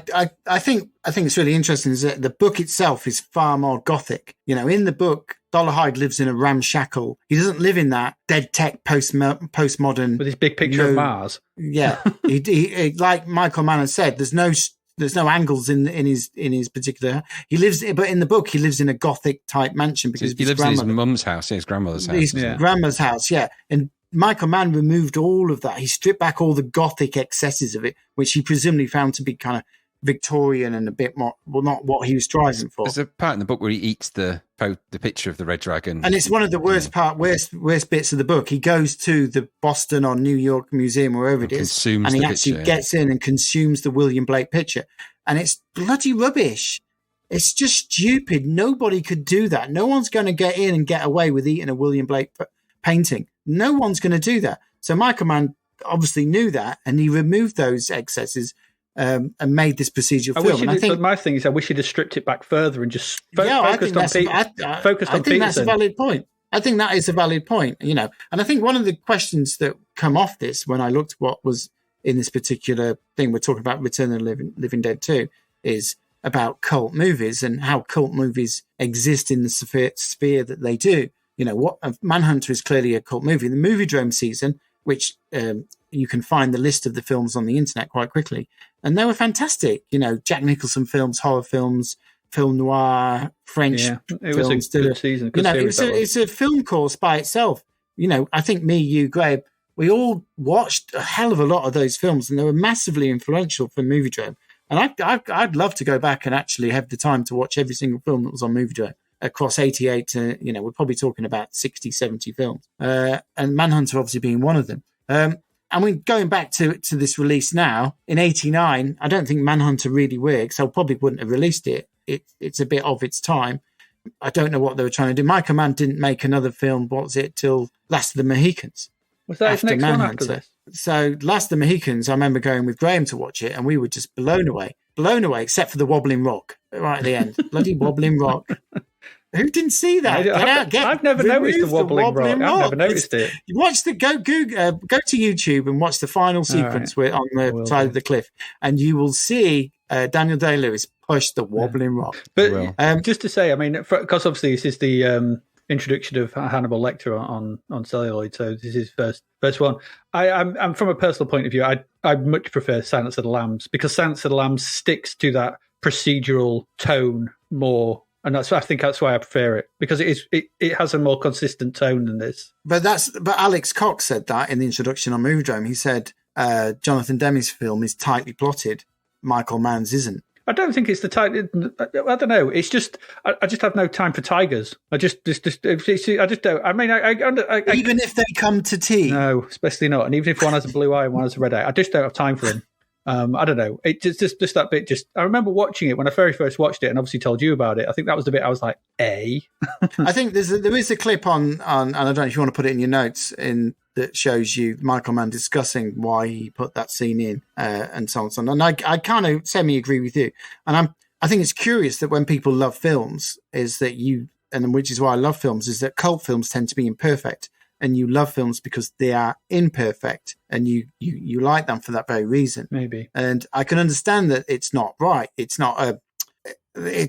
think it's really interesting is that the book itself is far more gothic. In the book, Dollarhide lives in a ramshackle. He doesn't live in that dead tech postmodern with his big picture of Mars. Yeah, he like Michael Mann has said, there's no angles in his particular. He lives, but in the book, he lives in a gothic type mansion because he lives in his mum's house, his grandmother's house, his grandma's house. Yeah, and Michael Mann removed all of that. He stripped back all the gothic excesses of it, which he presumably found to be kind of Victorian and a bit more, well, not what he was striving for. There's a part in the book where he eats the picture of the red dragon. And it's one of the worst bits of the book. He goes to the Boston or New York Museum, wherever it is, and he actually gets in and consumes the William Blake picture. And it's bloody rubbish. It's just stupid. Nobody could do that. No one's going to get in and get away with eating a William Blake painting. No one's going to do that. So Michael Mann obviously knew that, and he removed those excesses and made this procedural film. My thing is, I wish he'd have stripped it back further and just focused on Peterson. I think that's a valid point. I think that is a valid point, And I think one of the questions that come off this when I looked at what was in this particular thing, we're talking about Return of the Living Dead 2, is about cult movies and how cult movies exist in the sphere that they do. What Manhunter is clearly a cult movie. The Moviedrome season, which you can find the list of the films on the internet quite quickly, and they were fantastic. Jack Nicholson films, horror films, film noir, French films. It was a good season. It's a film course by itself. I think me, you, Graham, we all watched a hell of a lot of those films, and they were massively influential for Moviedrome. And I'd love to go back and actually have the time to watch every single film that was on Moviedrome. Across 88 to, we're probably talking about 60, 70 films. And Manhunter obviously being one of them. And we're going back to this release now. In 89, I don't think Manhunter really works. I probably wouldn't have released it. It's a bit of its time. I don't know what they were trying to do. Michael Mann didn't make another film, what was it, till Last of the Mohicans. Was that his next one after this? So Last of the Mohicans, I remember going with Graham to watch it, and we were just blown away, except for the wobbling rock right at the end. Bloody wobbling rock. Who didn't see that? I've never noticed the wobbling rock. I've never noticed it. Watch go to YouTube and watch the final sequence where on the side of the cliff, and you will see Daniel Day-Lewis push the wobbling rock. But just to say, because obviously this is the introduction of Hannibal Lecter on celluloid, so this is first one. I'm from a personal point of view, I much prefer Silence of the Lambs because Silence of the Lambs sticks to that procedural tone more And I think that's why I prefer it, because it has a more consistent tone than this. But Alex Cox said that in the introduction on Movie Drome. He said Jonathan Demme's film is tightly plotted. Michael Mann's isn't. I don't think it's the tight. I don't know. It's just I just have no time for tigers. I just don't. I mean, even if they come to tea, no, especially not. And even if one has a blue eye and one has a red eye, I just don't have time for them. I don't know. It just that bit. I remember watching it when I very first watched it, and obviously told you about it. I think that was the bit I was like, "Eh." I think there is a clip on, and I don't know if you want to put it in your notes that shows you Michael Mann discussing why he put that scene in, and so on and so on. And I kind of semi-agree with you. And I think it's curious that when people love films, which is why I love films, is that cult films tend to be imperfect. And you love films because they are imperfect, and you like them for that very reason. Maybe. And I can understand that it's not right. It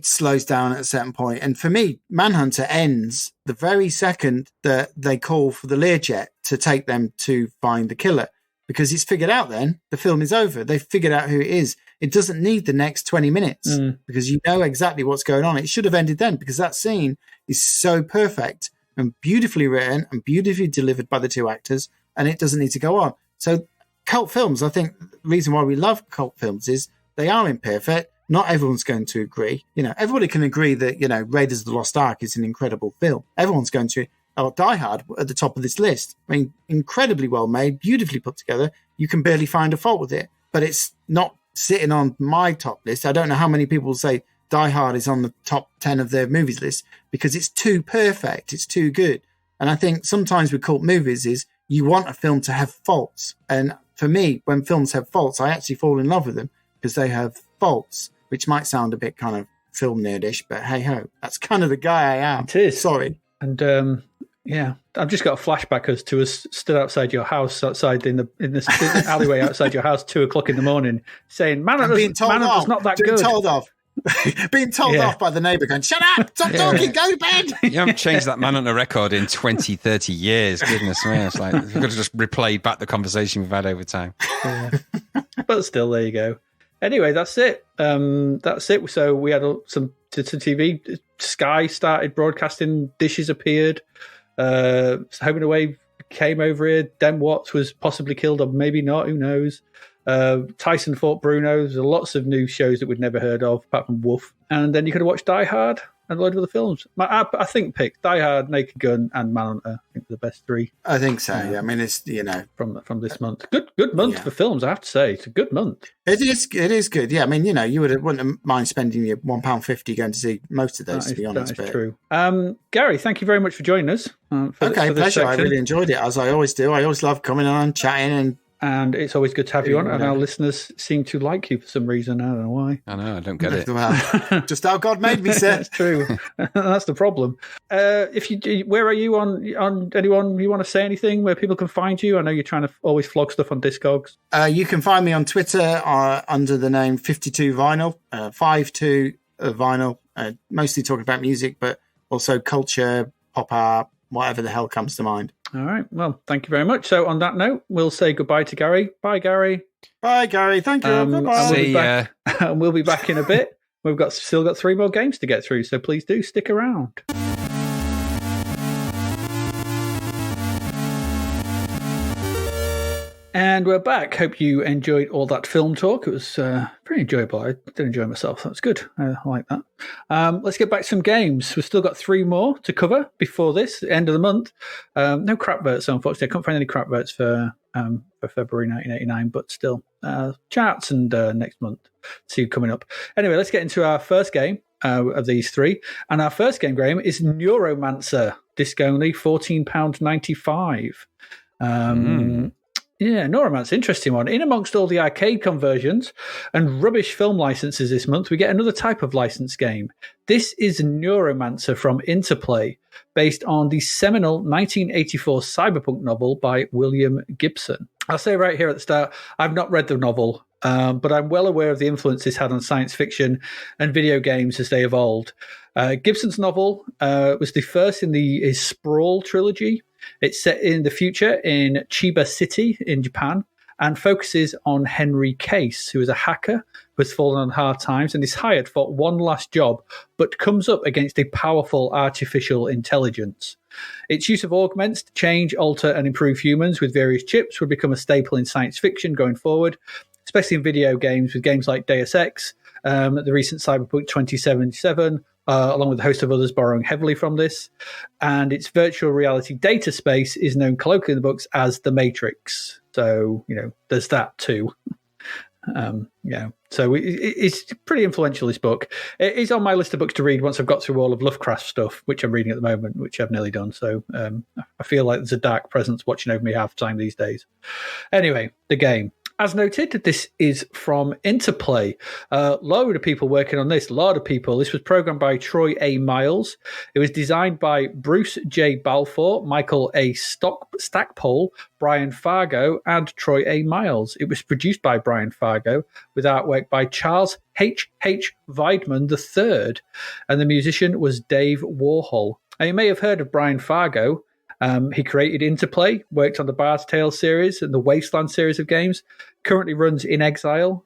slows down at a certain point. And for me, Manhunter ends the very second that they call for the Learjet to take them to find the killer, because it's figured out then. The film is over. They've figured out who it is. It doesn't need the next 20 minutes because you know exactly what's going on. It should have ended then, because that scene is so perfect and beautifully written and beautifully delivered by the two actors, and it doesn't need to go on. So cult films, I think the reason why we love cult films is they are imperfect. Not everyone's going to agree. Everybody can agree that, Raiders of the Lost Ark is an incredible film. Everyone's going to, Die Hard at the top of this list. I mean, incredibly well made, beautifully put together. You can barely find a fault with it, but it's not sitting on my top list. I don't know how many people say Die Hard is on the top 10 of their movies list, because it's too perfect. It's too good. And I think sometimes with cult movies is you want a film to have faults. And for me, when films have faults, I actually fall in love with them because they have faults, which might sound a bit kind of film nerdish, but hey ho, that's kind of the guy I am. It is. Sorry. And yeah, I've just got a flashback as to us stood outside your house, outside in the alleyway outside your house, 2:00 in the morning, saying, "Manhunter's not that good." Told off. Being told off by the neighbour going, "Shut up, stop talking, go to bed." You haven't changed that Manhunter record in 20, 30 years. Goodness me. It's like, we've got to just replayed back the conversation we've had over time. Yeah. But still, there you go. Anyway, that's it. So we had some TV. Sky started broadcasting. Dishes appeared. Home and Away came over here. Den Watts was possibly killed, or maybe not. Who knows? Tyson fought Bruno. There's lots of new shows that we'd never heard of, apart from Wolf. And then you could have watched Die Hard and a load of other films. I think picked Die Hard, Naked Gun, and Manhunter. I think the best three. I think so. Yeah. I mean, it's from this month. Good month for films. I have to say, it's a good month. It is good. Yeah. I mean, you wouldn't mind spending your £1.50 going to see most of those. To be honest, that is true. Gary, thank you very much for joining us. For pleasure. I really enjoyed it, as I always do. I always love coming on, chatting, and it's always good to have you on. And our listeners seem to like you for some reason. I don't know why. I know, I don't get it. Well, just how God made me, sir. That's true. That's the problem. Where are you on anyone? You want to say anything where people can find you? I know you're trying to always flog stuff on Discogs. You can find me on Twitter under the name 52 Vinyl, 52 Vinyl. Mostly talking about music, but also culture, pop art, whatever the hell comes to mind. All right. Well, thank you very much. So on that note, we'll say goodbye to Gary. Bye, Gary. Bye, Gary. Thank you. Goodbye. See ya. And we'll be back in a bit. We've still got 3 more games to get through, so please do stick around. And we're back. Hope you enjoyed all that film talk. It was pretty enjoyable. I did enjoy myself. That's good. I like that. Let's get back to some games. We've still got 3 more to cover before this, the end of the month. No crapverts, unfortunately. I couldn't find any crapverts for February 1989, but still. Charts and next month. See coming up. Anyway, let's get into our first game of these 3. And our first game is Neuromancer. Disc only, £14.95. Yeah, Neuromancer, interesting one. In amongst all the arcade conversions and rubbish film licenses this month, we get another type of licensed game. This is Neuromancer from Interplay, based on the seminal 1984 cyberpunk novel by William Gibson. I'll say right here at the start, I've not read the novel, but I'm well aware of the influence this had on science fiction and video games as they evolved. Gibson's novel was the first in his Sprawl trilogy. It's set in the future in Chiba City in Japan, and focuses on Henry Case, who is a hacker who has fallen on hard times and is hired for one last job, but comes up against a powerful artificial intelligence. Its use of augments to change, alter, and improve humans with various chips will become a staple in science fiction going forward, especially in video games with games like Deus Ex, the recent Cyberpunk 2077, along with a host of others borrowing heavily from this. And its virtual reality data space is known colloquially in the books as the Matrix. So, there's that too. So it's pretty influential, this book. It is on my list of books to read once I've got through all of Lovecraft stuff, which I'm reading at the moment, which I've nearly done. So I feel like there's a dark presence watching over me half the time these days. Anyway, the game. As noted, this is from Interplay. Load of people working on this, a lot of people. This was programmed by Troy A. Miles. It was designed by Bruce J. Balfour, Michael A. Stackpole, Brian Fargo, and Troy A. Miles. It was produced by Brian Fargo with artwork by Charles H. Weidman III, and the musician was Dave Warhol. Now, you may have heard of Brian Fargo. He created Interplay, worked on the Bard's Tale series and the Wasteland series of games, currently runs In Exile.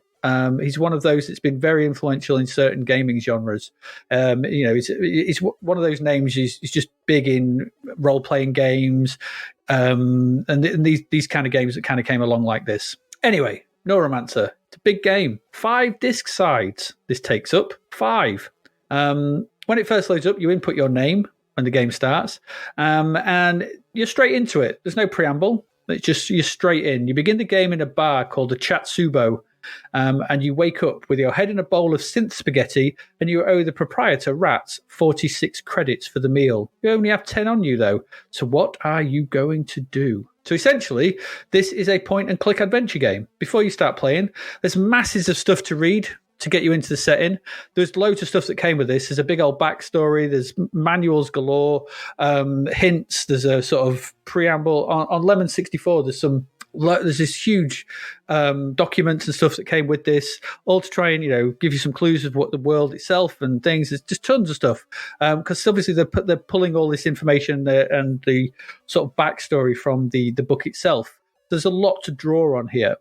He's one of those that's been very influential in certain gaming genres. He's one of those names. He's just big in role-playing games and these kind of games that kind of came along like this. Anyway, Neuromancer. It's a big game. 5 disc sides this takes up. 5. When it first loads up, you input your name when the game starts, and you're straight into it. There's no preamble. It's just you're straight in. You begin the game in a bar called the Chatsubo, and you wake up with your head in a bowl of synth spaghetti, and you owe the proprietor, Rats, 46 credits for the meal. You only have 10 on you, though. So what are you going to do? So essentially, this is a point-and-click adventure game. Before you start playing, there's masses of stuff to read to get you into the setting. There's loads of stuff that came with this. There's a big old backstory. There's manuals galore, hints. There's a sort of preamble. On Lemon 64, there's this huge documents and stuff that came with this, all to try and give you some clues of what the world itself and things. There's just tons of stuff because obviously they're pulling all this information and the sort of backstory from the book itself. There's a lot to draw on here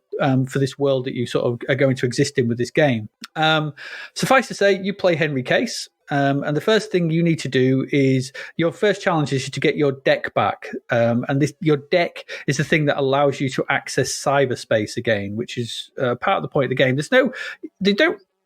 for this world that you sort of are going to exist in with this game. Suffice to say, you play Henry Case, and the first thing you need to do is your first challenge is to get your deck back. And your deck is the thing that allows you to access cyberspace again, which is part of the point of the game.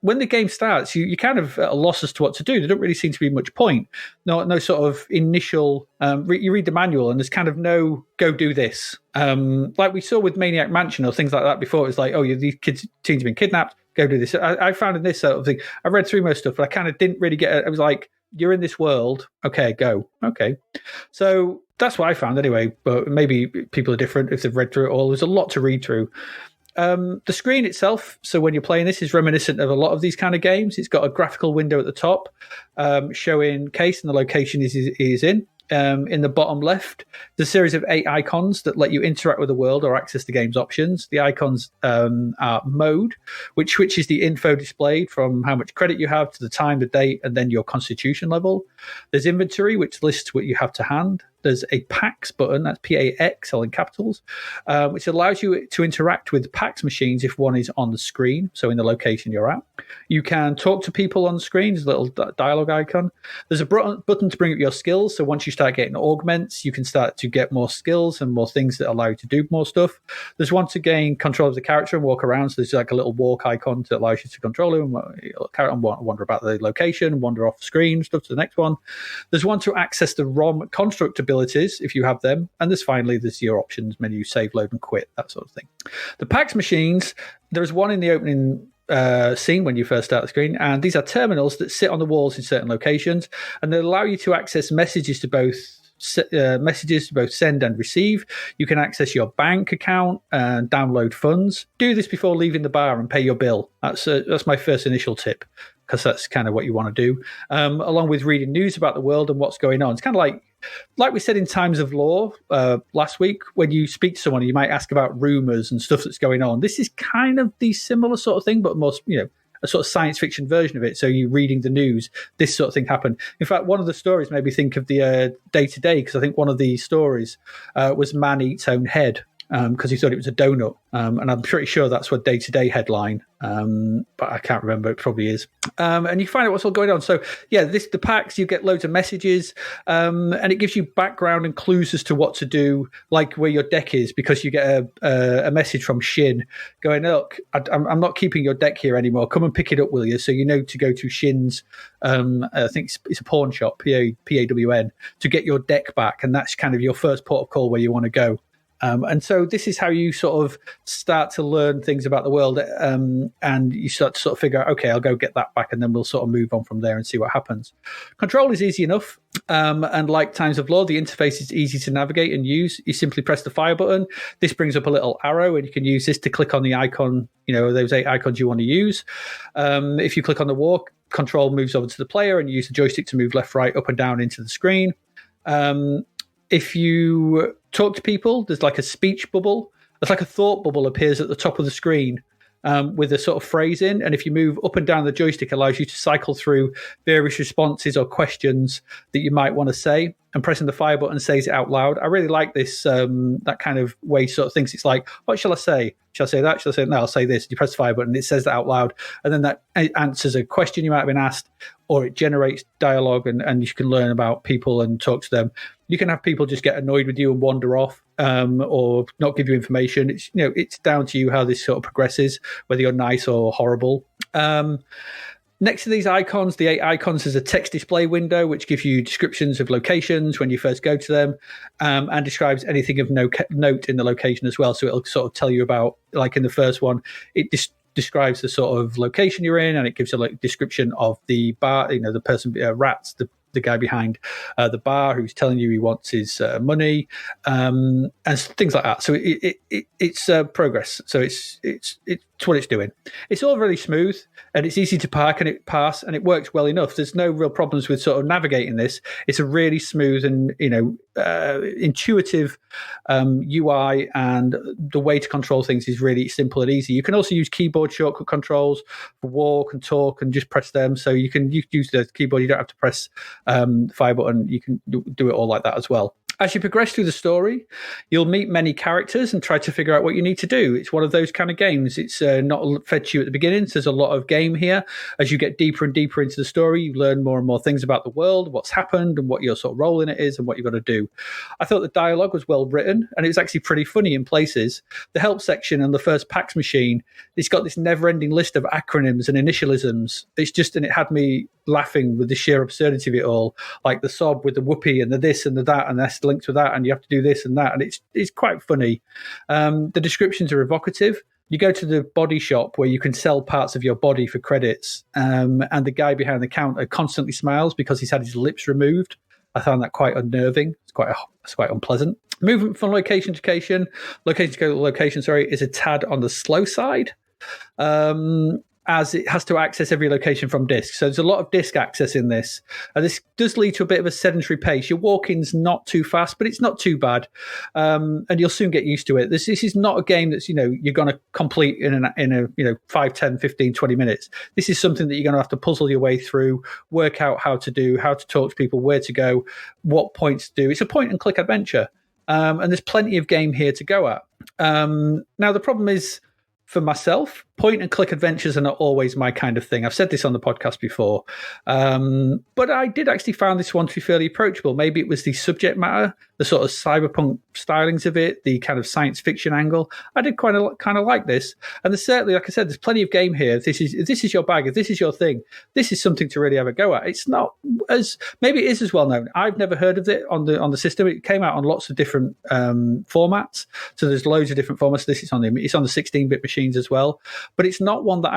When the game starts, you kind of at a loss as to what to do. There don't really seem to be much point. No sort of initial. You read the manual, and there's kind of no go do this. Like we saw with Maniac Mansion or things like that before. It's like, these teens have been kidnapped. Go do this. I found in this sort of thing. I read through most stuff, but I kind of didn't really get it. I was like, you're in this world. Okay, go. Okay. So that's what I found anyway. But maybe people are different if they've read through it all. There's a lot to read through. The screen itself, so when you're playing this, is reminiscent of a lot of these kind of games. It's got a graphical window at the top showing Case and the location is in. In the bottom left, there's a series of 8 icons that let you interact with the world or access the game's options. The icons are mode, which switches the info displayed from how much credit you have to the time, the date, and then your constitution level. There's inventory, which lists what you have to hand. There's a PAX button, that's PAX, all in capitals, which allows you to interact with PAX machines if one is on the screen, so in the location you're at. You can talk to people on the screen, there's a little dialogue icon. There's a button to bring up your skills, so once you start getting augments, you can start to get more skills and more things that allow you to do more stuff. There's one to gain control of the character and walk around, so there's like a little walk icon that allows you to control him, wander about the location, wander off the screen, stuff to the next one. There's one to access the ROM construct abilities, if you have them. And there's your options menu, save, load, and quit, that sort of thing. The PAX machines, there's one in the opening scene when you first start the screen, and these are terminals that sit on the walls in certain locations, and they allow you to access messages to both send and receive. You can access your bank account and download funds. Do this before leaving the bar and pay your bill. That's my first initial tip, because that's kind of what you want to do, along with reading news about the world and what's going on. It's kind of like we said in Times of Law last week, when you speak to someone, you might ask about rumors and stuff that's going on. This is kind of the similar sort of thing, but more, a sort of science fiction version of it. So you reading the news, this sort of thing happened. In fact, one of the stories made me think of the Day to Day, because I think one of the stories was Man Eats Own Head. because he thought it was a donut. And I'm pretty sure that's what day-to-day headline, but I can't remember. It probably is. And you find out what's all going on. So, yeah, the packs, you get loads of messages, and it gives you background and clues as to what to do, like where your deck is, because you get a message from Shin going, look, I'm not keeping your deck here anymore. Come and pick it up, will you? So you know to go to Shin's, I think it's a pawn shop, PAWN, to get your deck back. And that's kind of your first port of call where you want to go. And so this is how you sort of start to learn things about the world, and you start to sort of figure out, okay, I'll go get that back, and then we'll sort of move on from there and see what happens. Control is easy enough, and like Times of Law, the interface is easy to navigate and use. You simply press the fire button. This brings up a little arrow, and you can use this to click on the icon, those 8 icons you want to use. If you click on the war, Control moves over to the player, and you use the joystick to move left, right, up and down into the screen. If you talk to people, there's like a speech bubble. It's like a thought bubble appears at the top of the screen with a sort of phrase in. And if you move up and down the joystick, it allows you to cycle through various responses or questions that you might want to say. And pressing the fire button says it out loud. I really like this, that kind of way sort of thinks. It's like, what shall I say? Shall I say that? Shall I say, no, I'll say this. You press the fire button, it says that out loud. And then that answers a question you might have been asked, or it generates dialogue, and you can learn about people and talk to them. You can have people just get annoyed with you and wander off, or not give you information. It's down to you how this sort of progresses, whether you're nice or horrible. Next to these icons, the 8 icons, is a text display window, which gives you descriptions of locations when you first go to them, and describes anything of note in the location as well. So it'll sort of tell you about, like in the first one, it describes the sort of location you're in, and it gives a description of the bar, the person, Rats, the guy behind the bar who's telling you he wants his money, and things like that. So it's progress. So it's what it's doing. It's all really smooth, and it's easy to park and pass, and it works well enough. There's no real problems with sort of navigating this. It's a really smooth and intuitive UI, and the way to control things is really simple and easy. You can also use keyboard shortcut controls for walk and talk, and just press them. So you can use the keyboard. You don't have to press the fire button. You can do it all like that as well. As you progress through the story, you'll meet many characters and try to figure out what you need to do. It's one of those kind of games. It's not fed to you at the beginning. So there's a lot of game here. As you get deeper and deeper into the story, you learn more and more things about the world, what's happened, and what your sort of role in it is, and what you've got to do. I thought the dialogue was well written, and it was actually pretty funny in places. The help section on the first PAX machine, it's got this never-ending list of acronyms and initialisms. And it had me laughing with the sheer absurdity of it all, like the sob with the whoopee and the this and the that, and that's linked with that, and you have to do this and that, and it's quite funny. The descriptions are evocative. You go to the body shop where you can sell parts of your body for credits, and the guy behind the counter constantly smiles because he's had his lips removed. I found that quite unnerving. It's quite unpleasant. Movement from location to location, is a tad on the slow side, as it has to access every location from disk. So there's a lot of disk access in this. And this does lead to a bit of a sedentary pace. Your walking's not too fast, but it's not too bad. And you'll soon get used to it. This is not a game that's, you're going to complete in a 5, 10, 15, 20 minutes. This is something that you're going to have to puzzle your way through, work out how to talk to people, where to go, what points to do. It's a point and click adventure. And there's plenty of game here to go at. Now, the problem is, for myself, point and click adventures are not always my kind of thing. I've said this on the podcast before, but I did actually find this one to be fairly approachable. Maybe it was the subject matter, the sort of cyberpunk stylings of it, the kind of science fiction angle. I did kind of like this, and there's certainly, like I said, there's plenty of game here. If this is your bag, if this is your thing, this is something to really have a go at. It's not maybe it is as well known. I've never heard of it on the system. It came out on lots of different formats, so there's loads of different formats. This is on the 16-bit machines as well. But it's not one that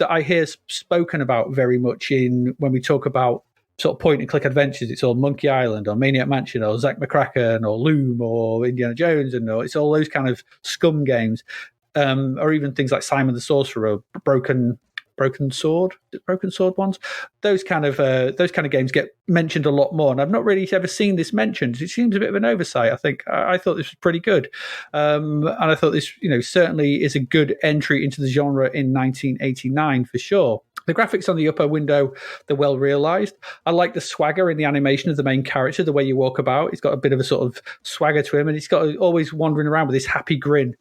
I hear spoken about very much when we talk about sort of point and click adventures. It's all Monkey Island or Maniac Mansion or Zack McCracken or Loom or Indiana Jones, and it's all those kind of scum games, or even things like Simon the Sorcerer, Broken Sword ones. Those kind of games get mentioned a lot more, and I've not really ever seen this mentioned. It seems a bit of an oversight. I think I thought this was pretty good, and I thought this certainly is a good entry into the genre in 1989 for sure. The graphics on the upper window, they're well realised. I like the swagger in the animation of the main character, the way you walk about. He's got a bit of a sort of swagger to him, and he's got always wandering around with this happy grin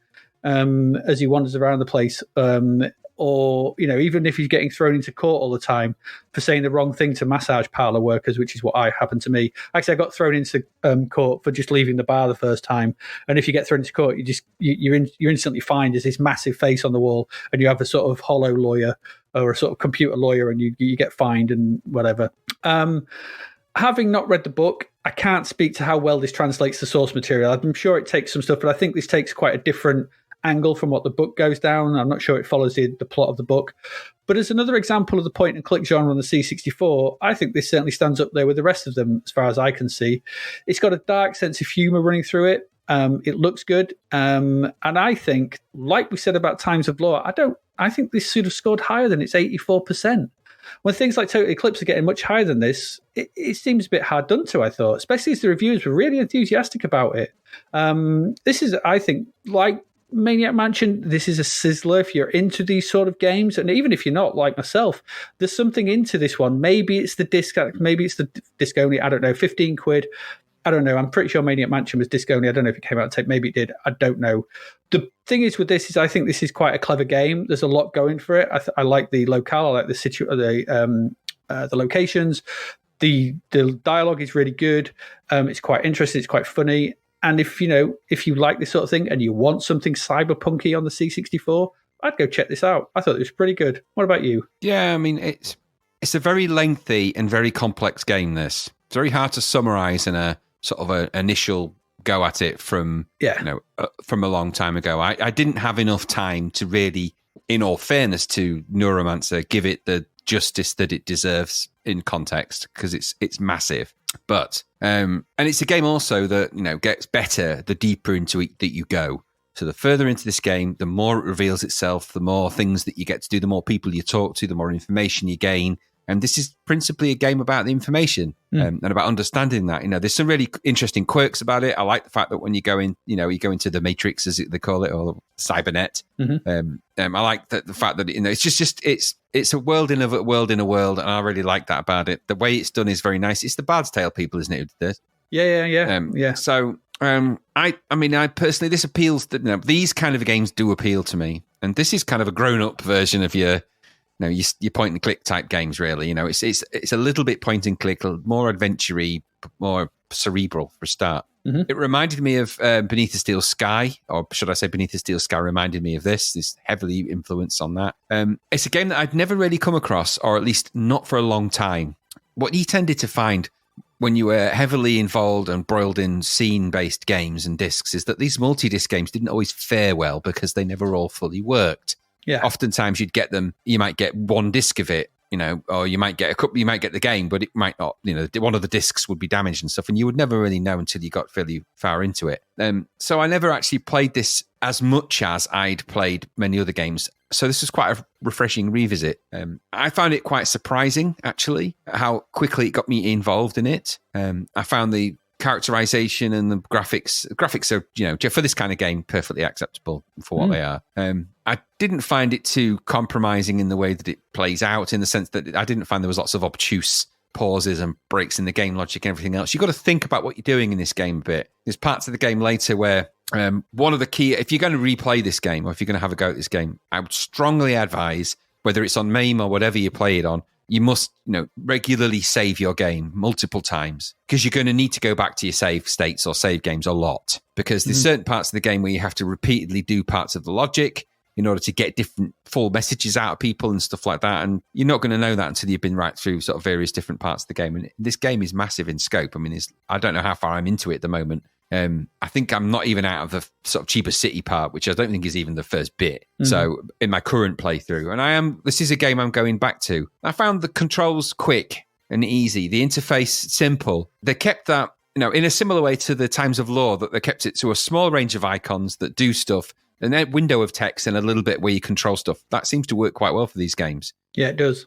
as he wanders around the place. Or, even if he's getting thrown into court all the time for saying the wrong thing to massage parlour workers, which is what happened to me. Actually, I got thrown into court for just leaving the bar the first time. And if you get thrown into court, you're instantly fined as this massive face on the wall, and you have a sort of hollow lawyer or a sort of computer lawyer, and you get fined and whatever. Having not read the book, I can't speak to how well this translates the source material. I'm sure it takes some stuff, but I think this takes quite a different angle from what the book goes down. I'm not sure it follows the plot of the book. But as another example of the point and click genre on the C64, I think this certainly stands up there with the rest of them as far as I can see. It's got a dark sense of humour running through it. It looks good. And I think, like we said about Times of Law, I think this should have scored higher than its 84%. When things like Total Eclipse are getting much higher than this, it seems a bit hard done to, I thought, especially as the reviewers were really enthusiastic about it. This is, I think, like Maniac Mansion, this is a sizzler if you're into these sort of games, and even if you're not, like myself, there's something into this one. Maybe it's the disc only, I don't know, 15 quid. I don't know. I'm pretty sure Maniac Mansion was disc only. I don't know if it came out on tape. Maybe it did. I don't know. The thing is with this is I think this is quite a clever game. There's a lot going for it. I like the locale. I like the locations. The dialogue is really good. It's quite interesting. It's quite funny. And if you like this sort of thing and you want something cyberpunky on the C64, I'd go check this out. I thought it was pretty good. What about you? Yeah, I mean, it's a very lengthy and very complex game, this. It's very hard to summarize in a sort of an initial go at it from a long time ago. I didn't have enough time to really, in all fairness to Neuromancer, give it the justice that it deserves in context, because it's massive. But and it's a game also that gets better the deeper into it that you go. So the further into this game, the more it reveals itself, the more things that you get to do, the more people you talk to, the more information you gain. And this is principally a game about the information and about understanding that. There's some really interesting quirks about it. I like the fact that when you go in, you go into the Matrix, as they call it, or Cybernet. I like the fact that it's a world in a world in a world, and I really like that about it. The way it's done is very nice. It's the Bard's Tale people, isn't it? Who did this? Yeah. So I personally, this appeals. These kind of games do appeal to me, and this is kind of a grown-up version of your point and click type games, really. It's a little bit point and click, more adventure-y, more cerebral for a start. It reminded me of Beneath the Steel Sky, or should I say Beneath the Steel Sky reminded me of this. This heavily influenced on that. It's a game that I'd never really come across, or at least not for a long time. What you tended to find when you were heavily involved and broiled in scene-based games and discs is that these multi-disc games didn't always fare well because they never all fully worked. Yeah. Oftentimes you'd get them, you might get one disc of it, or you might get you might get the game, but it might not, one of the discs would be damaged and stuff, and you would never really know until you got fairly far into it. So I never actually played this as much as I'd played many other games. So this was quite a refreshing revisit. I found it quite surprising, actually, how quickly it got me involved in it. I found the characterization and the graphics are, for this kind of game, perfectly acceptable for what they are. I didn't find it too compromising in the way that it plays out, in the sense that I didn't find there was lots of obtuse pauses and breaks in the game logic and everything else. You've got to think about what you're doing in this game a bit. There's parts of the game later where one of the key, if you're going to replay this game, or if you're going to have a go at this game, I would strongly advise, whether it's on MAME or whatever you play it on, you must, regularly save your game multiple times, because you're going to need to go back to your save states or save games a lot, because there's certain parts of the game where you have to repeatedly do parts of the logic in order to get different full messages out of people and stuff like that. And you're not going to know that until you've been right through sort of various different parts of the game. And this game is massive in scope. I mean, I don't know how far I'm into it at the moment. I think I'm not even out of the sort of cheaper city part, which I don't think is even the first bit. So in my current playthrough, and this is a game I'm going back to. I found the controls quick and easy, the interface simple. They kept that, in a similar way to the Times of Law, that they kept it to a small range of icons that do stuff, and then window of text and a little bit where you control stuff. That seems to work quite well for these games. Yeah, it does.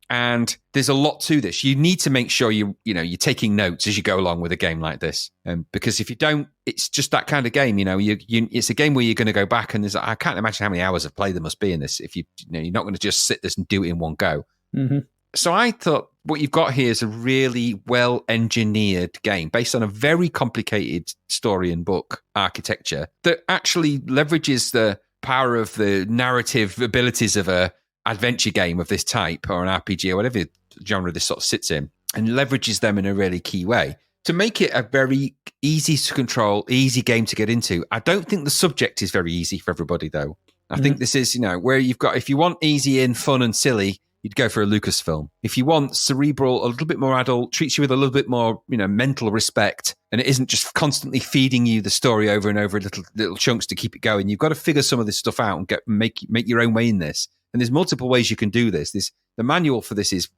And there's a lot to this. You need to make sure you're taking notes as you go along with a game like this, because if you don't, it's just that kind of game. It's a game where you're going to go back and I can't imagine how many hours of play there must be in this. If you're not going to just sit this and do it in one go. Mm-hmm. So I thought what you've got here is a really well engineered game based on a very complicated story and book architecture that actually leverages the power of the narrative abilities of a adventure game of this type, or an RPG, or whatever genre this sort of sits in, and leverages them in a really key way to make it a very easy to control, easy game to get into. I don't think the subject is very easy for everybody, though. I think this is, where you've got, if you want easy and fun and silly, you'd go for a Lucasfilm. If you want cerebral, a little bit more adult, treats you with a little bit more, mental respect, and it isn't just constantly feeding you the story over and over in little chunks to keep it going. You've got to figure some of this stuff out and make your own way in this. And there's multiple ways you can do this. The manual for this is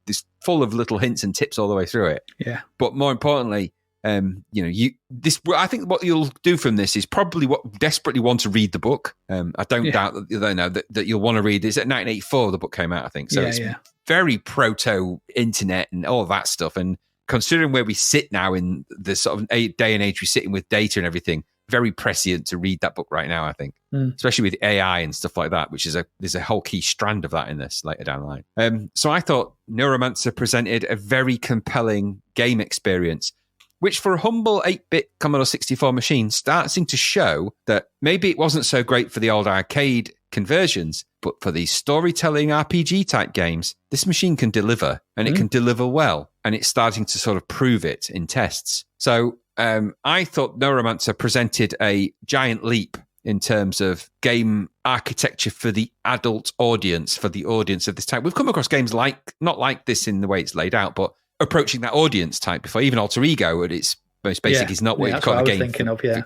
full of little hints and tips all the way through it. Yeah. But more importantly, I think what you'll do from this is probably what desperately want to read the book. I don't doubt that you'll want to read this. At 1984, the book came out, I think. So it's very proto internet and all that stuff. And considering where we sit now in the sort of day and age we're sitting with data and everything, very prescient to read that book right now, I think, especially with AI and stuff like that, which is there's a whole key strand of that in this later down the line. So I thought Neuromancer presented a very compelling game experience, which for a humble 8-bit Commodore 64 machine starting to show that maybe it wasn't so great for the old arcade conversions, but for these storytelling RPG type games, this machine can deliver, and it can deliver well, and it's starting to sort of prove it in tests. So I thought Neuromancer presented a giant leap in terms of game architecture for the adult audience, for the audience of this type. We've come across games not like this in the way it's laid out, but approaching that audience type before. Even Alter Ego at its most basic is not what you call a game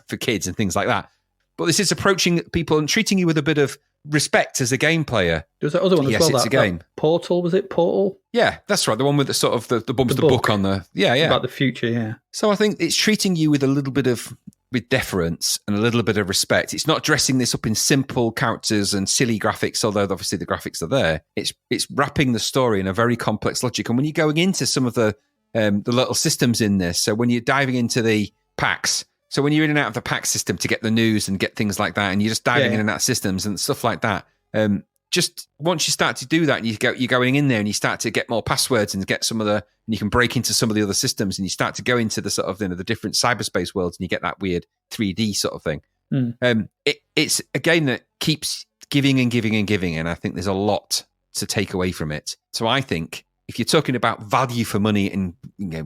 for kids and things like that. But this is approaching people and treating you with a bit of respect as a game player. There was that other one as well. It's a game. Portal, was it Portal? Yeah, that's right. The one with the sort of the book on the about the future. Yeah. So I think it's treating you with a little bit with deference and a little bit of respect. It's not dressing this up in simple characters and silly graphics, although obviously the graphics are there. It's wrapping the story in a very complex logic. And when you're going into some of the little systems in this, so when you're diving into the packs. So when you're in and out of the pack system to get the news and get things like that, and you're just diving in and out of systems and stuff like that, just once you start to do that, and you're going in there and you start to get more passwords and get and you can break into some of the other systems, and you start to go into the sort of the different cyberspace worlds, and you get that weird 3D sort of thing. It's a game that keeps giving and giving and giving, and I think there's a lot to take away from it. So I think if you're talking about value for money and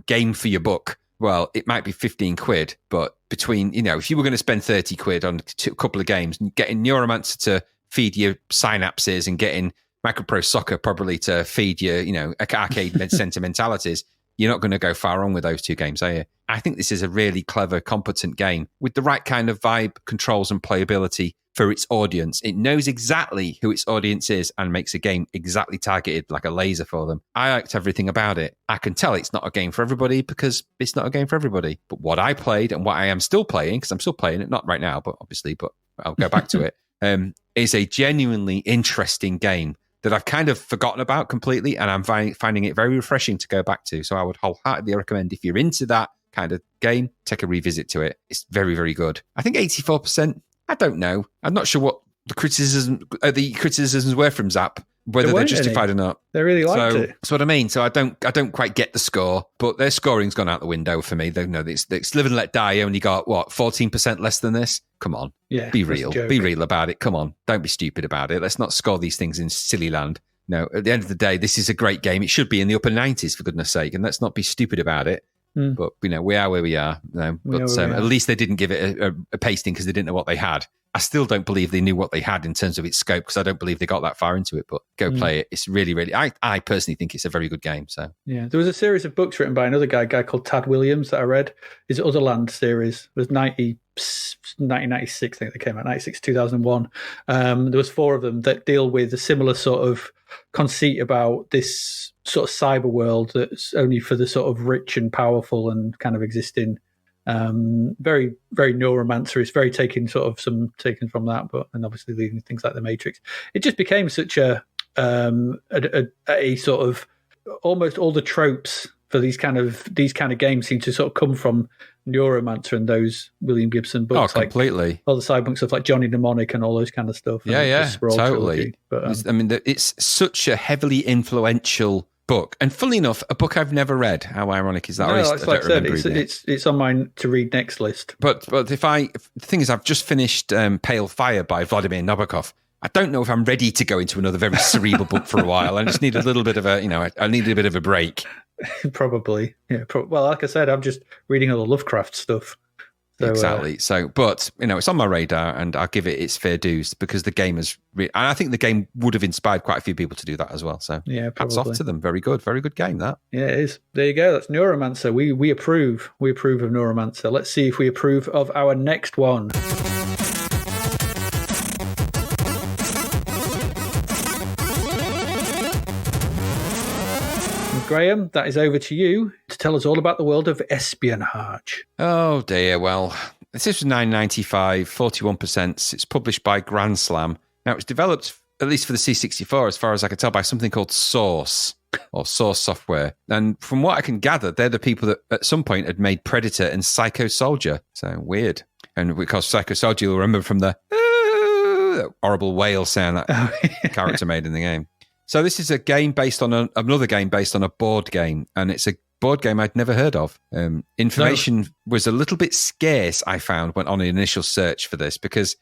game for your buck, well, it might be 15 quid, but between, if you were going to spend 30 quid on a couple of games and getting Neuromancer to feed your synapses and getting Microprose Soccer probably to feed your, arcade sentimentalities, you're not going to go far wrong with those two games, are you? I think this is a really clever, competent game with the right kind of vibe, controls and playability for its audience. It knows exactly who its audience is and makes a game exactly targeted like a laser for them. I liked everything about it. I can tell it's not a game for everybody because it's not a game for everybody. But what I played and what I am still playing, because I'm still playing it, not right now, but I'll go back to it, is a genuinely interesting game that I've kind of forgotten about completely, and I'm finding it very refreshing to go back to. So I would wholeheartedly recommend, if you're into that kind of game, take a revisit to it. It's very, very good. I think 84%, I don't know. I'm not sure what the criticisms were from Zap, whether they're justified or not. They really liked it. That's what I mean. So I don't quite get the score, but their scoring's gone out the window for me. They know it's Live and Let Die only got 14% less than this. Come on, be real, be real about it. Come on, don't be stupid about it. Let's not score these things in silly land. No, at the end of the day, this is a great game. It should be in the upper 90s for goodness sake, and let's not be stupid about it. But we are where we are. At least they didn't give it a pasting because they didn't know what they had. I still don't believe they knew what they had in terms of its scope, because I don't believe they got that far into it. But go play it. It's really, really. I personally think it's a very good game. So yeah, there was a series of books written by another guy called Tad Williams that I read. His Otherland series it was 1996. I think they came out 96 2001. There was 4 of them that deal with a similar sort of conceit about this sort of cyber world that's only for the sort of rich and powerful and kind of existing. Very, very Neuromancer. It's very taken from that, but and obviously leaving things like the Matrix. It just became such a sort of almost all the tropes for these kind of games seem to sort of come from Neuromancer and those William Gibson books. Oh, completely. Like all the cyberpunk stuff like Johnny Mnemonic and all those kind of stuff. Yeah, totally. But, I mean, it's such a heavily influential book. And funnily enough, a book I've never read. How ironic is that? No, like I said, it's on my to read next list. But the thing is, I've just finished Pale Fire by Vladimir Nabokov. I don't know if I'm ready to go into another very cerebral book for a while. I just need a little bit of I need a bit of a break. Probably. Yeah. Well, like I said, I'm just reading all the Lovecraft stuff. So, exactly. But it's on my radar, and I'll give it its fair dues because the game is. And I think the game would have inspired quite a few people to do that as well. So yeah, hats off to them. Very good game. That. Yeah, it is. There you go. That's Neuromancer. We approve. We approve of Neuromancer. Let's see if we approve of our next one. Graham, that is over to you to tell us all about the world of Espionage. Oh dear. Well, this was $9.95, 41%. It's published by Grand Slam. Now, it was developed, at least for the C64, as far as I can tell, by something called Source or Source Software. And from what I can gather, they're the people that at some point had made Predator and Psycho Soldier. So weird. And because Psycho Soldier, you'll remember from the horrible whale sound that character made in the game. So this is a game based on another game based on a board game, and it's a board game I'd never heard of. Information was a little bit scarce, I found, when on an initial search for this, because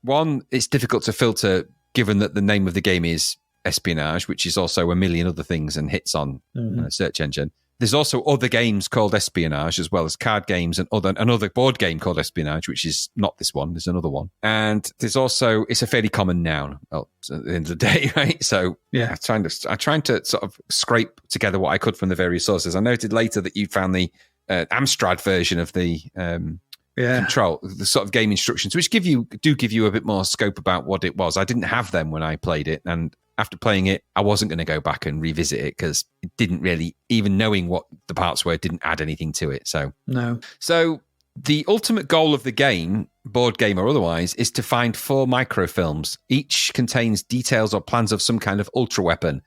one, it's difficult to filter given that the name of the game is Espionage, which is also a million other things and hits on a search engine. There's also other games called Espionage, as well as card games and another board game called Espionage, which is not this one. There's another one. And there's also, it's a fairly common noun at the end of the day, right? So yeah, I'm trying to sort of scrape together what I could from the various sources. I noted later that you found the Amstrad version of the control, the sort of game instructions, which do give you a bit more scope about what it was. I didn't have them when I played it, and after playing it, I wasn't going to go back and revisit it because it didn't really, even knowing what the parts were, didn't add anything to it. So no. So the ultimate goal of the game, board game or otherwise, is to find 4 microfilms. Each contains details or plans of some kind of ultra weapon.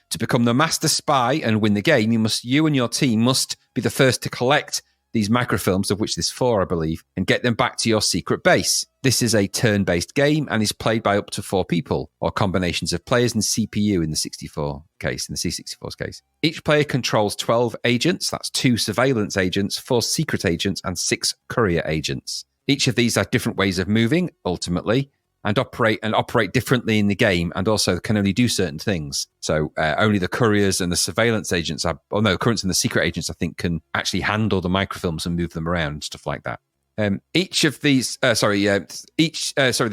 To become the master spy and win the game, you and your team must be the first to collect these microfilms, of which there's 4, I believe, and get them back to your secret base. This is a turn-based game and is played by up to 4 people, or combinations of players and CPU in the C64's case. Each player controls 12 agents, that's 2 surveillance agents, 4 secret agents, and 6 courier agents. Each of these have different ways of moving, ultimately, and operate differently in the game, and also can only do certain things. So only the couriers and the surveillance agents couriers and the secret agents, I think, can actually handle the microfilms and move them around and stuff like that. The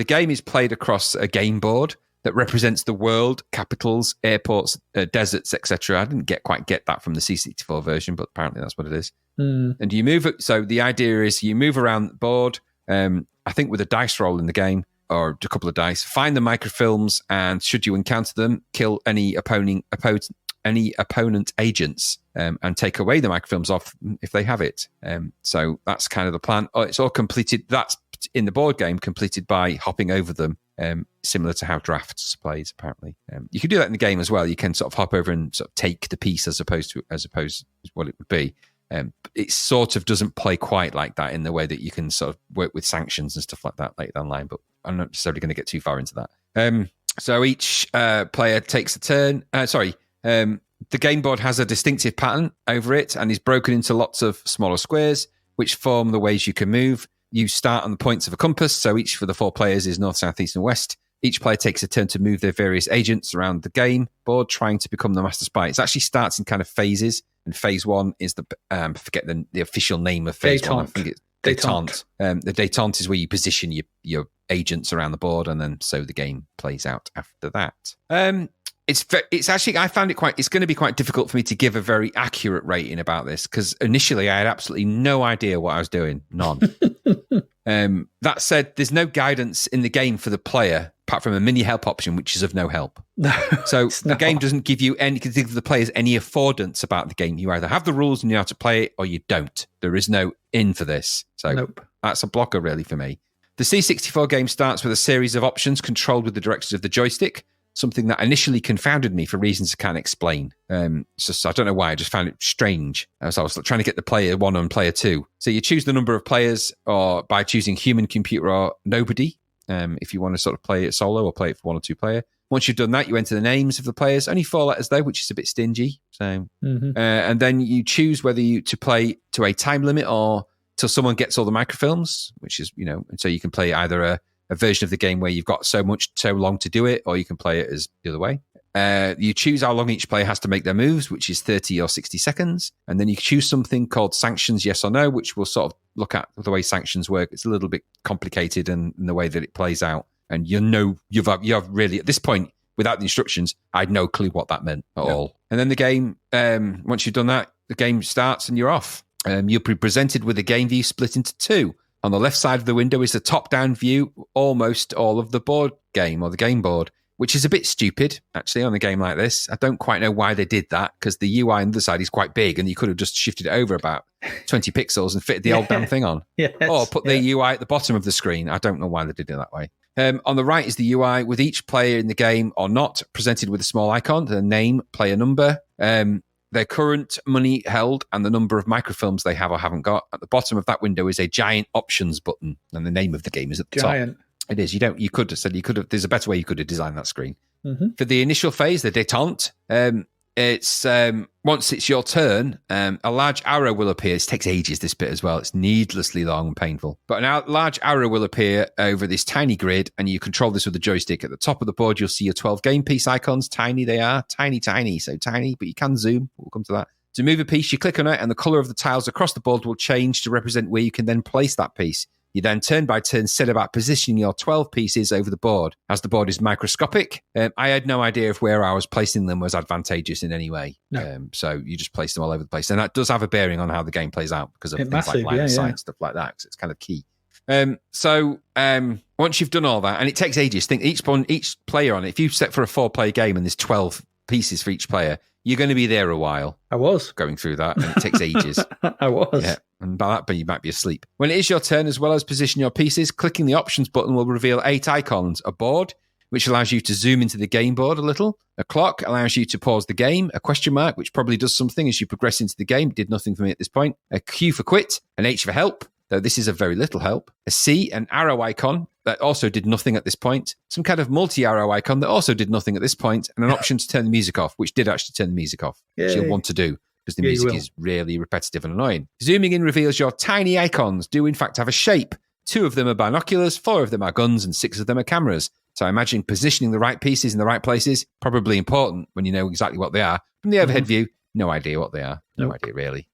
game is played across a game board that represents the world, capitals, airports, deserts, etc. I didn't quite get that from the C64 version, but apparently that's what it is. And you move it. So the idea is you move around the board, I think with a dice roll in the game, or a couple of dice, find the microfilms, and should you encounter them, kill any opponent agents, and take away the microfilms off if they have it. So that's kind of the plan. It's all completed. That's in the board game, completed by hopping over them, similar to how drafts plays. Apparently, you can do that in the game as well. You can sort of hop over and sort of take the piece as opposed to what it would be. It sort of doesn't play quite like that in the way that you can sort of work with sanctions and stuff like that later down the line, but I'm not necessarily going to get too far into that. So each player takes a turn. The game board has a distinctive pattern over it and is broken into lots of smaller squares, which form the ways you can move. You start on the points of a compass, so each for the 4 players is north, south, east, and west. Each player takes a turn to move their various agents around the game board, trying to become the master spy. It actually starts in kind of phases, and phase 1 is the forget the official name of phase 1. I think it's détente. The détente is where you position your agents around the board, and then so the game plays out after that. It's actually, I found it's going to be quite difficult for me to give a very accurate rating about this, because initially I had absolutely no idea what I was doing. None. That said, there's no guidance in the game for the player, apart from a mini help option, which is of no help. So the game doesn't give the players any affordance about the game. You either have the rules and you know how to play it, or you don't. There is no in for this. So That's a blocker really for me. The C64 game starts with a series of options controlled with the directions of the joystick. something that initially confounded me for reasons I can't explain. So I don't know why. I just found it strange as I was trying to get the player 1 and player 2. So you choose the number of players or by choosing human, computer, or nobody. If you want to sort of play it solo or play it for 1 or 2 player. Once you've done that, you enter the names of the players. Only 4 letters though, which is a bit stingy. So, and then you choose whether you to play to a time limit or till someone gets all the microfilms, which is, and so you can play either a version of the game where you've got so long to do it, or you can play it as the other way. You choose how long each player has to make their moves, which is 30 or 60 seconds. And then you choose something called sanctions, yes or no, which will sort of look at the way sanctions work. It's a little bit complicated in the way that it plays out. And you've really, at this point, without the instructions, I had no clue what that meant at all. And then the game, once you've done that, the game starts and you're off. You'll be presented with a game view split into 2. On the left side of the window is the top-down view, almost all of the board game or the game board, which is a bit stupid, actually, on a game like this. I don't quite know why they did that, because the UI on the other side is quite big, and you could have just shifted it over about 20 pixels and fitted the old damn thing on. Or put the UI at the bottom of the screen. I don't know why they did it that way. On the right is the UI, with each player in the game or not presented with a small icon, their name, player number, their current money held, and the number of microfilms they have or haven't got. At the bottom of that window is a giant options button, and the name of the game is at the top. It is. You could have said there's a better way you could have designed that screen. For the initial phase, the détente, it's once it's your turn, a large arrow will appear. It takes ages, this bit as well. It's needlessly long and painful. But a large arrow will appear over this tiny grid, and you control this with the joystick. At the top of the board, you'll see your 12 game piece icons. Tiny they are. Tiny, so tiny, but you can zoom. We'll come to that. To move a piece, you click on it, and the colour of the tiles across the board will change to represent where you can then place that piece. You then turn by turn set about positioning your 12 pieces over the board. As the board is microscopic, I had no idea if where I was placing them was advantageous in any way. No. So you just place them all over the place. And that does have a bearing on how the game plays out because of things like line of sight and stuff like that. So it's kind of key. So once you've done all that, and it takes ages, think each player on it, if you set for a 4-player game and there's 12 pieces for each player, you're going to be there a while. I was going through that, and it takes ages. I was. Yeah. And by that, but you might be asleep. When it is your turn, as well as position your pieces, clicking the options button will reveal 8 icons. A board, which allows you to zoom into the game board a little. A clock allows you to pause the game. A question mark, which probably does something as you progress into the game. Did nothing for me at this point. A Q for quit. An H for help, though this is a very little help. A C, an arrow icon that also did nothing at this point. Some kind of multi-arrow icon that also did nothing at this point. And an option to turn the music off, which did actually turn the music off, which you'll want to do, because the music is really repetitive and annoying. Zooming in reveals your tiny icons do in fact have a shape. 2 of them are binoculars, 4 of them are guns, and 6 of them are cameras. So I imagine positioning the right pieces in the right places, probably important when you know exactly what they are. From the overhead view, no idea what they are. No idea, really.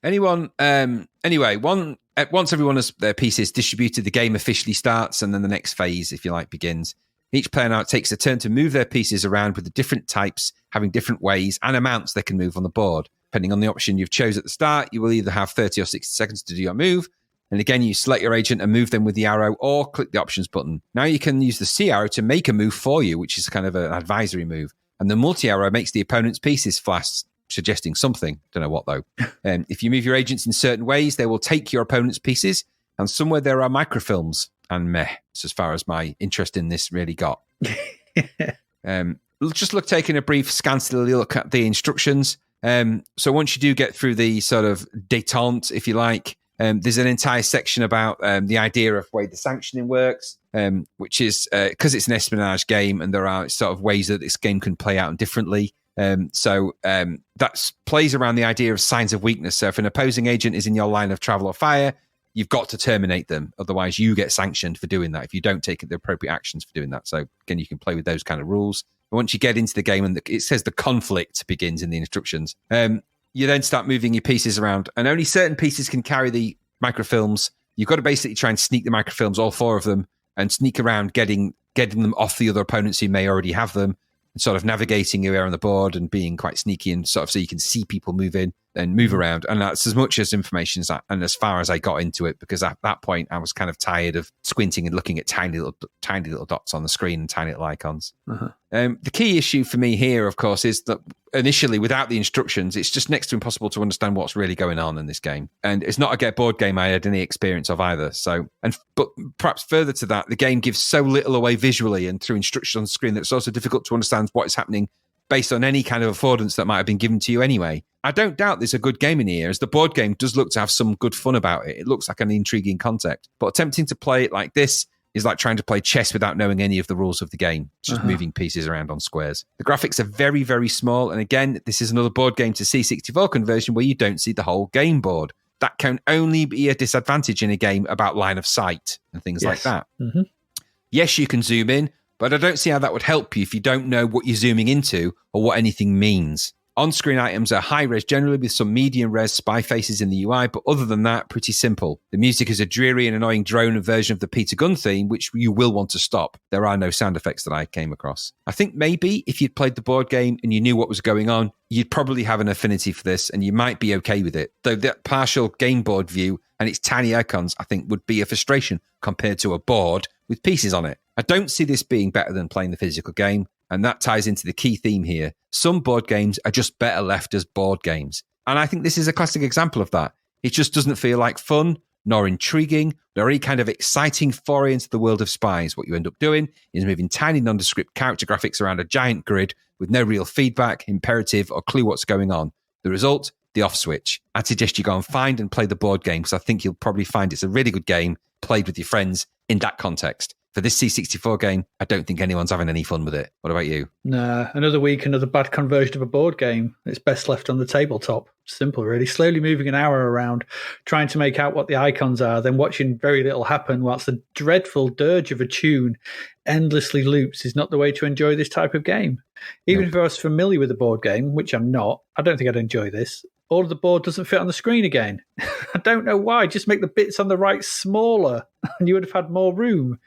Anyway, once everyone has their pieces distributed, the game officially starts, and then the next phase, if you like, begins. Each player now takes a turn to move their pieces around with the different types, having different ways and amounts they can move on the board. Depending on the option you've chose at the start, you will either have 30 or 60 seconds to do your move. And again, you select your agent and move them with the arrow, or click the options button. Now you can use the C arrow to make a move for you, which is kind of an advisory move. And the multi-arrow makes the opponent's pieces flash, suggesting something. Don't know what, though. If you move your agents in certain ways, they will take your opponent's pieces. And somewhere there are microfilms. And meh, it's as far as my interest in this really got. Taking a brief scantily look at the instructions. So once you do get through the sort of détente, if you like, there's an entire section about the idea of the way the sanctioning works, which is because it's an espionage game, and there are sort of ways that this game can play out differently. That plays around the idea of signs of weakness. So if an opposing agent is in your line of travel or fire, you've got to terminate them. Otherwise, you get sanctioned for doing that if you don't take the appropriate actions for doing that. So again, you can play with those kind of rules. But once you get into the game, and it says the conflict begins in the instructions, you then start moving your pieces around, and only certain pieces can carry the microfilms. You've got to basically try and sneak the microfilms, all 4 of them, and sneak around getting them off the other opponents who may already have them, and sort of navigating your way on the board and being quite sneaky, and sort of so you can see people move in. and move around. And that's as much as information and as far as I got into it, because at that point I was kind of tired of squinting and looking at tiny little dots on the screen and tiny little icons. The key issue for me here, of course, is that initially, without the instructions, it's just next to impossible to understand what's really going on in this game. And it's not a board game I had any experience of either. But perhaps further to that, the game gives so little away visually and through instructions on the screen that it's also difficult to understand what is happening based on any kind of affordance that might have been given to you anyway. I don't doubt there's a good game in here, as the board game does look to have some good fun about it. It looks like an intriguing concept. But attempting to play it like this is like trying to play chess without knowing any of the rules of the game, just moving pieces around on squares. The graphics are very, very small. And again, this is another board game to C64 conversion where you don't see the whole game board. That can only be a disadvantage in a game about line of sight and things like that. Yes, you can zoom in, but I don't see how that would help you if you don't know what you're zooming into or what anything means. On-screen items are high-res generally with some medium-res spy faces in the UI, but other than that, pretty simple. The music is a dreary and annoying drone version of the Peter Gunn theme, which you will want to stop. There are no sound effects that I came across. I think maybe if you'd played the board game and you knew what was going on, you'd probably have an affinity for this and you might be okay with it. Though that partial game board view and its tiny icons, I think, would be a frustration compared to a board with pieces on it. I don't see this being better than playing the physical game. And that ties into the key theme here. Some board games are just better left as board games. And I think this is a classic example of that. It just doesn't feel like fun, nor intriguing, nor any kind of exciting foray into the world of spies. What you end up doing is moving tiny nondescript character graphics around a giant grid with no real feedback, imperative, or clue what's going on. The result, the off switch. I'd suggest you go and find and play the board game, because I think you'll probably find it's a really good game played with your friends in that context. For this C64 game, I don't think anyone's having any fun with it. What about you? Nah, another week, another bad conversion of a board game. It's best left on the tabletop. Simple, really. Slowly moving an hour around, trying to make out what the icons are, then watching very little happen whilst the dreadful dirge of a tune endlessly loops is not the way to enjoy this type of game. Even if I was familiar with the board game, which I'm not, I don't think I'd enjoy this. All of the board doesn't fit on the screen again. I don't know why. Just make the bits on the right smaller and you would have had more room.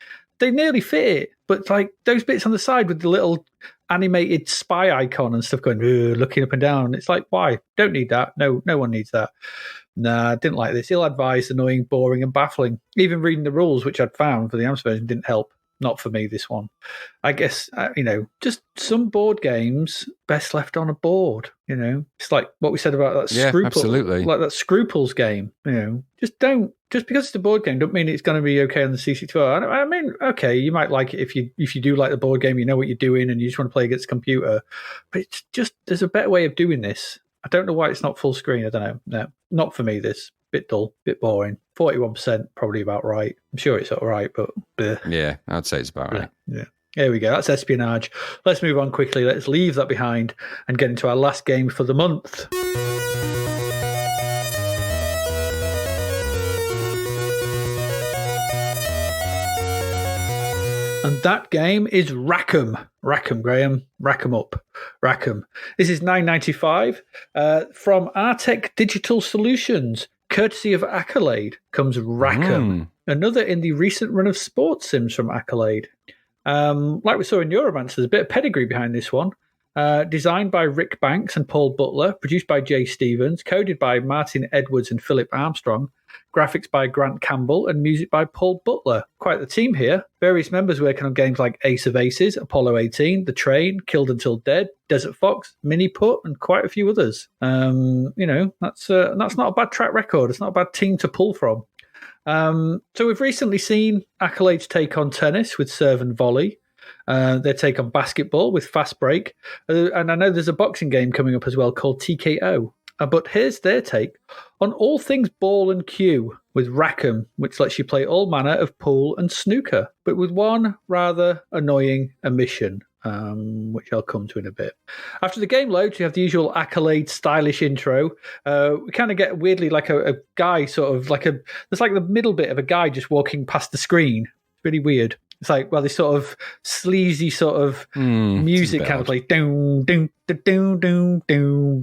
They nearly fit it, but like those bits on the side with the little animated spy icon and stuff going, looking up and down. It's like, why? Don't need that. No one needs that. Nah, I didn't like this. Ill-advised, annoying, boring, and baffling. Even reading the rules, which I'd found for the AMS version, didn't help. Not for me, this one. I guess, just some board games best left on a board, It's like what we said about that absolutely. Like that Scruples game, Just because it's a board game, don't mean it's going to be okay on the CC2. I mean, okay, you might like it if you do like the board game, you know what you're doing and you just want to play against a computer. But it's just, there's a better way of doing this. I don't know why it's not full screen. I don't know. No, not for me, this. Bit dull, bit boring. 41% probably about right. I'm sure it's all right, but yeah, I'd say it's about right. Yeah. There we go. That's Espionage. Let's move on quickly. Let's leave that behind and get into our last game for the month. And that game is Rackham. Rackham, Graham. Rackham up. Rackham. This is $9.95 from Artec Digital Solutions. Courtesy of Accolade comes Rackham, another in the recent run of sports sims from Accolade. Like we saw in Neuromancer, there's a bit of pedigree behind this one. Designed by Rick Banks and Paul Butler, produced by Jay Stevens, coded by Martin Edwards and Philip Armstrong, graphics by Grant Campbell, and music by Paul Butler. Quite the team here. Various members working on games like Ace of Aces, Apollo 18, The Train, Killed Until Dead, Desert Fox, Mini Put, and quite a few others. That's not a bad track record. It's not a bad team to pull from. So we've recently seen Accolade's take on tennis with Serve and Volley. Their take on basketball with Fast Break. And I know there's a boxing game coming up as well called TKO. But here's their take on all things ball and cue with Rackham, which lets you play all manner of pool and snooker, but with one rather annoying omission, which I'll come to in a bit. After the game loads, you have the usual Accolade stylish intro. We kind of get weirdly like a guy there's like the middle bit of a guy just walking past the screen. It's really weird. It's like, well, this sort of sleazy sort of music kind of play, doom, doom, doom, doom, doom,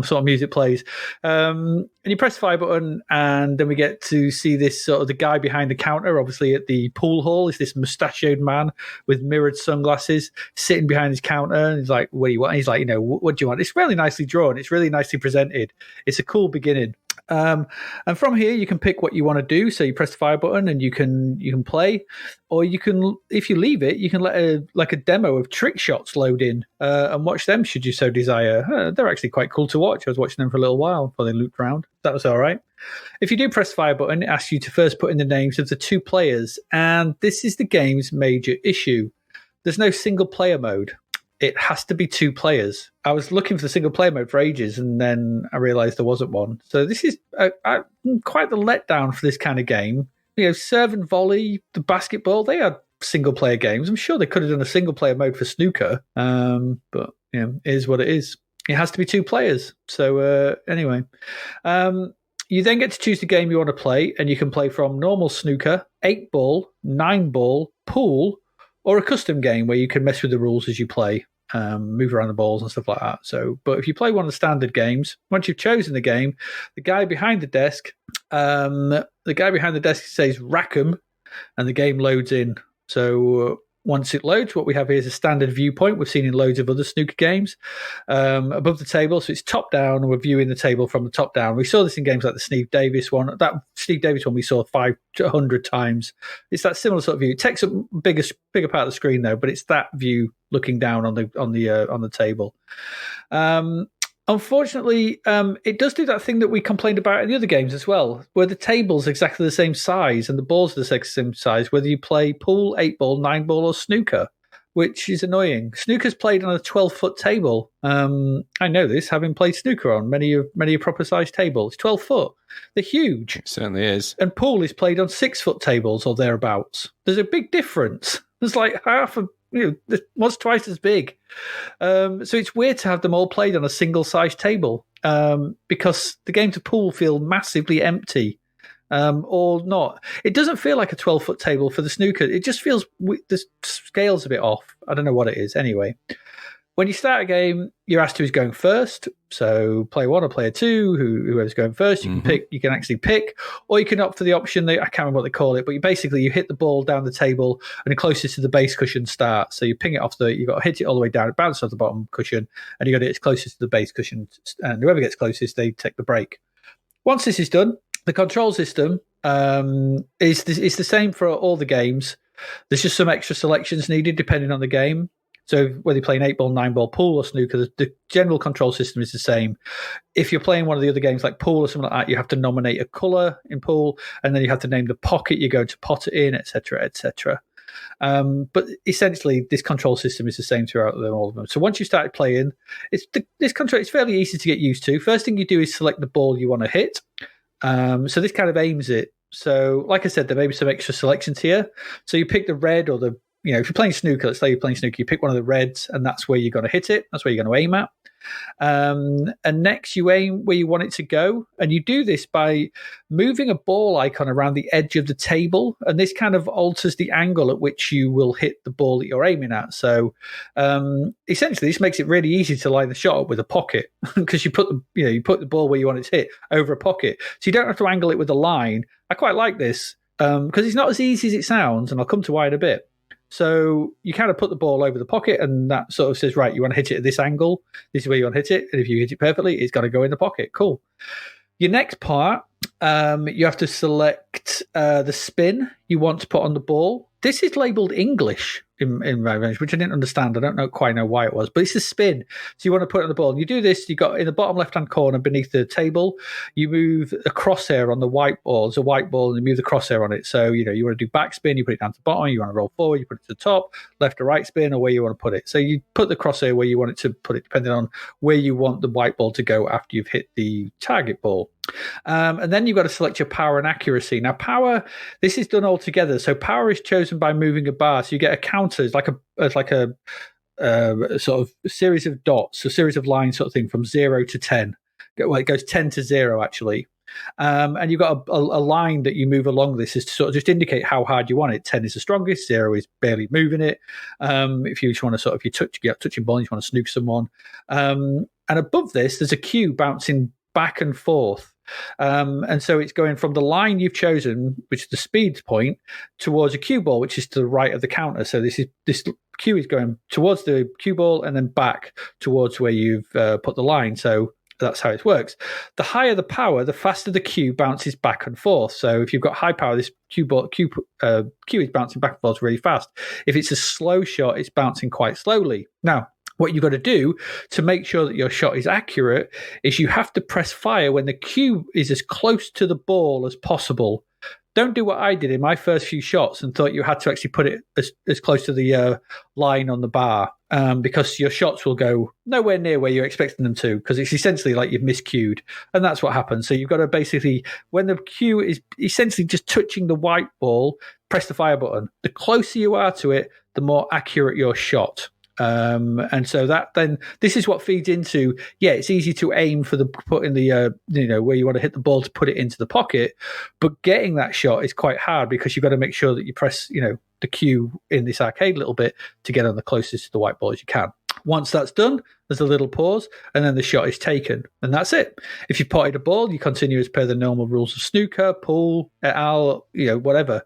sort of music plays. And you press the fire button, and then we get to see this sort of the guy behind the counter, obviously at the pool hall, is this mustachioed man with mirrored sunglasses sitting behind his counter. And he's like, what do you want? And he's like, what do you want? It's really nicely drawn. It's really nicely presented. It's a cool beginning. And from here, you can pick what you want to do. So you press the fire button, and you can play, or you can, if you leave it, you can let a demo of trick shots load in and watch them should you so desire. They're actually quite cool to watch. I was watching them for a little while before they looped around. That was all right. If you do press the fire button, it asks you to first put in the names of the 2 players, and this is the game's major issue. There's no single player mode. It has to be 2 players. I was looking for the single player mode for ages, and then I realized there wasn't one. So this is quite the letdown for this kind of game. Serve and volley, the basketball, they are single player games. I'm sure they could have done a single player mode for snooker, but it is what it is. It has to be 2 players. So anyway, you then get to choose the game you want to play, and you can play from normal snooker, 8-ball, 9-ball, pool, or a custom game where you can mess with the rules as you play, move around the balls and stuff like that. So, but if you play one of the standard games, once you've chosen the game, the guy behind the desk says rack 'em, and the game loads in. So once it loads, what we have here is a standard viewpoint we've seen in loads of other snooker games above the table. So it's top down, and we're viewing the table from the top down. We saw this in games like the Steve Davis one. That Steve Davis one we saw 500 times. It's that similar sort of view. It takes up bigger part of the screen though, but it's that view looking down on the table. Unfortunately, it does do that thing that we complained about in the other games as well, where the table's exactly the same size and the balls are the same size, whether you play pool, 8-ball, 9-ball, or snooker, which is annoying. Snooker's played on a 12-foot table. I know this, having played snooker on many a proper-sized table. It's 12 foot. They're huge. It certainly is. And pool is played on 6-foot tables or thereabouts. There's a big difference. There's like one's twice as big. So it's weird to have them all played on a single-sized table because the games of pool feel massively empty or not. It doesn't feel like a 12-foot table for the snooker. It just feels the scale's a bit off. I don't know what it is. Anyway, when you start a game, you're asked who's going first. So player 1 or player 2, whoever's going first, you can pick. You can actually pick, or you can opt for the option. I can't remember what they call it, but you hit the ball down the table, and the closest to the base cushion starts. So you ping it off you got to hit it all the way down. It bounces off the bottom cushion, and you got to hit it closest to the base cushion. And whoever gets closest, they take the break. Once this is done, the control system is the same for all the games. There's just some extra selections needed depending on the game. So whether you're playing 8-ball, 9-ball, pool, or snooker, the general control system is the same. If you're playing one of the other games like pool or something like that, you have to nominate a colour in pool, and then you have to name the pocket you're going to pot it in, etc., etc. But essentially, this control system is the same throughout all of them. So once you started playing, it's fairly easy to get used to. First thing you do is select the ball you want to hit. So this kind of aims it. So like I said, there may be some extra selections here. So you pick the red or the if you're playing snooker, let's say you're playing snooker, you pick one of the reds, and that's where you're going to hit it. That's where you're going to aim at. And next, you aim where you want it to go. And you do this by moving a ball icon around the edge of the table. And this kind of alters the angle at which you will hit the ball that you're aiming at. So essentially, this makes it really easy to line the shot up with a pocket because you put the ball where you want it to hit over a pocket. So you don't have to angle it with a line. I quite like this because it's not as easy as it sounds. And I'll come to why in a bit. So you kind of put the ball over the pocket, and that sort of says, right, you want to hit it at this angle. This is where you want to hit it. And if you hit it perfectly, it's got to go in the pocket. Cool. Your next part, you have to select the spin you want to put on the ball. This is labeled English in my range, which I didn't understand. I don't quite know why it was, but it's a spin. So you want to put it on the ball. And you do this, you got in the bottom left-hand corner beneath the table, you move a crosshair on the white ball. It's a white ball, and you move the crosshair on it. So, you want to do backspin, you put it down to the bottom, you want to roll forward, you put it to the top, left or right spin, or where you want to put it. So you put the crosshair where you want it to put it, depending on where you want the white ball to go after you've hit the target ball. And then you've got to select your power and accuracy. Now, power, this is done all together. So power is chosen by moving a bar. So you get a counter. It's like a sort of series of dots, a series of lines sort of thing from 0 to 10. Well, it goes 10 to 0, actually. And you've got a line that you move along this is to sort of just indicate how hard you want it. 10 is the strongest, 0 is barely moving it. If you just want to sort of, you get touching ball, you want to snook someone. And above this, there's a cue bouncing back and forth. And so it's going from the line you've chosen, which is the speed point, towards a cue ball, which is to the right of the counter. So this cue is going towards the cue ball and then back towards where you've put the line. So that's how it works. The higher the power, the faster the cue bounces back and forth. So if you've got high power, this cue is bouncing back and forth really fast. If it's a slow shot, it's bouncing quite slowly. Now, what you've got to do to make sure that your shot is accurate is you have to press fire when the cue is as close to the ball as possible. Don't do what I did in my first few shots and thought you had to actually put it as close to the line on the bar, because your shots will go nowhere near where you're expecting them to, because it's essentially like you've miscued. And that's what happens. So you've got to basically, when the cue is essentially just touching the white ball, press the fire button. The closer you are to it, the more accurate your shot. And so that then this is what feeds into, it's easy to aim for the put in the where you want to hit the ball to put it into the pocket, but getting that shot is quite hard because you've got to make sure that you press the cue in this arcade a little bit to get on the closest to the white ball as you can. Once that's done, there's a little pause and then the shot is taken, and that's it. If you've potted a ball, you continue as per the normal rules of snooker, pool, et al, whatever.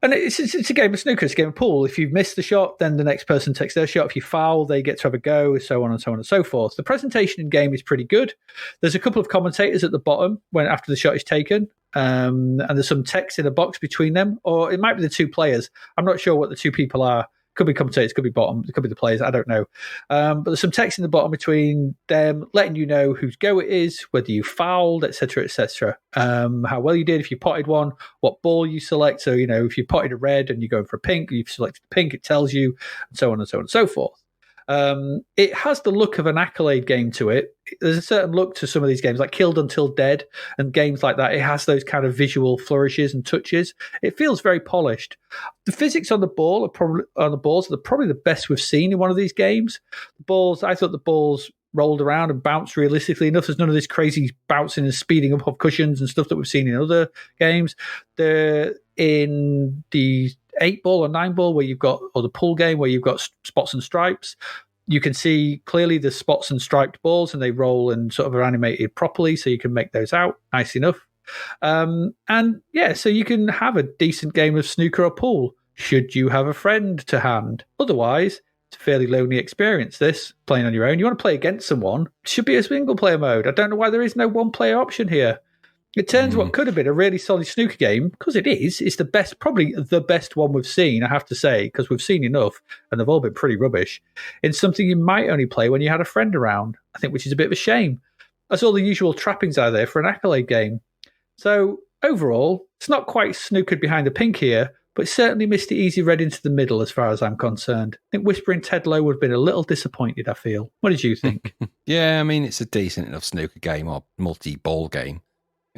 And it's a game of snooker, it's a game of pool. If you've missed the shot, then the next person takes their shot. If you foul, they get to have a go, so on and so on and so forth. The presentation in game is pretty good. There's a couple of commentators at the bottom after the shot is taken, and there's some text in a box between them, or it might be the two players. I'm not sure what the two people are. Could be commentators, could be bottom, it could be the players, I don't know. But there's some text in the bottom between them, letting you know whose go it is, whether you fouled, etc., etc. How well you did, if you potted one, what ball you select. So, if you potted a red and you're going for a pink, you've selected pink, it tells you, and so on and so on and so forth. It has the look of an Accolade game to it. There's a certain look to some of these games, like Killed Until Dead and games like that. It has those kind of visual flourishes and touches. It feels very polished. The physics on the balls are probably the best we've seen in one of these games. I thought the balls rolled around and bounced realistically enough. There's none of this crazy bouncing and speeding up of cushions and stuff that we've seen in other games. They're in the 8-ball or 9-ball or the pool game where you've got spots and stripes. You can see clearly the spots and striped balls, and they roll and sort of are animated properly, so you can make those out nice enough. So you can have a decent game of snooker or pool, should you have a friend to hand. Otherwise, it's a fairly lonely experience, this, playing on your own. You want to play against someone, it should be a single-player mode. I don't know why there is no one-player option here. It turns what could have been a really solid snooker game, because it is. It's the best, probably the best one we've seen, I have to say, because we've seen enough, and they've all been pretty rubbish, in something you might only play when you had a friend around, I think, which is a bit of a shame. That's all the usual trappings are there for an Accolade game. So, overall, it's not quite snookered behind the pink here, but it's certainly Mr. Easy Red into the middle as far as I'm concerned. I think Whispering Ted Lowe would have been a little disappointed, I feel. What did you think? Yeah, I mean, it's a decent enough snooker game or multi-ball game.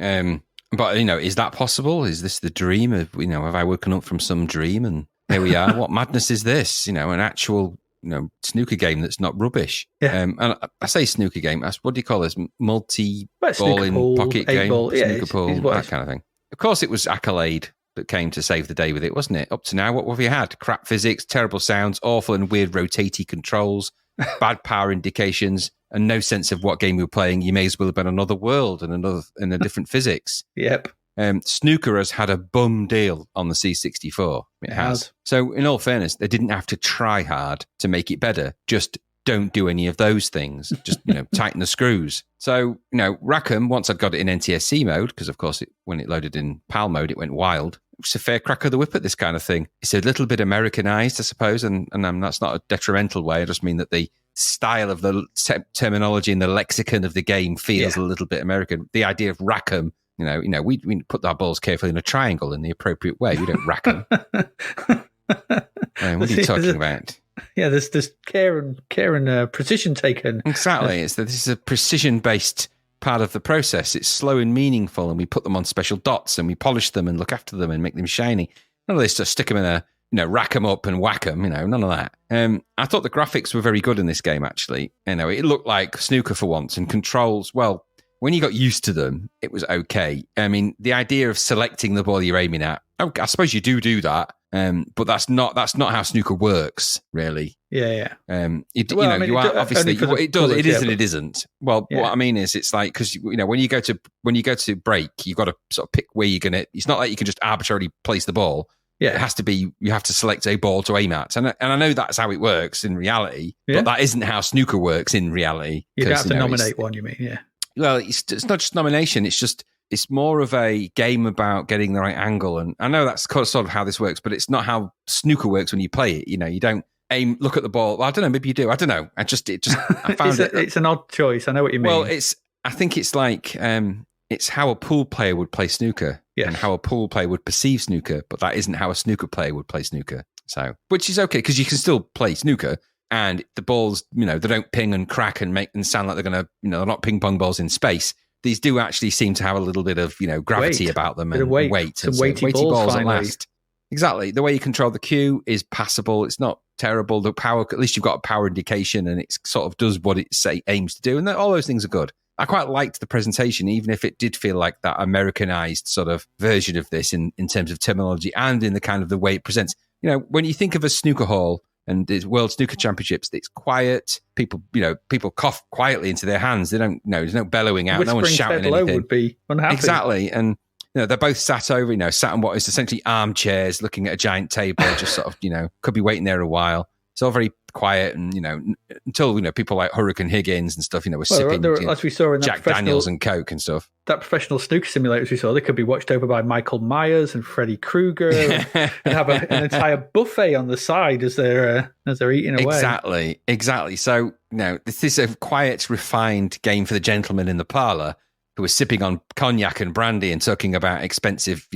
But, is that possible? Is this the dream of, have I woken up from some dream and here we are? What madness is this? An actual, snooker game that's not rubbish. Yeah. And I say snooker game, what do you call this? Multi-ball in pool, pocket game? Ball. Snooker pool, that kind of thing. Of course, it was Accolade that came to save the day with it, wasn't it? Up to now, what have you had? Crap physics, terrible sounds, awful and weird rotating controls, bad power indications, and no sense of what game we were playing. You may as well have been another world and a different physics. Yep. Snooker has had a bum deal on the C64. It has. So, in all fairness, they didn't have to try hard to make it better. Just don't do any of those things. Just, tighten the screws. So, Rackham, once I'd got it in NTSC mode, because of course, when it loaded in PAL mode, it went wild. It's a fair crack of the whip at this kind of thing. It's a little bit Americanized, I suppose, and that's not a detrimental way. I just mean that the style of the terminology and the lexicon of the game feels a little bit American. The idea of Rackham, we put our balls carefully in a triangle in the appropriate way. We don't rack them. What are you talking about? Yeah, there's care and precision taken. Exactly. This is a precision-based part of the process. It's slow and meaningful, and we put them on special dots, and we polish them and look after them and make them shiny. None of this to stick them in a rack them up and whack them, none of that. I thought the graphics were very good in this game, actually. It looked like snooker for once, and controls, well, when you got used to them, it was okay. I mean, the idea of selecting the ball you're aiming at, I suppose you do that, but that's not how snooker works, really. Yeah. It is and it isn't. Well, Yeah. what I mean is, it's like, because when you go to break, you've got to sort of pick where you're gonna. It's not like you can just arbitrarily place the ball. Yeah. It has to be. You have to select a ball to aim at, and I know that's how it works in reality, Yeah. but that isn't how snooker works in reality. You don't have to nominate one. You mean? Yeah. Well, it's not just nomination. It's more of a game about getting the right angle, and I know that's sort of how this works, but it's not how snooker works when you play it. You don't aim, look at the ball. Well, I don't know. Maybe you do. I don't know. I found it's an odd choice. I know what you mean. Well, I think it's like it's how a pool player would play snooker, yes, and how a pool player would perceive snooker, but that isn't how a snooker player would play snooker. So, which is okay because you can still play snooker. And the balls, they don't ping and crack and make and sound like they're going to, they're not ping pong balls in space. These do actually seem to have a little bit of, gravity about them and weight. Some weighty balls at last. Exactly. The way you control the cue is passable. It's not terrible. The power, at least you've got a power indication and it sort of does what it aims to do. And all those things are good. I quite liked the presentation, even if it did feel like that Americanized sort of version of this in terms of terminology and in the kind of the way it presents. When you think of a snooker hall, and the World Snooker Championships, it's quiet. People cough quietly into their hands. They don't, there's no bellowing out. No one's shouting Ted Lowe anything. Would be unhappy. Exactly. And, they're both sat on what is essentially armchairs, looking at a giant table, just sort of, could be waiting there a while. It's all very quiet and, until, people like Hurricane Higgins and stuff, were sipping as we saw in Jack Daniels and Coke and stuff. That professional snooker simulators we saw, they could be watched over by Michael Myers and Freddy Krueger and have an entire buffet on the side as they're eating away. Exactly. So, this is a quiet, refined game for the gentleman in the parlour who are sipping on cognac and brandy and talking about expensive,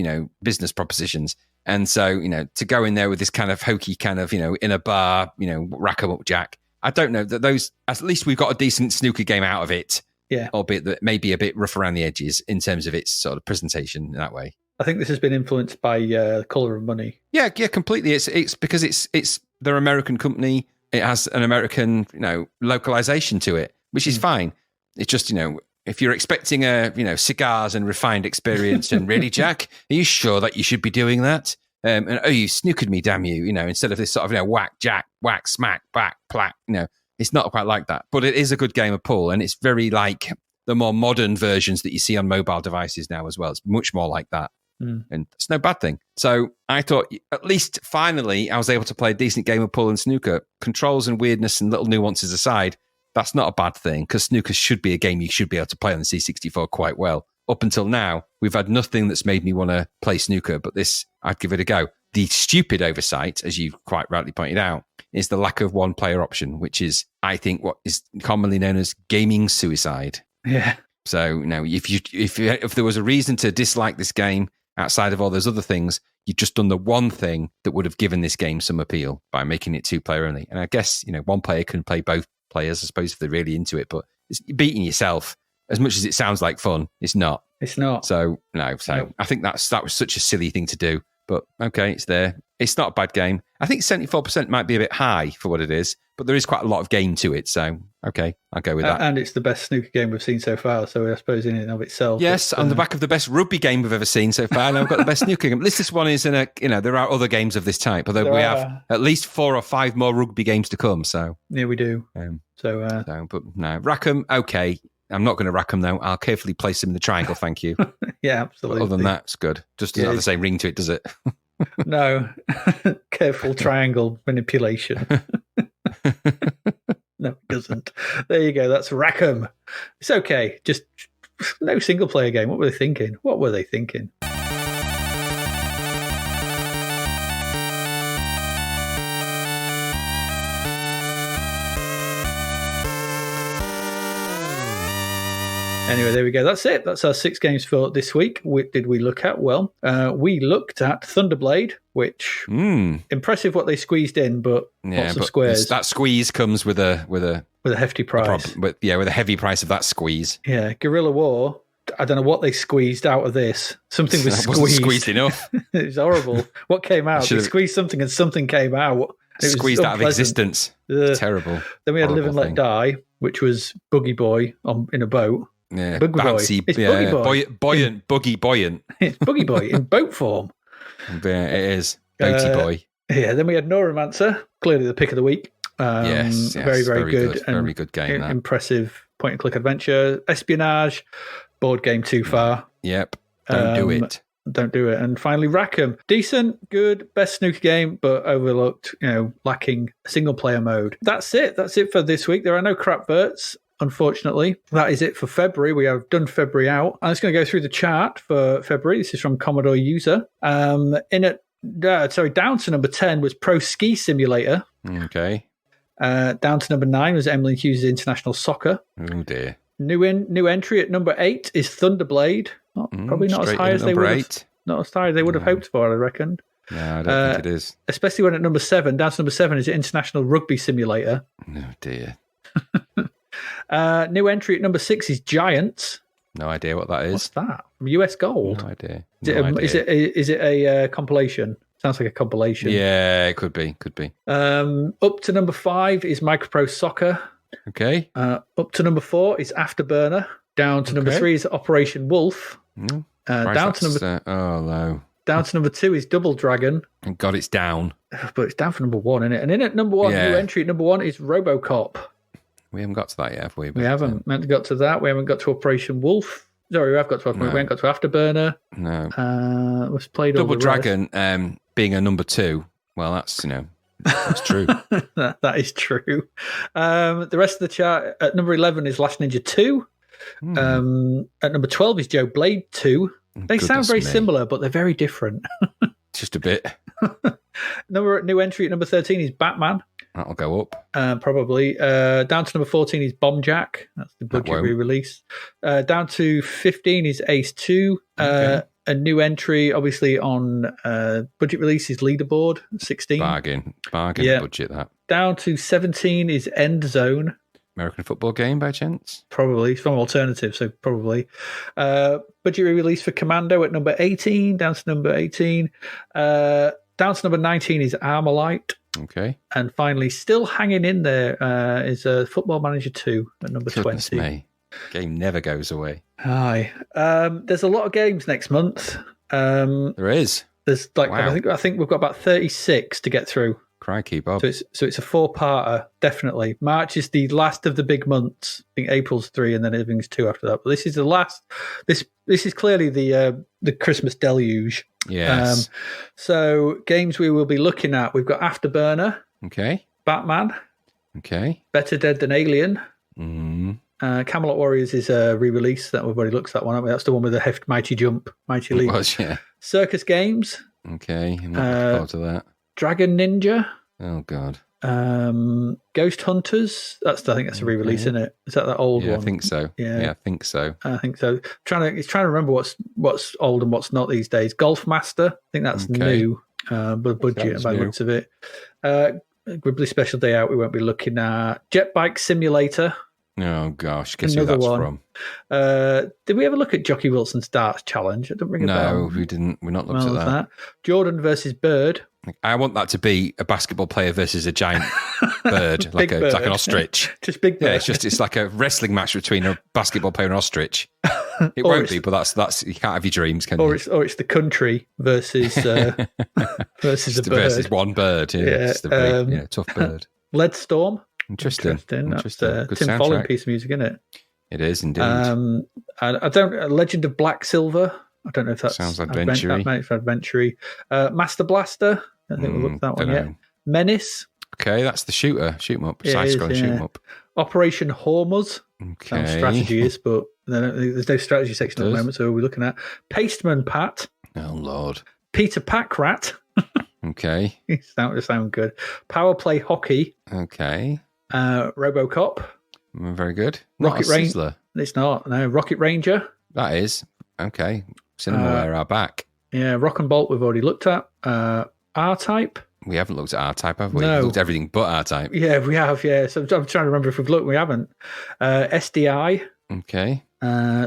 business propositions. And so, to go in there with this kind of hokey kind of, in a bar, rack 'em up Jack. I don't know that those, at least we've got a decent snooker game out of it. Yeah. Albeit that may be a bit rough around the edges in terms of its sort of presentation in that way. I think this has been influenced by Colour of Money. Yeah, completely. It's because it's their American company. It has an American, localization to it, which is fine. It's just, if you're expecting cigars and refined experience and really, Jack, are you sure that you should be doing that? And you snookered me, damn you, instead of this sort of, whack, jack, whack, smack, back, plack, it's not quite like that. But it is a good game of pool, and it's very like the more modern versions that you see on mobile devices now as well. It's much more like that. And it's no bad thing. So I thought, at least finally, I was able to play a decent game of pool and snooker. Controls and weirdness and little nuances aside, that's not a bad thing, because snooker should be a game you should be able to play on the C64 quite well. Up until now, we've had nothing that's made me want to play snooker, but this, I'd give it a go. The stupid oversight, as you quite rightly pointed out, is the lack of one-player option, which is, I think, what is commonly known as gaming suicide. Yeah. So, if there was a reason to dislike this game outside of all those other things, you've just done the one thing that would have given this game some appeal by making it two-player only. And I guess, one player can play both players, I suppose, if they're really into it, but it's beating yourself. As much as it sounds like fun, it's not. It's not. So, no. I think that was such a silly thing to do. But, okay, it's there. It's not a bad game. I think 74% might be a bit high for what it is, but there is quite a lot of game to it. So, okay, I'll go with that. And it's the best snooker game we've seen so far, so I suppose in and of itself. Yes, on the back of the best rugby game we've ever seen so far, and I've got the best snooker game. At least this one is there are other games of this type, although we have at least 4 or 5 more rugby games to come. So yeah, we do. But no, rack 'em, okay. I'm not going to rack them, though. I'll carefully place them in the triangle, thank you. Yeah, absolutely. But other than that, it's good. Just doesn't have the same ring to it, does it? No. Careful triangle manipulation. No, it doesn't. There you go. That's Rackham. It's okay. Just no single-player game. What were they thinking? Anyway, there we go. That's it. That's our 6 games for this week. What did we look at? Well, we looked at Thunderblade, which impressive what they squeezed in, but lots of squares. That squeeze comes with a hefty price. With a heavy price of that squeeze. Yeah, Guerilla War. I don't know what they squeezed out of this. Something was squeezed. Wasn't squeezed enough. It was horrible. What came out? They squeezed something and something came out. Squeezed out of existence. Terrible. Then we had Live and Let Die, which was Boogie Boy in a boat. Yeah, Boogie bouncy, Boy. It's Boogie Boy. Buoyant, buoyant. It's Boogie Boy in boat form. Yeah, it is. Boaty boy. Yeah, then we had Neuromancer, clearly the pick of the week. Yes, very, very good. And very good game. Impressive point-and-click adventure. Espionage, board game too far. Yep, don't do it. Don't do it. And finally, Rackham. Decent, good, best snooker game, but overlooked, lacking single-player mode. That's it. That's it for this week. There are no crap verts, unfortunately. That is it for February. We have done February out. I'm just going to go through the chart for February. This is from Commodore User. Down to number 10 was Pro Ski Simulator. Okay. Down to number 9 was Emily Hughes' International Soccer. Oh, dear. New entry at number 8 is Thunderblade. Probably not as high as they would have. Not as high as they would have hoped for, I reckon. No, I don't think it is. Especially when at number 7, down to number 7 is International Rugby Simulator. Oh, dear. New entry at number 6 is Giants. No idea what that is. What's that? US Gold? No idea. Is it a compilation? Sounds like a compilation. Yeah, it could be. Up to number 5 is Micropro Soccer. Okay. Up to number 4 is Afterburner. Down to number 3 is Operation Wolf. Down to number no. Down to number 2 is Double Dragon. Thank God it's down. But it's down for number 1, isn't it? And in at number 1, new entry at number 1 is RoboCop. We haven't got to that yet, have we? We haven't got to that. We haven't got to Operation Wolf. Sorry, we have got to. We haven't got to Afterburner. No. We've played Double all the Dragon being a number 2. Well, that's that's true. That is true. The rest of the chart at number 11 is Last Ninja 2. At number 12 is Joe Blade 2. They sound very similar, but they're very different. Just a bit. New entry at number 13 is Batman. That'll go up. Probably. Down to number 14 is Bomb Jack. That's the budget re-release. Down to 15 is Ace 2. Okay. A new entry, obviously, on budget release is Leaderboard, 16. Bargain budget, that. Down to 17 is End Zone. American football game, by chance? Probably. It's from Alternative, so probably. Budget re-release for Commando at number 18. Down to number 18. Down to number 19 is Armalite. Okay. And finally, still hanging in there is Football Manager 2 at number 20. Me. Game never goes away. Aye. There's a lot of games next month. There is. There's I think we've got about 36 to get through. Crikey, Bob. So it's a 4-parter, definitely. March is the last of the big months. I think April's 3 and then everything's 2 after that. But this is the last. This is clearly the Christmas deluge. Yes. So games we will be looking at. We've got Afterburner. Okay. Batman. Okay. Better Dead Than Alien. Mm-hmm. Camelot Warriors is a re-release. That everybody looks at that one, haven't we? That's the one with the mighty jump, mighty leap. It was, yeah. Circus Games. Okay. I'm not looking forward to that. Dragon Ninja. Oh, God. Ghost Hunters. I think that's a re-release, isn't it? Is that old one? I think so. Yeah, I think so. I think so. Trying to remember what's old and what's not these days. Golf Master. I think that's new. But budget by the looks of it. Gribbly Special Day Out. We won't be looking at Jet Bike Simulator. Oh gosh, guess who that's from? Did we ever look at Jockey Wilson's Darts Challenge? I don't ring a bell. No, we didn't. We're not looked at that. Jordan versus Bird. I want that to be a basketball player versus a giant bird, like an ostrich. Just big bird. Yeah, it's like a wrestling match between a basketball player and an ostrich. It won't be, but that's you can't have your dreams, can you? Or it's the country versus versus a bird. Versus one bird. Yeah, it's the big, tough bird. Lead Storm. Interesting. That's Good Tim soundtrack. Follin piece of music, isn't it? It is indeed. I don't. Legend of Black Silver. I don't know if that sounds adventure-y. Adventure-y. Master Blaster. I think we'll look at that one yet. Menace. Okay, that's the shooter. Shoot 'em up. Side-scrolling shoot 'em up. Operation Hormuz. Okay. Strategy is, but there's no strategy section at the moment, so we're looking at Pasteman Pat. Oh, Lord. Peter Packrat. Okay. Sound good. Power Play Hockey. Okay. RoboCop. Very good. Rocket Ranger. It's not. No. Rocket Ranger. That is. Okay. Cinemaware are back. Yeah. Rock and Bolt we've already looked at. R-Type. We haven't looked at R-Type, have we? No. We've looked at everything but R-Type. Yeah, we have. Yeah. So I'm trying to remember if we've looked. We haven't. SDI. Okay.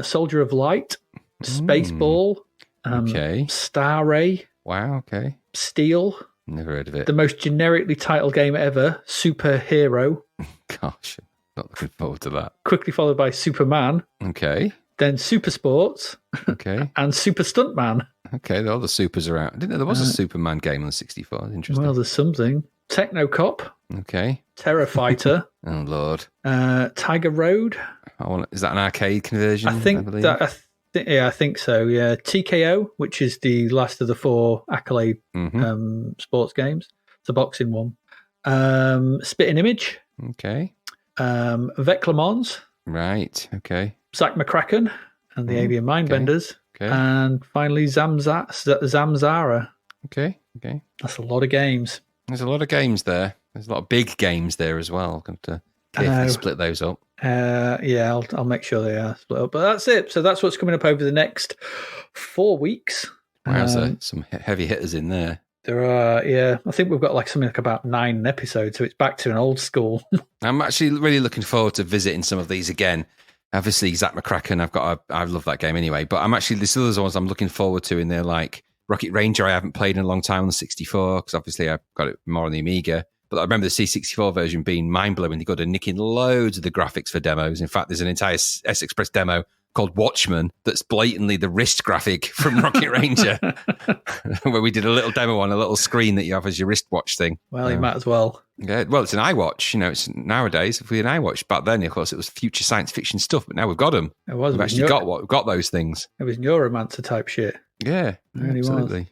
Soldier of Light. Spaceball. Okay. Star Ray. Wow. Okay. Steel. Never heard of it. The most generically titled game ever. Superhero. Gosh. Not looking forward to that. quickly followed by Superman, Okay. then Super Sports, Okay. and Super Stuntman. Okay, all the supers are out. I didn't know there was a Superman game on the 64. Interesting. Well, there's something. Techno Cop, Okay. Terror Fighter, Oh, Lord. Tiger Road. Is that an arcade conversion? I think I think so. Yeah, TKO, which is the last of the 4 Accolade sports games. It's a boxing one. Spitting Image. Okay. Vec Le Mans. Right. Okay. Zack McCracken and the Avian Mindbenders. Okay. And finally Zamzara. Okay. Okay. That's a lot of games. There's a lot of games there. There's a lot of big games there as well. Got to carefully split those up. Yeah, I'll make sure they are split up. But that's it. So that's what's coming up over the next 4 weeks. Wow, some heavy hitters in there. There are, yeah. I think we've got something like about 9 episodes, so it's back to an old school. I'm actually really looking forward to visiting some of these again. Obviously, Zack McCracken, I love that game anyway. But there's other ones I'm looking forward to in there, like Rocket Ranger. I haven't played in a long time on the 64 because obviously I've got it more on the Amiga. But I remember the C64 version being mind-blowing. They got to nick in loads of the graphics for demos. In fact, there's an entire S-Express demo called Watchman that's blatantly the wrist graphic from Rocket Ranger, where we did a little demo on a little screen that you have as your wristwatch thing. Well, you might as well. Yeah, well, it's an iWatch. It's nowadays, if we had an iWatch. Back then, of course, it was future science fiction stuff, but now we've got them. We've actually got those things. It was Neuromancer type shit. Yeah, really absolutely.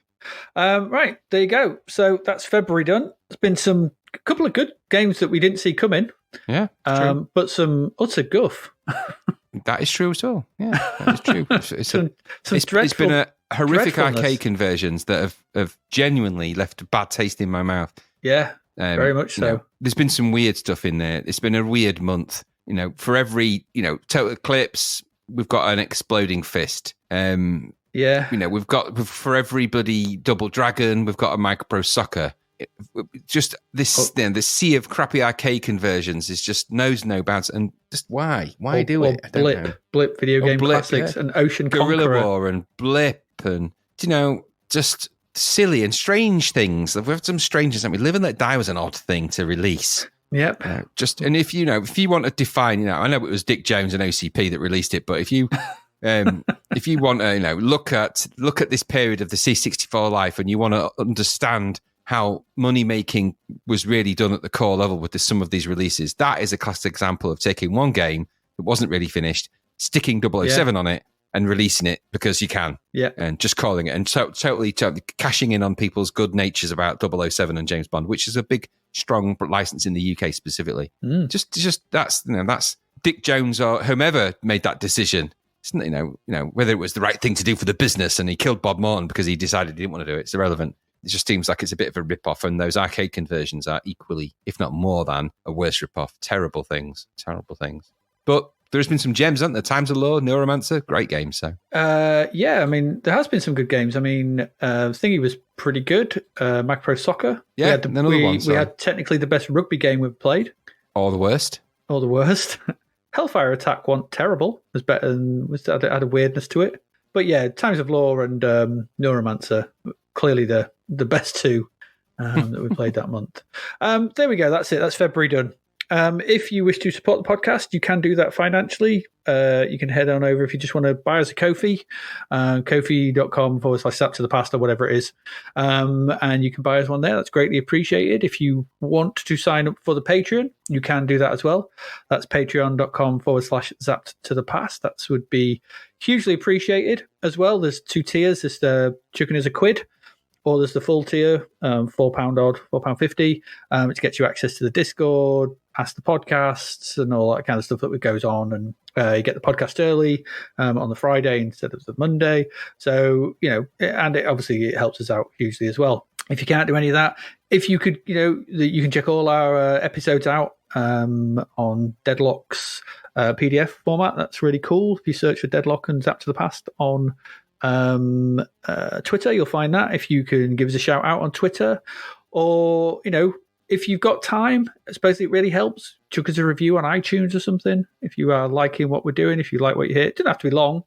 Right, there you go. So that's February done. There's been a couple of good games that we didn't see coming. Yeah, but some utter guff. That is true as well. Yeah, that is true. It's been a horrific arcade conversions that have genuinely left a bad taste in my mouth. Yeah, very much so. There's been some weird stuff in there. It's been a weird month. For every Total Eclipse, we've got an exploding fist. Yeah. We've got for everybody Double Dragon, we've got a Micro Soccer. Just this, the sea of crappy arcade conversions is just knows no bounds. And just why do it? I don't know. Blip video game classics and Ocean Guerilla Conqueror. War and Blip and just silly and strange things. We've had some strangeness. We Live and Let Die was an odd thing to release. Yep. And if you want to define, I know it was Dick Jones and OCP that released it, but if you if you want to look at this period of the C64 life and you want to understand how money making was really done at the core level with some of these releases, that is a classic example of taking one game that wasn't really finished, sticking 007 on it and releasing it because you can, and just calling it and totally cashing in on people's good natures about 007 and James Bond, which is a big strong license in the UK specifically. Just that's Dick Jones or whomever made that decision. Whether it was the right thing to do for the business and he killed Bob Morton because he decided he didn't want to do it, it's irrelevant. It just seems like it's a bit of a rip-off, and those arcade conversions are equally, if not more than, a worse rip-off. Terrible things. But there's been some gems, haven't there? Times of Law, Neuromancer, great games. So, there has been some good games. Thingy was pretty good. Macro Soccer. Yeah, we had technically the best rugby game we've played. Or the worst. Hellfire Attack wasn't terrible. It was better and had a weirdness to it. But yeah, Times of Law and Neuromancer, clearly the best two that we played that month. There we go. That's it. That's February done. If you wish to support the podcast, you can do that financially. You can head on over if you just want to buy us a Ko-fi, kofi.com/Zapped to the past or whatever it is. And you can buy us one there. That's greatly appreciated. If you want to sign up for the Patreon, you can do that as well. That's patreon.com/Zapped to the past. That would be hugely appreciated as well. There's 2 tiers. There's the chicken is a quid. Or there's the full tier, £4 odd, £4.50, which gets you access to the Discord, Ask the Podcasts, and all that kind of stuff that goes on. And you get the podcast early on the Friday instead of the Monday. So, and it helps us out hugely as well. If you can't do any of that, if you could, you can check all our episodes out on Deadlock's PDF format. That's really cool. If you search for Deadlock and Zapped to the Past on Twitter, you'll find that. If you can give us a shout out on Twitter, or if you've got time, I suppose it really helps. Chuck us a review on iTunes or something if you are liking what we're doing. If you like what you hear, it doesn't have to be long.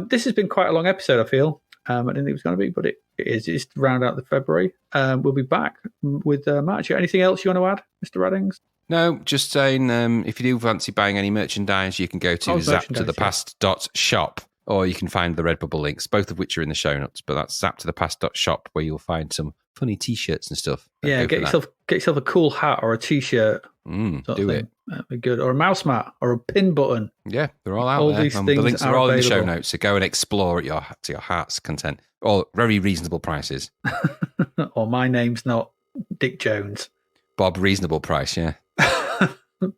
This has been quite a long episode, I feel. I didn't think it was going to be, but it is. It's to round out the February. We'll be back with March. Anything else you want to add, Mr. Raddings? No, just saying, if you do fancy buying any merchandise, you can go to zaptothepast.shop, or you can find the Redbubble links, both of which are in the show notes. But that's zaptothepast.shop, where you'll find some funny T-shirts and stuff. Yeah, get yourself a cool hat or a T-shirt. Do it. That'd be good. Or a mouse mat or a pin button. Yeah, they're all out there. These The things links are all available. in the show notes, so go and explore at to your heart's content. All very reasonable prices. Or my name's not Dick Jones. Bob, reasonable price, yeah.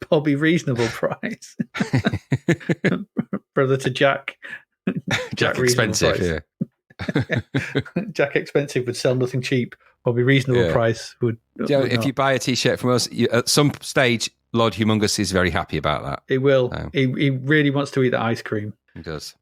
Bobby, reasonable price. Brother to Jack. Jack expensive, yeah. Jack expensive would sell nothing cheap. Bobby reasonable price would. If you buy a T-shirt from us, at some stage, Lord Humongous is very happy about that. He will. He really wants to eat the ice cream. He does.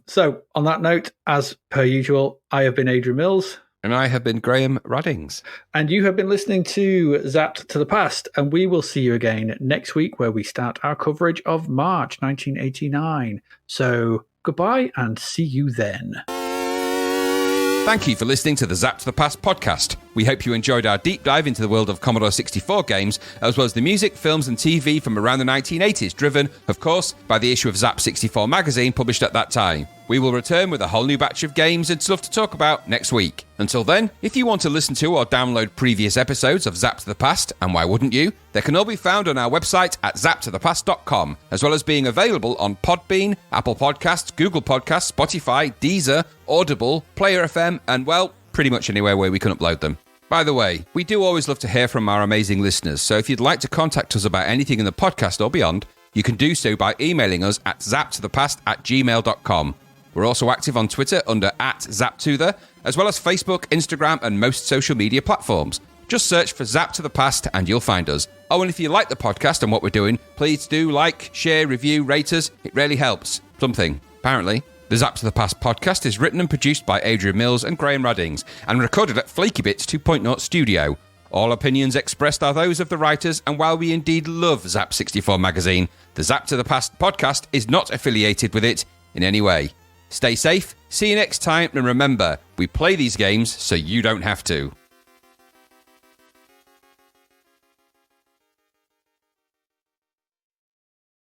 So, on that note, as per usual, I have been Adrian Mills. And I have been Graham Raddings. And you have been listening to Zapped to the Past. And we will see you again next week, where we start our coverage of March 1989. So, goodbye and see you then. Thank you for listening to the Zapped to the Past podcast. We hope you enjoyed our deep dive into the world of Commodore 64 games, as well as the music, films and TV from around the 1980s, driven, of course, by the issue of Zap 64 magazine published at that time. We will return with a whole new batch of games and stuff to talk about next week. Until then, if you want to listen to or download previous episodes of Zapped to the Past, and why wouldn't you, they can all be found on our website at zappedtothepast.com, as well as being available on Podbean, Apple Podcasts, Google Podcasts, Spotify, Deezer, Audible, Player FM, and, well, pretty much anywhere where we can upload them. By the way, we do always love to hear from our amazing listeners, so if you'd like to contact us about anything in the podcast or beyond, you can do so by emailing us at zappedtothepast@gmail.com. We're also active on Twitter under @ZapTother, as well as Facebook, Instagram, and most social media platforms. Just search for Zap to the Past and you'll find us. Oh, and if you like the podcast and what we're doing, please do like, share, review, rate us. It really helps. Something, apparently. The Zap to the Past podcast is written and produced by Adrian Mills and Graham Raddings, and recorded at Flaky Bits 2.0 Studio. All opinions expressed are those of the writers, and while we indeed love Zap 64 magazine, the Zap to the Past podcast is not affiliated with it in any way. Stay safe, see you next time, and remember, we play these games so you don't have to.